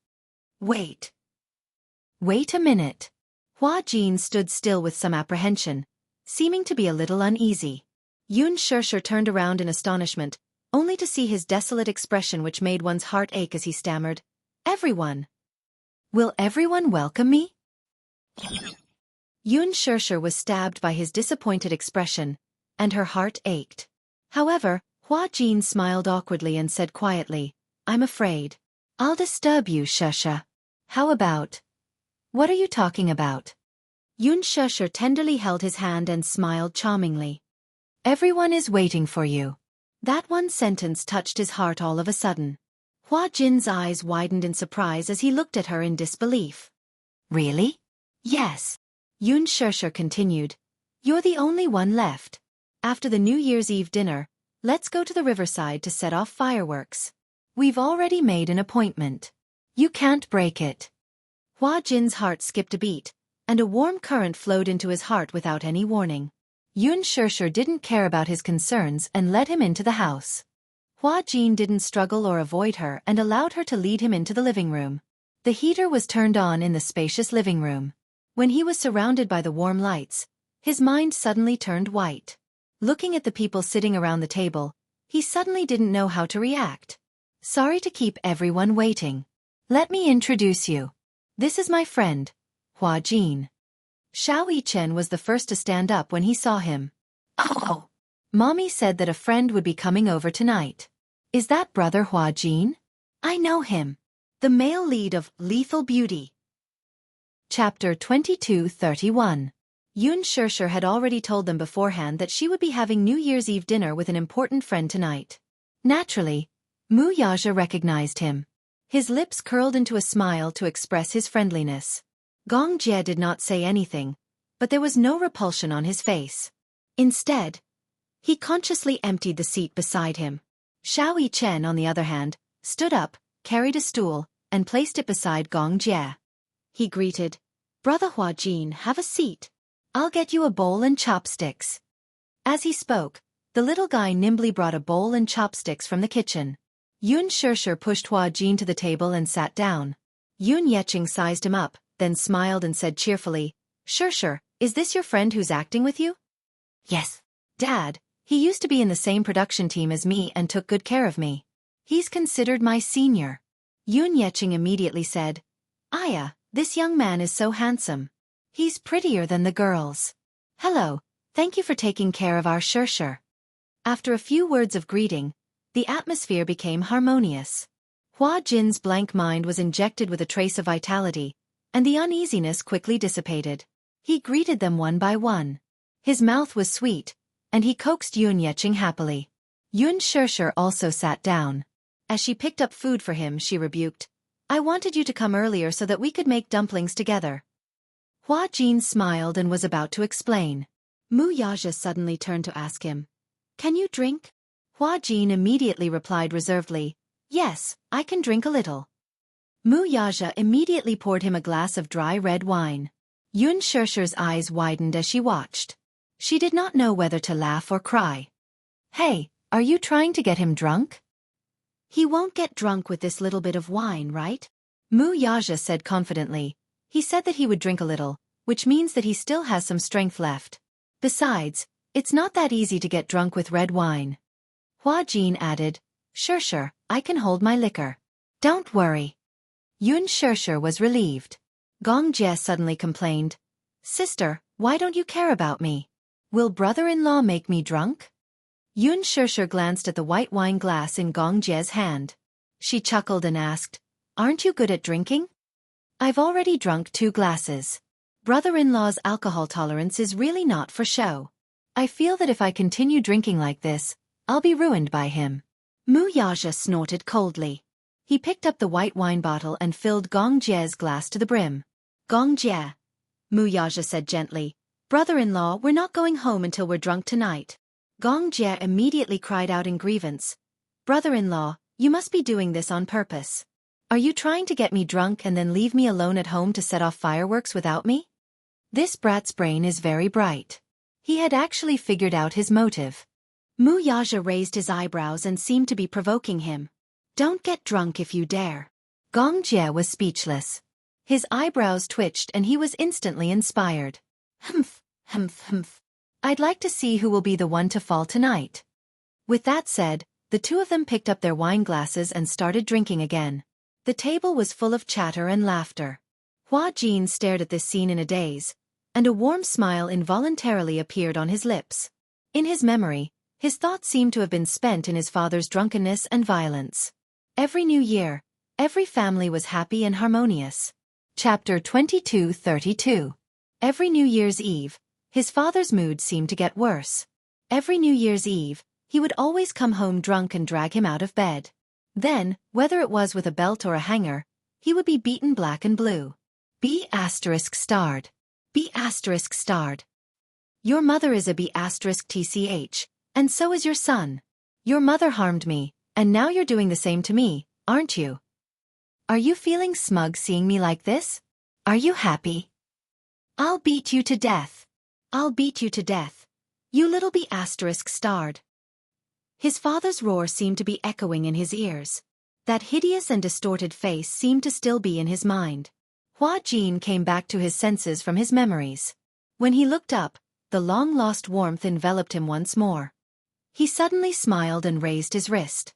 Wait a minute. Hua Jin stood still with some apprehension, seeming to be a little uneasy. Xianxia turned around in astonishment, only to see his desolate expression which made one's heart ache as he stammered, Everyone. Will everyone welcome me? Xianxia was stabbed by his disappointed expression, and her heart ached. However, Hua Jin smiled awkwardly and said quietly, I'm afraid. I'll disturb you, Xia. How about? What are you talking about? Xianxia tenderly held his hand and smiled charmingly. Everyone is waiting for you. That one sentence touched his heart all of a sudden. Hua Jin's eyes widened in surprise as he looked at her in disbelief. Really? Yes. Xianxia continued. You're the only one left. After the New Year's Eve dinner, let's go to the riverside to set off fireworks. We've already made an appointment. You can't break it. Hua Jin's heart skipped a beat, and a warm current flowed into his heart without any warning. Xianxia didn't care about his concerns and led him into the house. Hua Jin didn't struggle or avoid her and allowed her to lead him into the living room. The heater was turned on in the spacious living room. When he was surrounded by the warm lights, his mind suddenly turned white. Looking at the people sitting around the table, he suddenly didn't know how to react. Sorry to keep everyone waiting. Let me introduce you. This is my friend, Hua Jin. Xianxia was the first to stand up when he saw him. Oh! Mommy said that a friend would be coming over tonight. Is that brother Hua Jin? I know him. The male lead of Lethal Beauty. Chapter 22:31. Xianxia had already told them beforehand that she would be having New Year's Eve dinner with an important friend tonight. Naturally, Wuxia recognized him. His lips curled into a smile to express his friendliness. Gong Jie did not say anything, but there was no repulsion on his face. Instead, he consciously emptied the seat beside him. Xianxia, on the other hand, stood up, carried a stool, and placed it beside Gong Jie. He greeted, Brother Hua Jin, have a seat. I'll get you a bowl and chopsticks. As he spoke, the little guy nimbly brought a bowl and chopsticks from the kitchen. Xianxia pushed Hua Jin to the table and sat down. Xianxia sized him up, then smiled and said cheerfully, Sure, is this your friend who's acting with you? Yes. Dad, he used to be in the same production team as me and took good care of me. He's considered my senior. Xianxia immediately said, Aya, this young man is so handsome. He's prettier than the girls. Hello, thank you for taking care of our Sure. After a few words of greeting, the atmosphere became harmonious. Hua Jin's blank mind was injected with a trace of vitality, and the uneasiness quickly dissipated. He greeted them one by one. His mouth was sweet, and he coaxed Xianxia happily. Xianxia also sat down. As she picked up food for him, she rebuked, I wanted you to come earlier so that we could make dumplings together. Hua Jin smiled and was about to explain. Mu Yaja suddenly turned to ask him, "Can you drink?" Hua Jin immediately replied reservedly, "Yes, I can drink a little." Mu Yaja immediately poured him a glass of dry red wine. Yun Shishi's eyes widened as she watched. She did not know whether to laugh or cry. "Hey, are you trying to get him drunk?" "He won't get drunk with this little bit of wine, right?" Mu Yaja said confidently. He said that he would drink a little, which means that he still has some strength left. Besides, it's not that easy to get drunk with red wine. Hua Jin added, Sure, I can hold my liquor. Don't worry." Yun Shi was relieved. Gong Jie suddenly complained, "Sister, why don't you care about me? Will brother-in-law make me drunk?" Yun Shi glanced at the white wine glass in Gong Jie's hand. She chuckled and asked, "Aren't you good at drinking?" "I've already drunk 2 glasses. Brother-in-law's alcohol tolerance is really not for show. I feel that if I continue drinking like this, I'll be ruined by him." Mu Yaja snorted coldly. He picked up the white wine bottle and filled Gong Jie's glass to the brim. "Gong Jie," Mu Yaja said gently, "brother-in-law, we're not going home until we're drunk tonight." Gong Jie immediately cried out in grievance, "Brother-in-law, you must be doing this on purpose. Are you trying to get me drunk and then leave me alone at home to set off fireworks without me?" This brat's brain is very bright. He had actually figured out his motive. Mu Yaja raised his eyebrows and seemed to be provoking him. "Don't get drunk if you dare." Gong Jie was speechless. His eyebrows twitched and he was instantly inspired. Humph. I'd like to see who will be the one to fall tonight." With that said, the 2 of them picked up their wine glasses and started drinking again. The table was full of chatter and laughter. Hua Jin stared at this scene in a daze, and a warm smile involuntarily appeared on his lips. In his memory, his thoughts seemed to have been spent in his father's drunkenness and violence. Every new year, every family was happy and harmonious. Chapter 22:32. Every New Year's Eve, his father's mood seemed to get worse. Every New Year's Eve, he would always come home drunk and drag him out of bed. Then, whether it was with a belt or a hanger, he would be beaten black and blue. B*****. B*****. Your mother is a B*****, and so is your son. Your mother harmed me, and now you're doing the same to me, aren't you? Are you feeling smug seeing me like this? Are you happy? I'll beat you to death. I'll beat you to death. You little B*****. His father's roar seemed to be echoing in his ears. That hideous and distorted face seemed to still be in his mind. Hua Jin came back to his senses from his memories. When he looked up, the long-lost warmth enveloped him once more. He suddenly smiled and raised his wrist.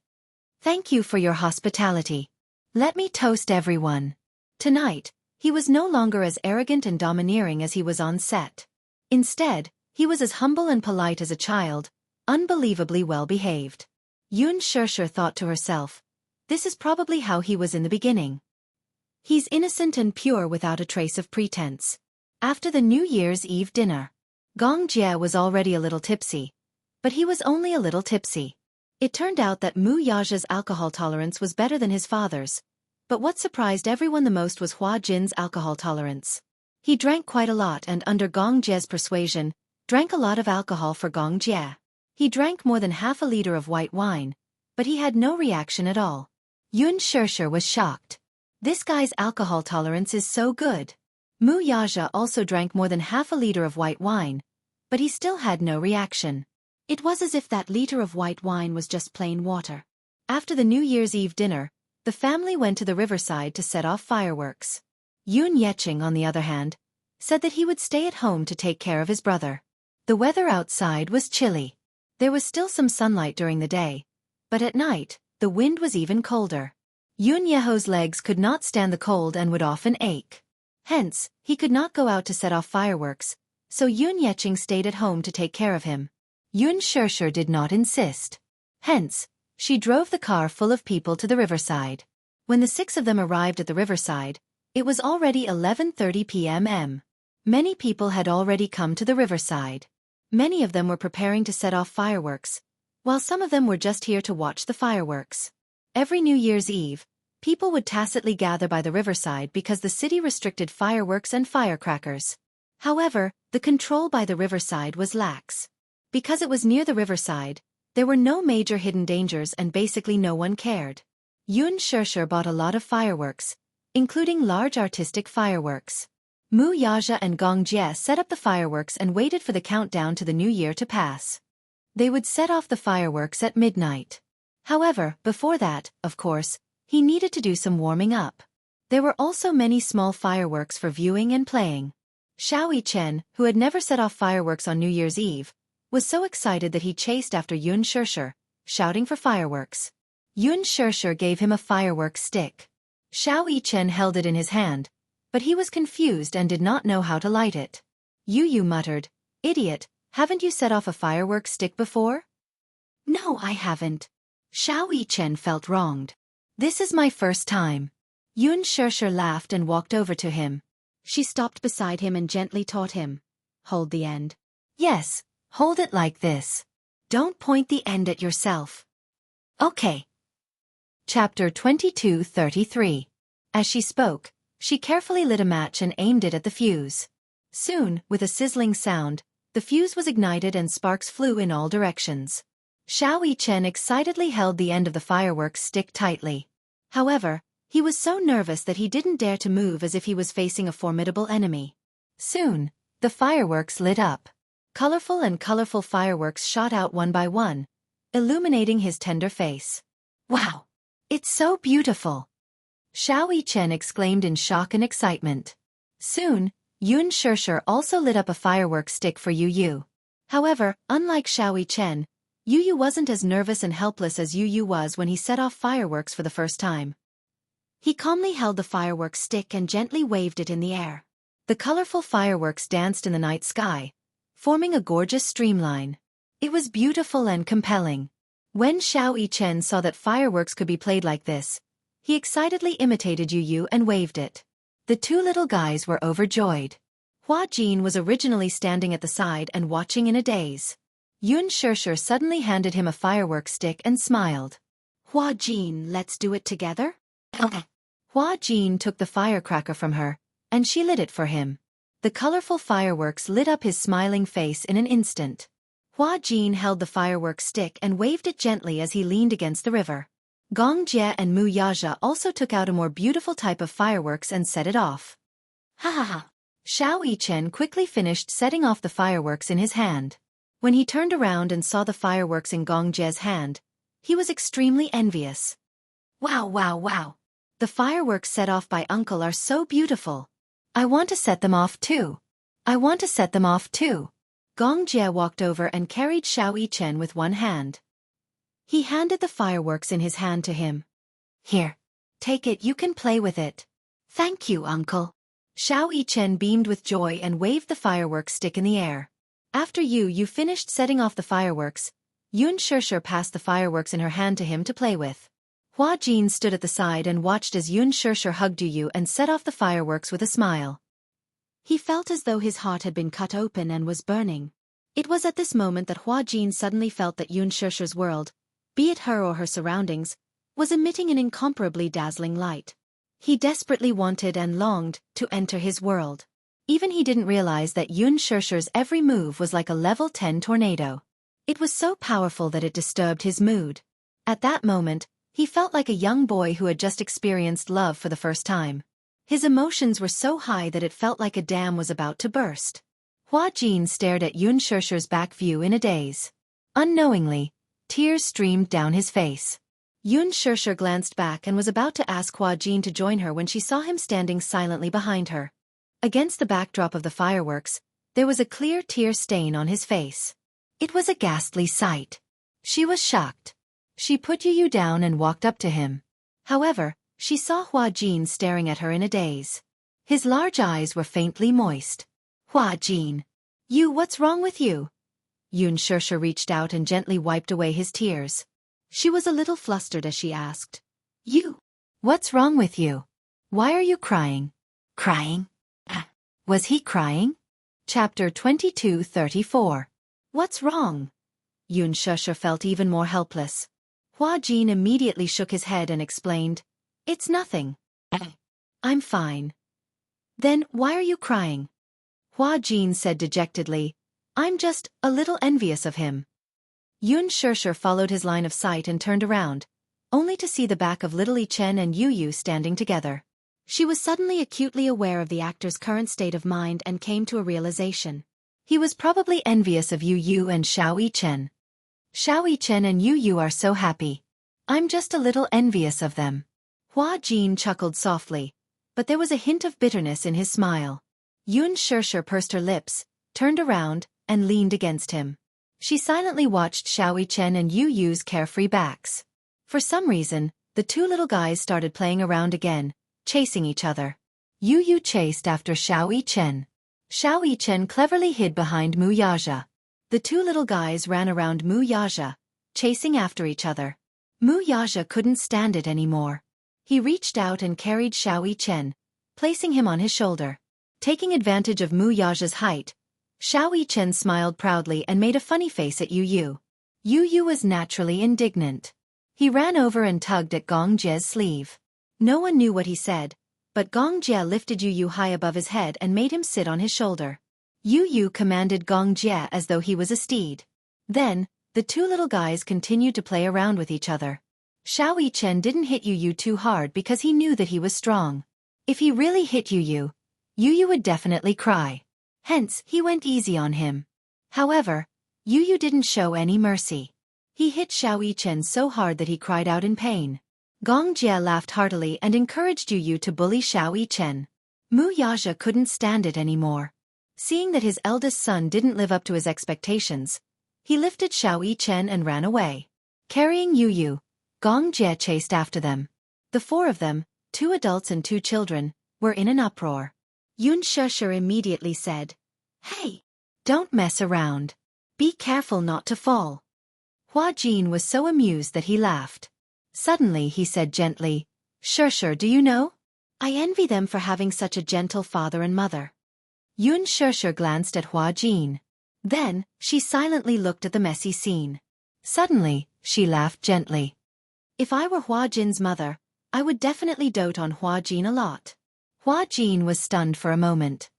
"Thank you for your hospitality. Let me toast everyone." Tonight, he was no longer as arrogant and domineering as he was on set. Instead, he was as humble and polite as a child, unbelievably well-behaved. Yun Shi thought to herself, this is probably how he was in the beginning. He's innocent and pure without a trace of pretense. After the New Year's Eve dinner, Gong Jie was already a little tipsy. But he was only a little tipsy. It turned out that Mu Yaja's alcohol tolerance was better than his father's. But what surprised everyone the most was Hua Jin's alcohol tolerance. He drank quite a lot and under Gong Jie's persuasion, drank a lot of alcohol for Gong Jie. He drank more than half a liter of white wine, but he had no reaction at all. Yun Shi was shocked. This guy's alcohol tolerance is so good. Mu Yaja also drank more than half a liter of white wine, but he still had no reaction. It was as if that liter of white wine was just plain water. After the New Year's Eve dinner, the family went to the riverside to set off fireworks. Yun Yeching, on the other hand, said that he would stay at home to take care of his brother. The weather outside was chilly. There was still some sunlight during the day, but at night, the wind was even colder. Yun Yeho's legs could not stand the cold and would often ache. Hence, he could not go out to set off fireworks, so Yun Yeching stayed at home to take care of him. Yun Shi did not insist. Hence, she drove the car full of people to the riverside. When the 6 of them arrived at the riverside, it was already 11:30 p.m. Many people had already come to the riverside. Many of them were preparing to set off fireworks, while some of them were just here to watch the fireworks. Every New Year's Eve, people would tacitly gather by the riverside because the city restricted fireworks and firecrackers. However, the control by the riverside was lax. Because it was near the riverside, there were no major hidden dangers and basically no one cared. Xianxia bought a lot of fireworks, including large artistic fireworks. Wuxia and Jianghu set up the fireworks and waited for the countdown to the new year to pass. They would set off the fireworks at midnight. However, before that, of course, he needed to do some warming up. There were also many small fireworks for viewing and playing. Xianxia, who had never set off fireworks on New Year's Eve, was so excited that he chased after Xianxia, shouting for fireworks. Xianxia gave him a firework stick. Xianxia held it in his hand, but he was confused and did not know how to light it. Yu muttered, "Idiot, haven't you set off a firework stick before?" "No, I haven't." Xianxia felt wronged. "This is my first time." Xianxia laughed and walked over to him. She stopped beside him and gently taught him. "Hold the end." "Yes, hold it like this. Don't point the end at yourself." "Okay." Chapter 22:33. As she spoke, she carefully lit a match and aimed it at the fuse. Soon, with a sizzling sound, the fuse was ignited and sparks flew in all directions. Xianxia excitedly held the end of the fireworks stick tightly. However, he was so nervous that he didn't dare to move as if he was facing a formidable enemy. Soon, the fireworks lit up. Colorful fireworks shot out one by one, illuminating his tender face. "Wow! It's so beautiful!" Xianxia exclaimed in shock and excitement. Soon, Xianxia also lit up a firework stick for Yu. However, unlike Xianxia, Yu wasn't as nervous and helpless as Yu was when he set off fireworks for the first time. He calmly held the firework stick and gently waved it in the air. The colorful fireworks danced in the night sky, forming a gorgeous streamline. It was beautiful and compelling. When Xianxia saw that fireworks could be played like this, he excitedly imitated Yu and waved it. The two little guys were overjoyed. Huajin was originally standing at the side and watching in a daze. Xianxia suddenly handed him a firework stick and smiled. "Huajin, let's do it together?" Huajin took the firecracker from her, and she lit it for him. The colorful fireworks lit up his smiling face in an instant. Huajin held the firework stick and waved it gently as he leaned against the river. Jianghu and Wuxia also took out a more beautiful type of fireworks and set it off. "Ha ha ha!" Xianxia quickly finished setting off the fireworks in his hand. When he turned around and saw the fireworks in Jianghu's hand, he was extremely envious. "Wow, wow, wow! The fireworks set off by Uncle are so beautiful. I want to set them off too. I want to set them off too." Jianghu walked over and carried Xianxia with one hand. He handed the fireworks in his hand to him. "Here. Take it, you can play with it." "Thank you, Uncle." Xianxia beamed with joy and waved the fireworks stick in the air. After Yu finished setting off the fireworks, Xianxia passed the fireworks in her hand to him to play with. Huajin stood at the side and watched as Xianxia hugged Yu and set off the fireworks with a smile. He felt as though his heart had been cut open and was burning. It was at this moment that Huajin suddenly felt that Xianxia's world, be it her or her surroundings, was emitting an incomparably dazzling light. He desperately wanted and longed to enter his world. Even he didn't realize that Xianxia's every move was like a level 10 tornado. It was so powerful that it disturbed his mood. At that moment, he felt like a young boy who had just experienced love for the first time. His emotions were so high that it felt like a dam was about to burst. Huajin stared at Xianxia's back view in a daze. Unknowingly, tears streamed down his face. Xianxia glanced back and was about to ask Huajin to join her when she saw him standing silently behind her. Against the backdrop of the fireworks, there was a clear tear stain on his face. It was a ghastly sight. She was shocked. She put Yu down and walked up to him. However, she saw Huajin staring at her in a daze. His large eyes were faintly moist. "Huajin. Yu, what's wrong with you?" Xianxia reached out and gently wiped away his tears. She was a little flustered as she asked, "Yu, what's wrong with you? Why are you crying?" "Crying? Was he crying?" Chapter 22:34. "What's wrong?" Xianxia felt even more helpless. Huajin immediately shook his head and explained, It's nothing. I'm fine. Then why are you crying? Hua Jin said dejectedly. I'm just a little envious of him. Yun Shishir followed his line of sight and turned around, only to see the back of little Li Chen and Yu Yu standing together. She was suddenly acutely aware of the actor's current state of mind and came to a realization. He was probably envious of Yu Yu and Xiao Yichen. Xiao Yichen and Yu Yu are so happy. I'm just a little envious of them. Hua Jin chuckled softly, but there was a hint of bitterness in his smile. Yun Shishir pursed her lips, turned around, and leaned against him. She silently watched Xiao Yichen and Yu Yu's carefree backs. For some reason, the two little guys started playing around again, chasing each other. Yu Yu chased after Xiao Yichen. Xiao Yichen cleverly hid behind Mu Yaja. The two little guys ran around Mu Yaja, chasing after each other. Mu Yaja couldn't stand it anymore. He reached out and carried Xiao Yichen, placing him on his shoulder. Taking advantage of Mu Yaja's height, Xiao Yichen smiled proudly and made a funny face at Yu Yu. Yu Yu was naturally indignant. He ran over and tugged at Gong Jie's sleeve. No one knew what he said, but Gong Jie lifted Yu Yu high above his head and made him sit on his shoulder. Yu Yu commanded Gong Jie as though he was a steed. Then, the two little guys continued to play around with each other. Xiao Yichen didn't hit Yu Yu too hard because he knew that he was strong. If he really hit Yu Yu, Yu Yu would definitely cry. Hence, he went easy on him. However, Yu Yu didn't show any mercy. He hit Xiao Yichen so hard that he cried out in pain. Gong Jie laughed heartily and encouraged Yu Yu to bully Xiao Yichen. Mu Yaja couldn't stand it anymore. Seeing that his eldest son didn't live up to his expectations, he lifted Xiao Yichen and ran away. Carrying Yu Yu, Gong Jie chased after them. The four of them, 2 adults and 2 children, were in an uproar. Yun Shishir immediately said, "Hey! Don't mess around. Be careful not to fall." Hua Jin was so amused that he laughed. Suddenly he said gently, "Shishir, do you know? I envy them for having such a gentle father and mother." Yun Shishir glanced at Hua Jin. Then, she silently looked at the messy scene. Suddenly, she laughed gently. If I were Hua Jin's mother, I would definitely dote on Hua Jin a lot. Hua Jin was stunned for a moment.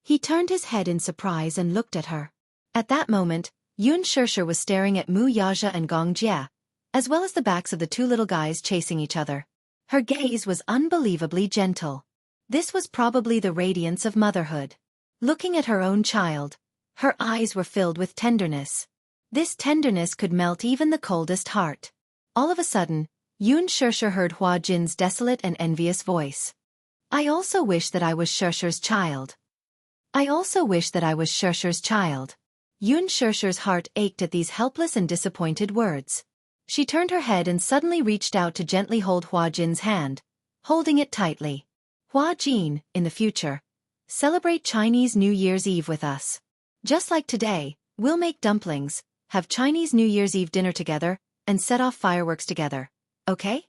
He turned his head in surprise and looked at her. At that moment, Yun Shishir was staring at Mu Yaja and Gong Jie, as well as the backs of the 2 little guys chasing each other. Her gaze was unbelievably gentle. This was probably the radiance of motherhood. Looking at her own child, her eyes were filled with tenderness. This tenderness could melt even the coldest heart. All of a sudden, Yun Shishir heard Hua Jin's desolate and envious voice. "I also wish that I was Shishir's child. I also wish that I was Shishir's child." Yun Shishir's heart ached at these helpless and disappointed words. She turned her head and suddenly reached out to gently hold Hua Jin's hand, holding it tightly. "Hua Jin, in the future, celebrate Chinese New Year's Eve with us. Just like today, we'll make dumplings, have Chinese New Year's Eve dinner together, and set off fireworks together. Okay?"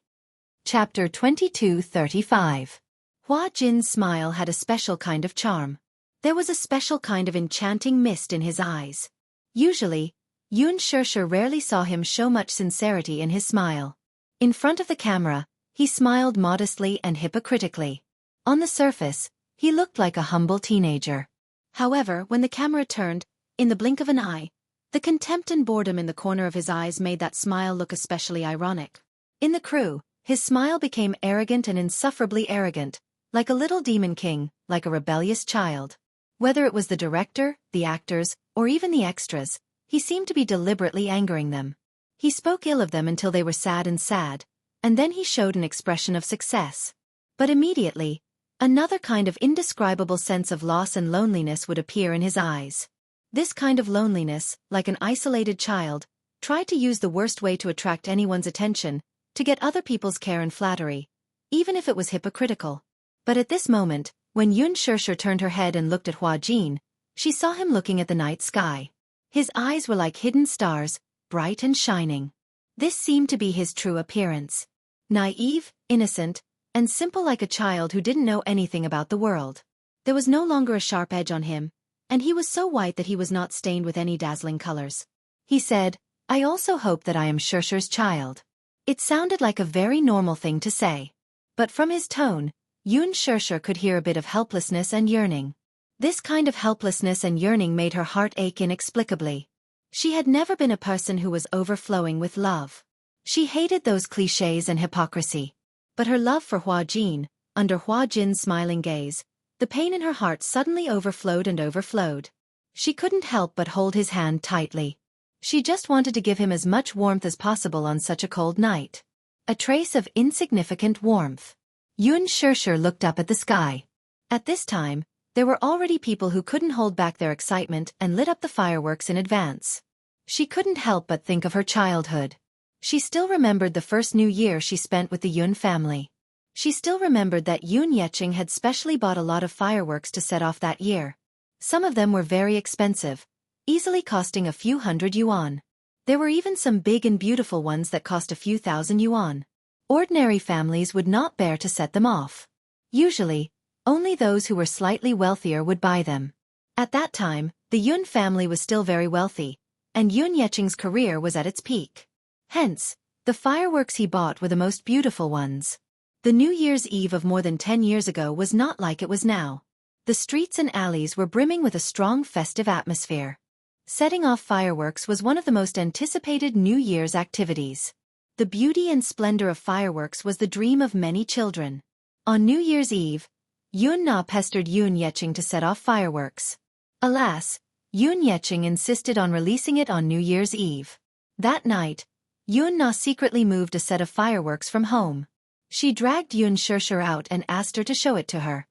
Chapter 22:35. Hua Jin's smile had a special kind of charm. There was a special kind of enchanting mist in his eyes. Usually, Yun Shishir rarely saw him show much sincerity in his smile. In front of the camera, he smiled modestly and hypocritically. On the surface, he looked like a humble teenager. However, when the camera turned, in the blink of an eye, the contempt and boredom in the corner of his eyes made that smile look especially ironic. In the crew, his smile became arrogant and insufferably arrogant, like a little demon king, like a rebellious child. Whether it was the director, the actors, or even the extras, he seemed to be deliberately angering them. He spoke ill of them until they were sad, and then he showed an expression of success. But immediately, another kind of indescribable sense of loss and loneliness would appear in his eyes. This kind of loneliness, like an isolated child, tried to use the worst way to attract anyone's attention, to get other people's care and flattery, even if it was hypocritical. But at this moment, when Yun Shishir turned her head and looked at Hua Jin, she saw him looking at the night sky. His eyes were like hidden stars, bright and shining. This seemed to be his true appearance. Naive, innocent, and simple like a child who didn't know anything about the world. There was no longer a sharp edge on him, and he was so white that he was not stained with any dazzling colors. He said, "I also hope that I am Shishir's child." It sounded like a very normal thing to say. But from his tone, Xianxia could hear a bit of helplessness and yearning. This kind of helplessness and yearning made her heart ache inexplicably. She had never been a person who was overflowing with love. She hated those clichés and hypocrisy. But her love for Hua Jin, under Hua Jin's smiling gaze, the pain in her heart suddenly overflowed and overflowed. She couldn't help but hold his hand tightly. She just wanted to give him as much warmth as possible on such a cold night. A trace of insignificant warmth. Xianxia looked up at the sky. At this time, there were already people who couldn't hold back their excitement and lit up the fireworks in advance. She couldn't help but think of her childhood. She still remembered the first New Year she spent with the Yun family. She still remembered that Yun Yeqing had specially bought a lot of fireworks to set off that year. Some of them were very expensive, easily costing a few hundred yuan. There were even some big and beautiful ones that cost a few thousand yuan. Ordinary families would not bear to set them off. Usually, only those who were slightly wealthier would buy them. At that time, the Yun family was still very wealthy, and Yun Yeqing's career was at its peak. Hence, the fireworks he bought were the most beautiful ones. The New Year's Eve of more than 10 years ago was not like it was now. The streets and alleys were brimming with a strong festive atmosphere. Setting off fireworks was one of the most anticipated New Year's activities. The beauty and splendor of fireworks was the dream of many children. On New Year's Eve, Yun Na pestered Yun Yeqing to set off fireworks. Alas, Yun Yeqing insisted on releasing it on New Year's Eve. That night, Yun Na secretly moved a set of fireworks from home. She dragged Xianxia out and asked her to show it to her.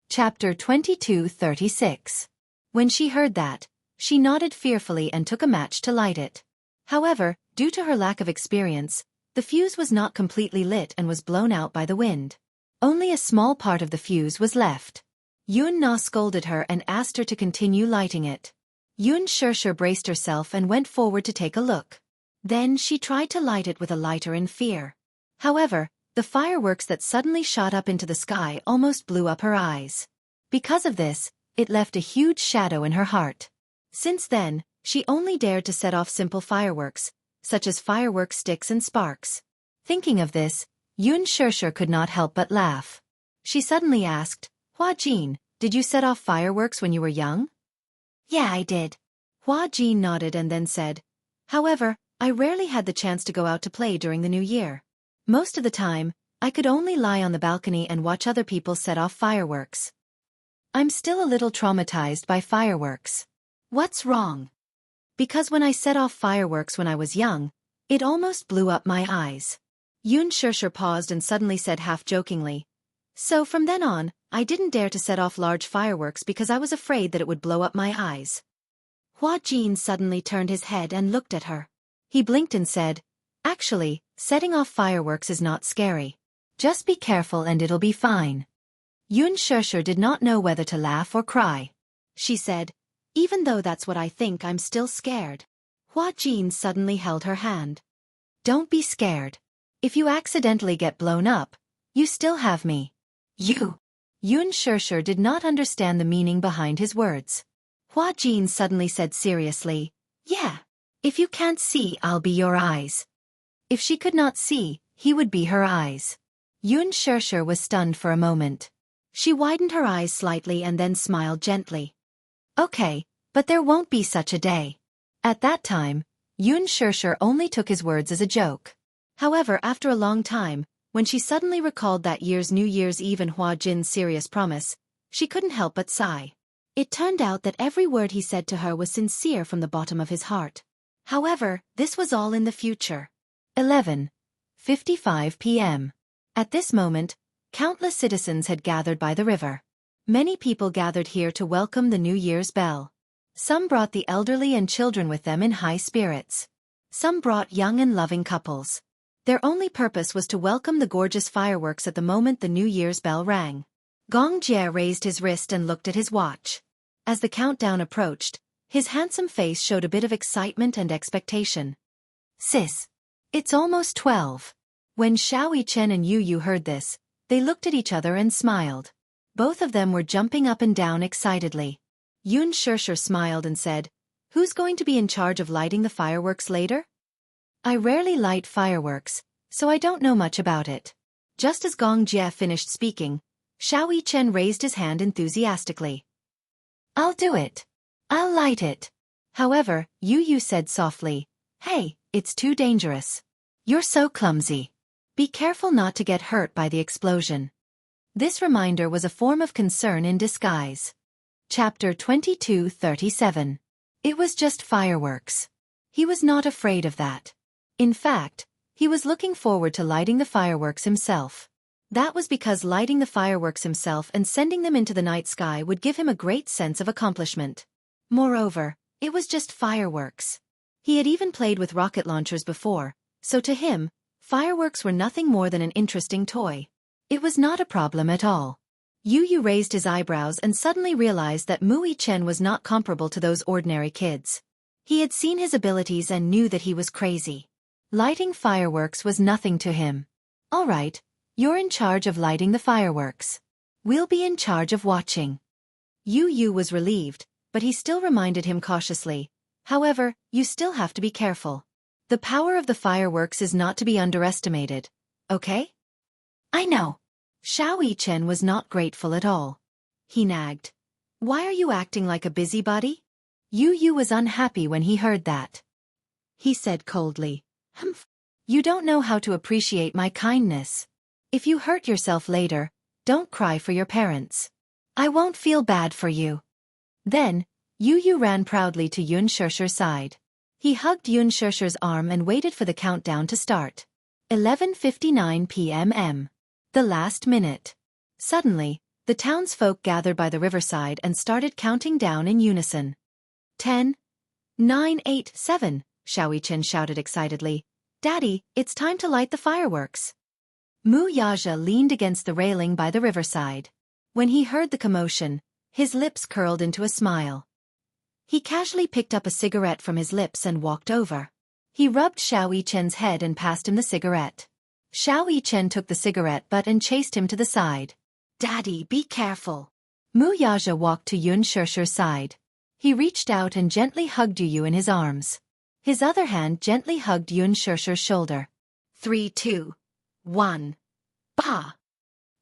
Chapter 22:36. When she heard that, she nodded fearfully and took a match to light it. However, due to her lack of experience, the fuse was not completely lit and was blown out by the wind. Only a small part of the fuse was left. Yun Na scolded her and asked her to continue lighting it. Xianxia braced herself and went forward to take a look. Then she tried to light it with a lighter in fear. However, the fireworks that suddenly shot up into the sky almost blew up her eyes. Because of this, it left a huge shadow in her heart. Since then, she only dared to set off simple fireworks, such as firework sticks and sparks. Thinking of this, Xianxia could not help but laugh. She suddenly asked, Hua Jin, did you set off fireworks when you were young? Yeah, I did. Hua Jin nodded and then said, however, I rarely had the chance to go out to play during the New Year. Most of the time, I could only lie on the balcony and watch other people set off fireworks. I'm still a little traumatized by fireworks. What's wrong? Because when I set off fireworks when I was young, it almost blew up my eyes. Xianxia paused and suddenly said half-jokingly, so from then on, I didn't dare to set off large fireworks because I was afraid that it would blow up my eyes. Hua Jin suddenly turned his head and looked at her. He blinked and said, actually, setting off fireworks is not scary. Just be careful and it'll be fine. Xianxia did not know whether to laugh or cry. She said, even though that's what I think, I'm still scared. Hua Jin suddenly held her hand. Don't be scared. If you accidentally get blown up, you still have me. You. Xianxia did not understand the meaning behind his words. Hua Jin suddenly said seriously, yeah. If you can't see, I'll be your eyes. If she could not see, he would be her eyes. Xianxia was stunned for a moment. She widened her eyes slightly and then smiled gently. Okay, but there won't be such a day. At that time, Xianxia only took his words as a joke. However, after a long time, when she suddenly recalled that year's New Year's Eve and Hua Jin's serious promise, she couldn't help but sigh. It turned out that every word he said to her was sincere from the bottom of his heart. However, this was all in the future. 11:55 p.m. At this moment, countless citizens had gathered by the river. Many people gathered here to welcome the New Year's bell. Some brought the elderly and children with them in high spirits. Some brought young and loving couples. Their only purpose was to welcome the gorgeous fireworks at the moment the New Year's bell rang. Gong Jie raised his wrist and looked at his watch. As the countdown approached, his handsome face showed a bit of excitement and expectation. Sis. It's almost 12. When Xiao Chen and Yu Yu heard this, they looked at each other and smiled. Both of them were jumping up and down excitedly. Xianxia smiled and said, who's going to be in charge of lighting the fireworks later? I rarely light fireworks, so I don't know much about it. Just as Gong Jie finished speaking, Xiao Yichen raised his hand enthusiastically. I'll do it. I'll light it. However, Yu said softly, Hey, it's too dangerous. You're so clumsy. Be careful not to get hurt by the explosion. This reminder was a form of concern in disguise. Chapter 22:37. It was just fireworks. He was not afraid of that. In fact, he was looking forward to lighting the fireworks himself. That was because lighting the fireworks himself and sending them into the night sky would give him a great sense of accomplishment. Moreover, it was just fireworks. He had even played with rocket launchers before, so to him, fireworks were nothing more than an interesting toy. It was not a problem at all. Yu raised his eyebrows and suddenly realized that Mu Yichen was not comparable to those ordinary kids. He had seen his abilities and knew that he was crazy. Lighting fireworks was nothing to him. All right, you're in charge of lighting the fireworks. We'll be in charge of watching. Yu was relieved, but he still reminded him cautiously. However, you still have to be careful. The power of the fireworks is not to be underestimated, okay? I know. Xiao Yichen was not grateful at all. He nagged. Why are you acting like a busybody? Yu was unhappy when he heard that. He said coldly, Humph. You don't know how to appreciate my kindness. If you hurt yourself later, don't cry for your parents. I won't feel bad for you. Then, Yu ran proudly to Yunshish's side. He hugged Yunshish's arm and waited for the countdown to start. 11:59 p.m. The last minute. Suddenly, the townsfolk gathered by the riverside and started counting down in unison. 10, 9, 8, 7, Xiao Yichen shouted excitedly. Daddy, it's time to light the fireworks. Mu Yaja leaned against the railing by the riverside. When he heard the commotion, his lips curled into a smile. He casually picked up a cigarette from his lips and walked over. He rubbed Xiao Yichen's head and passed him the cigarette. Xiao Yichen took the cigarette butt and chased him to the side. Daddy, be careful. Mu Yaja walked to Yunshish's side. He reached out and gently hugged Yu in his arms. His other hand gently hugged Yunshish's shoulder. 3, 2, 1. Bah!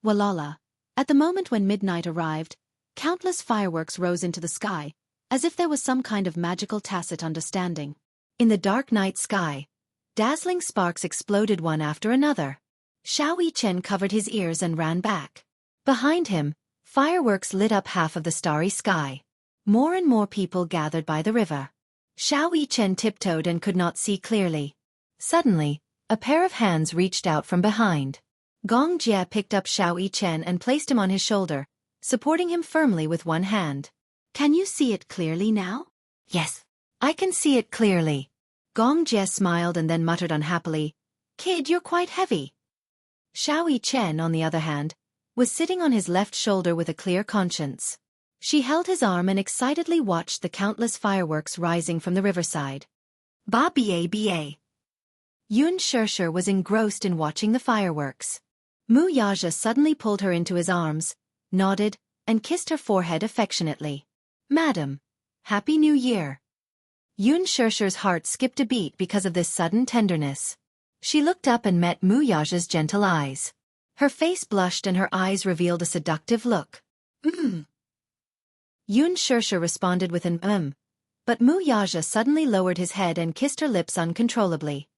Walala. At the moment when midnight arrived, countless fireworks rose into the sky, as if there was some kind of magical tacit understanding. In the dark night sky, dazzling sparks exploded one after another. Xiao Yichen covered his ears and ran back. Behind him, fireworks lit up half of the starry sky. More and more people gathered by the river. Xiao Yichen tiptoed and could not see clearly. Suddenly, a pair of hands reached out from behind. Gong Jie picked up Xiao Yichen and placed him on his shoulder, supporting him firmly with one hand. Can you see it clearly now? Yes, I can see it clearly. Gong Jie smiled and then muttered unhappily, Kid, you're quite heavy. Xiao Yichen, on the other hand, was sitting on his left shoulder with a clear conscience. She held his arm and excitedly watched the countless fireworks rising from the riverside. Ba. Yunshi was engrossed in watching the fireworks. Mu Yaja suddenly pulled her into his arms, nodded, and kissed her forehead affectionately. Madam, Happy New Year. Yunshi's heart skipped a beat because of this sudden tenderness. She looked up and met Mu Yaja's gentle eyes. Her face blushed and her eyes revealed a seductive look. Yunshi responded with an but Mu Yaja suddenly lowered his head and kissed her lips uncontrollably.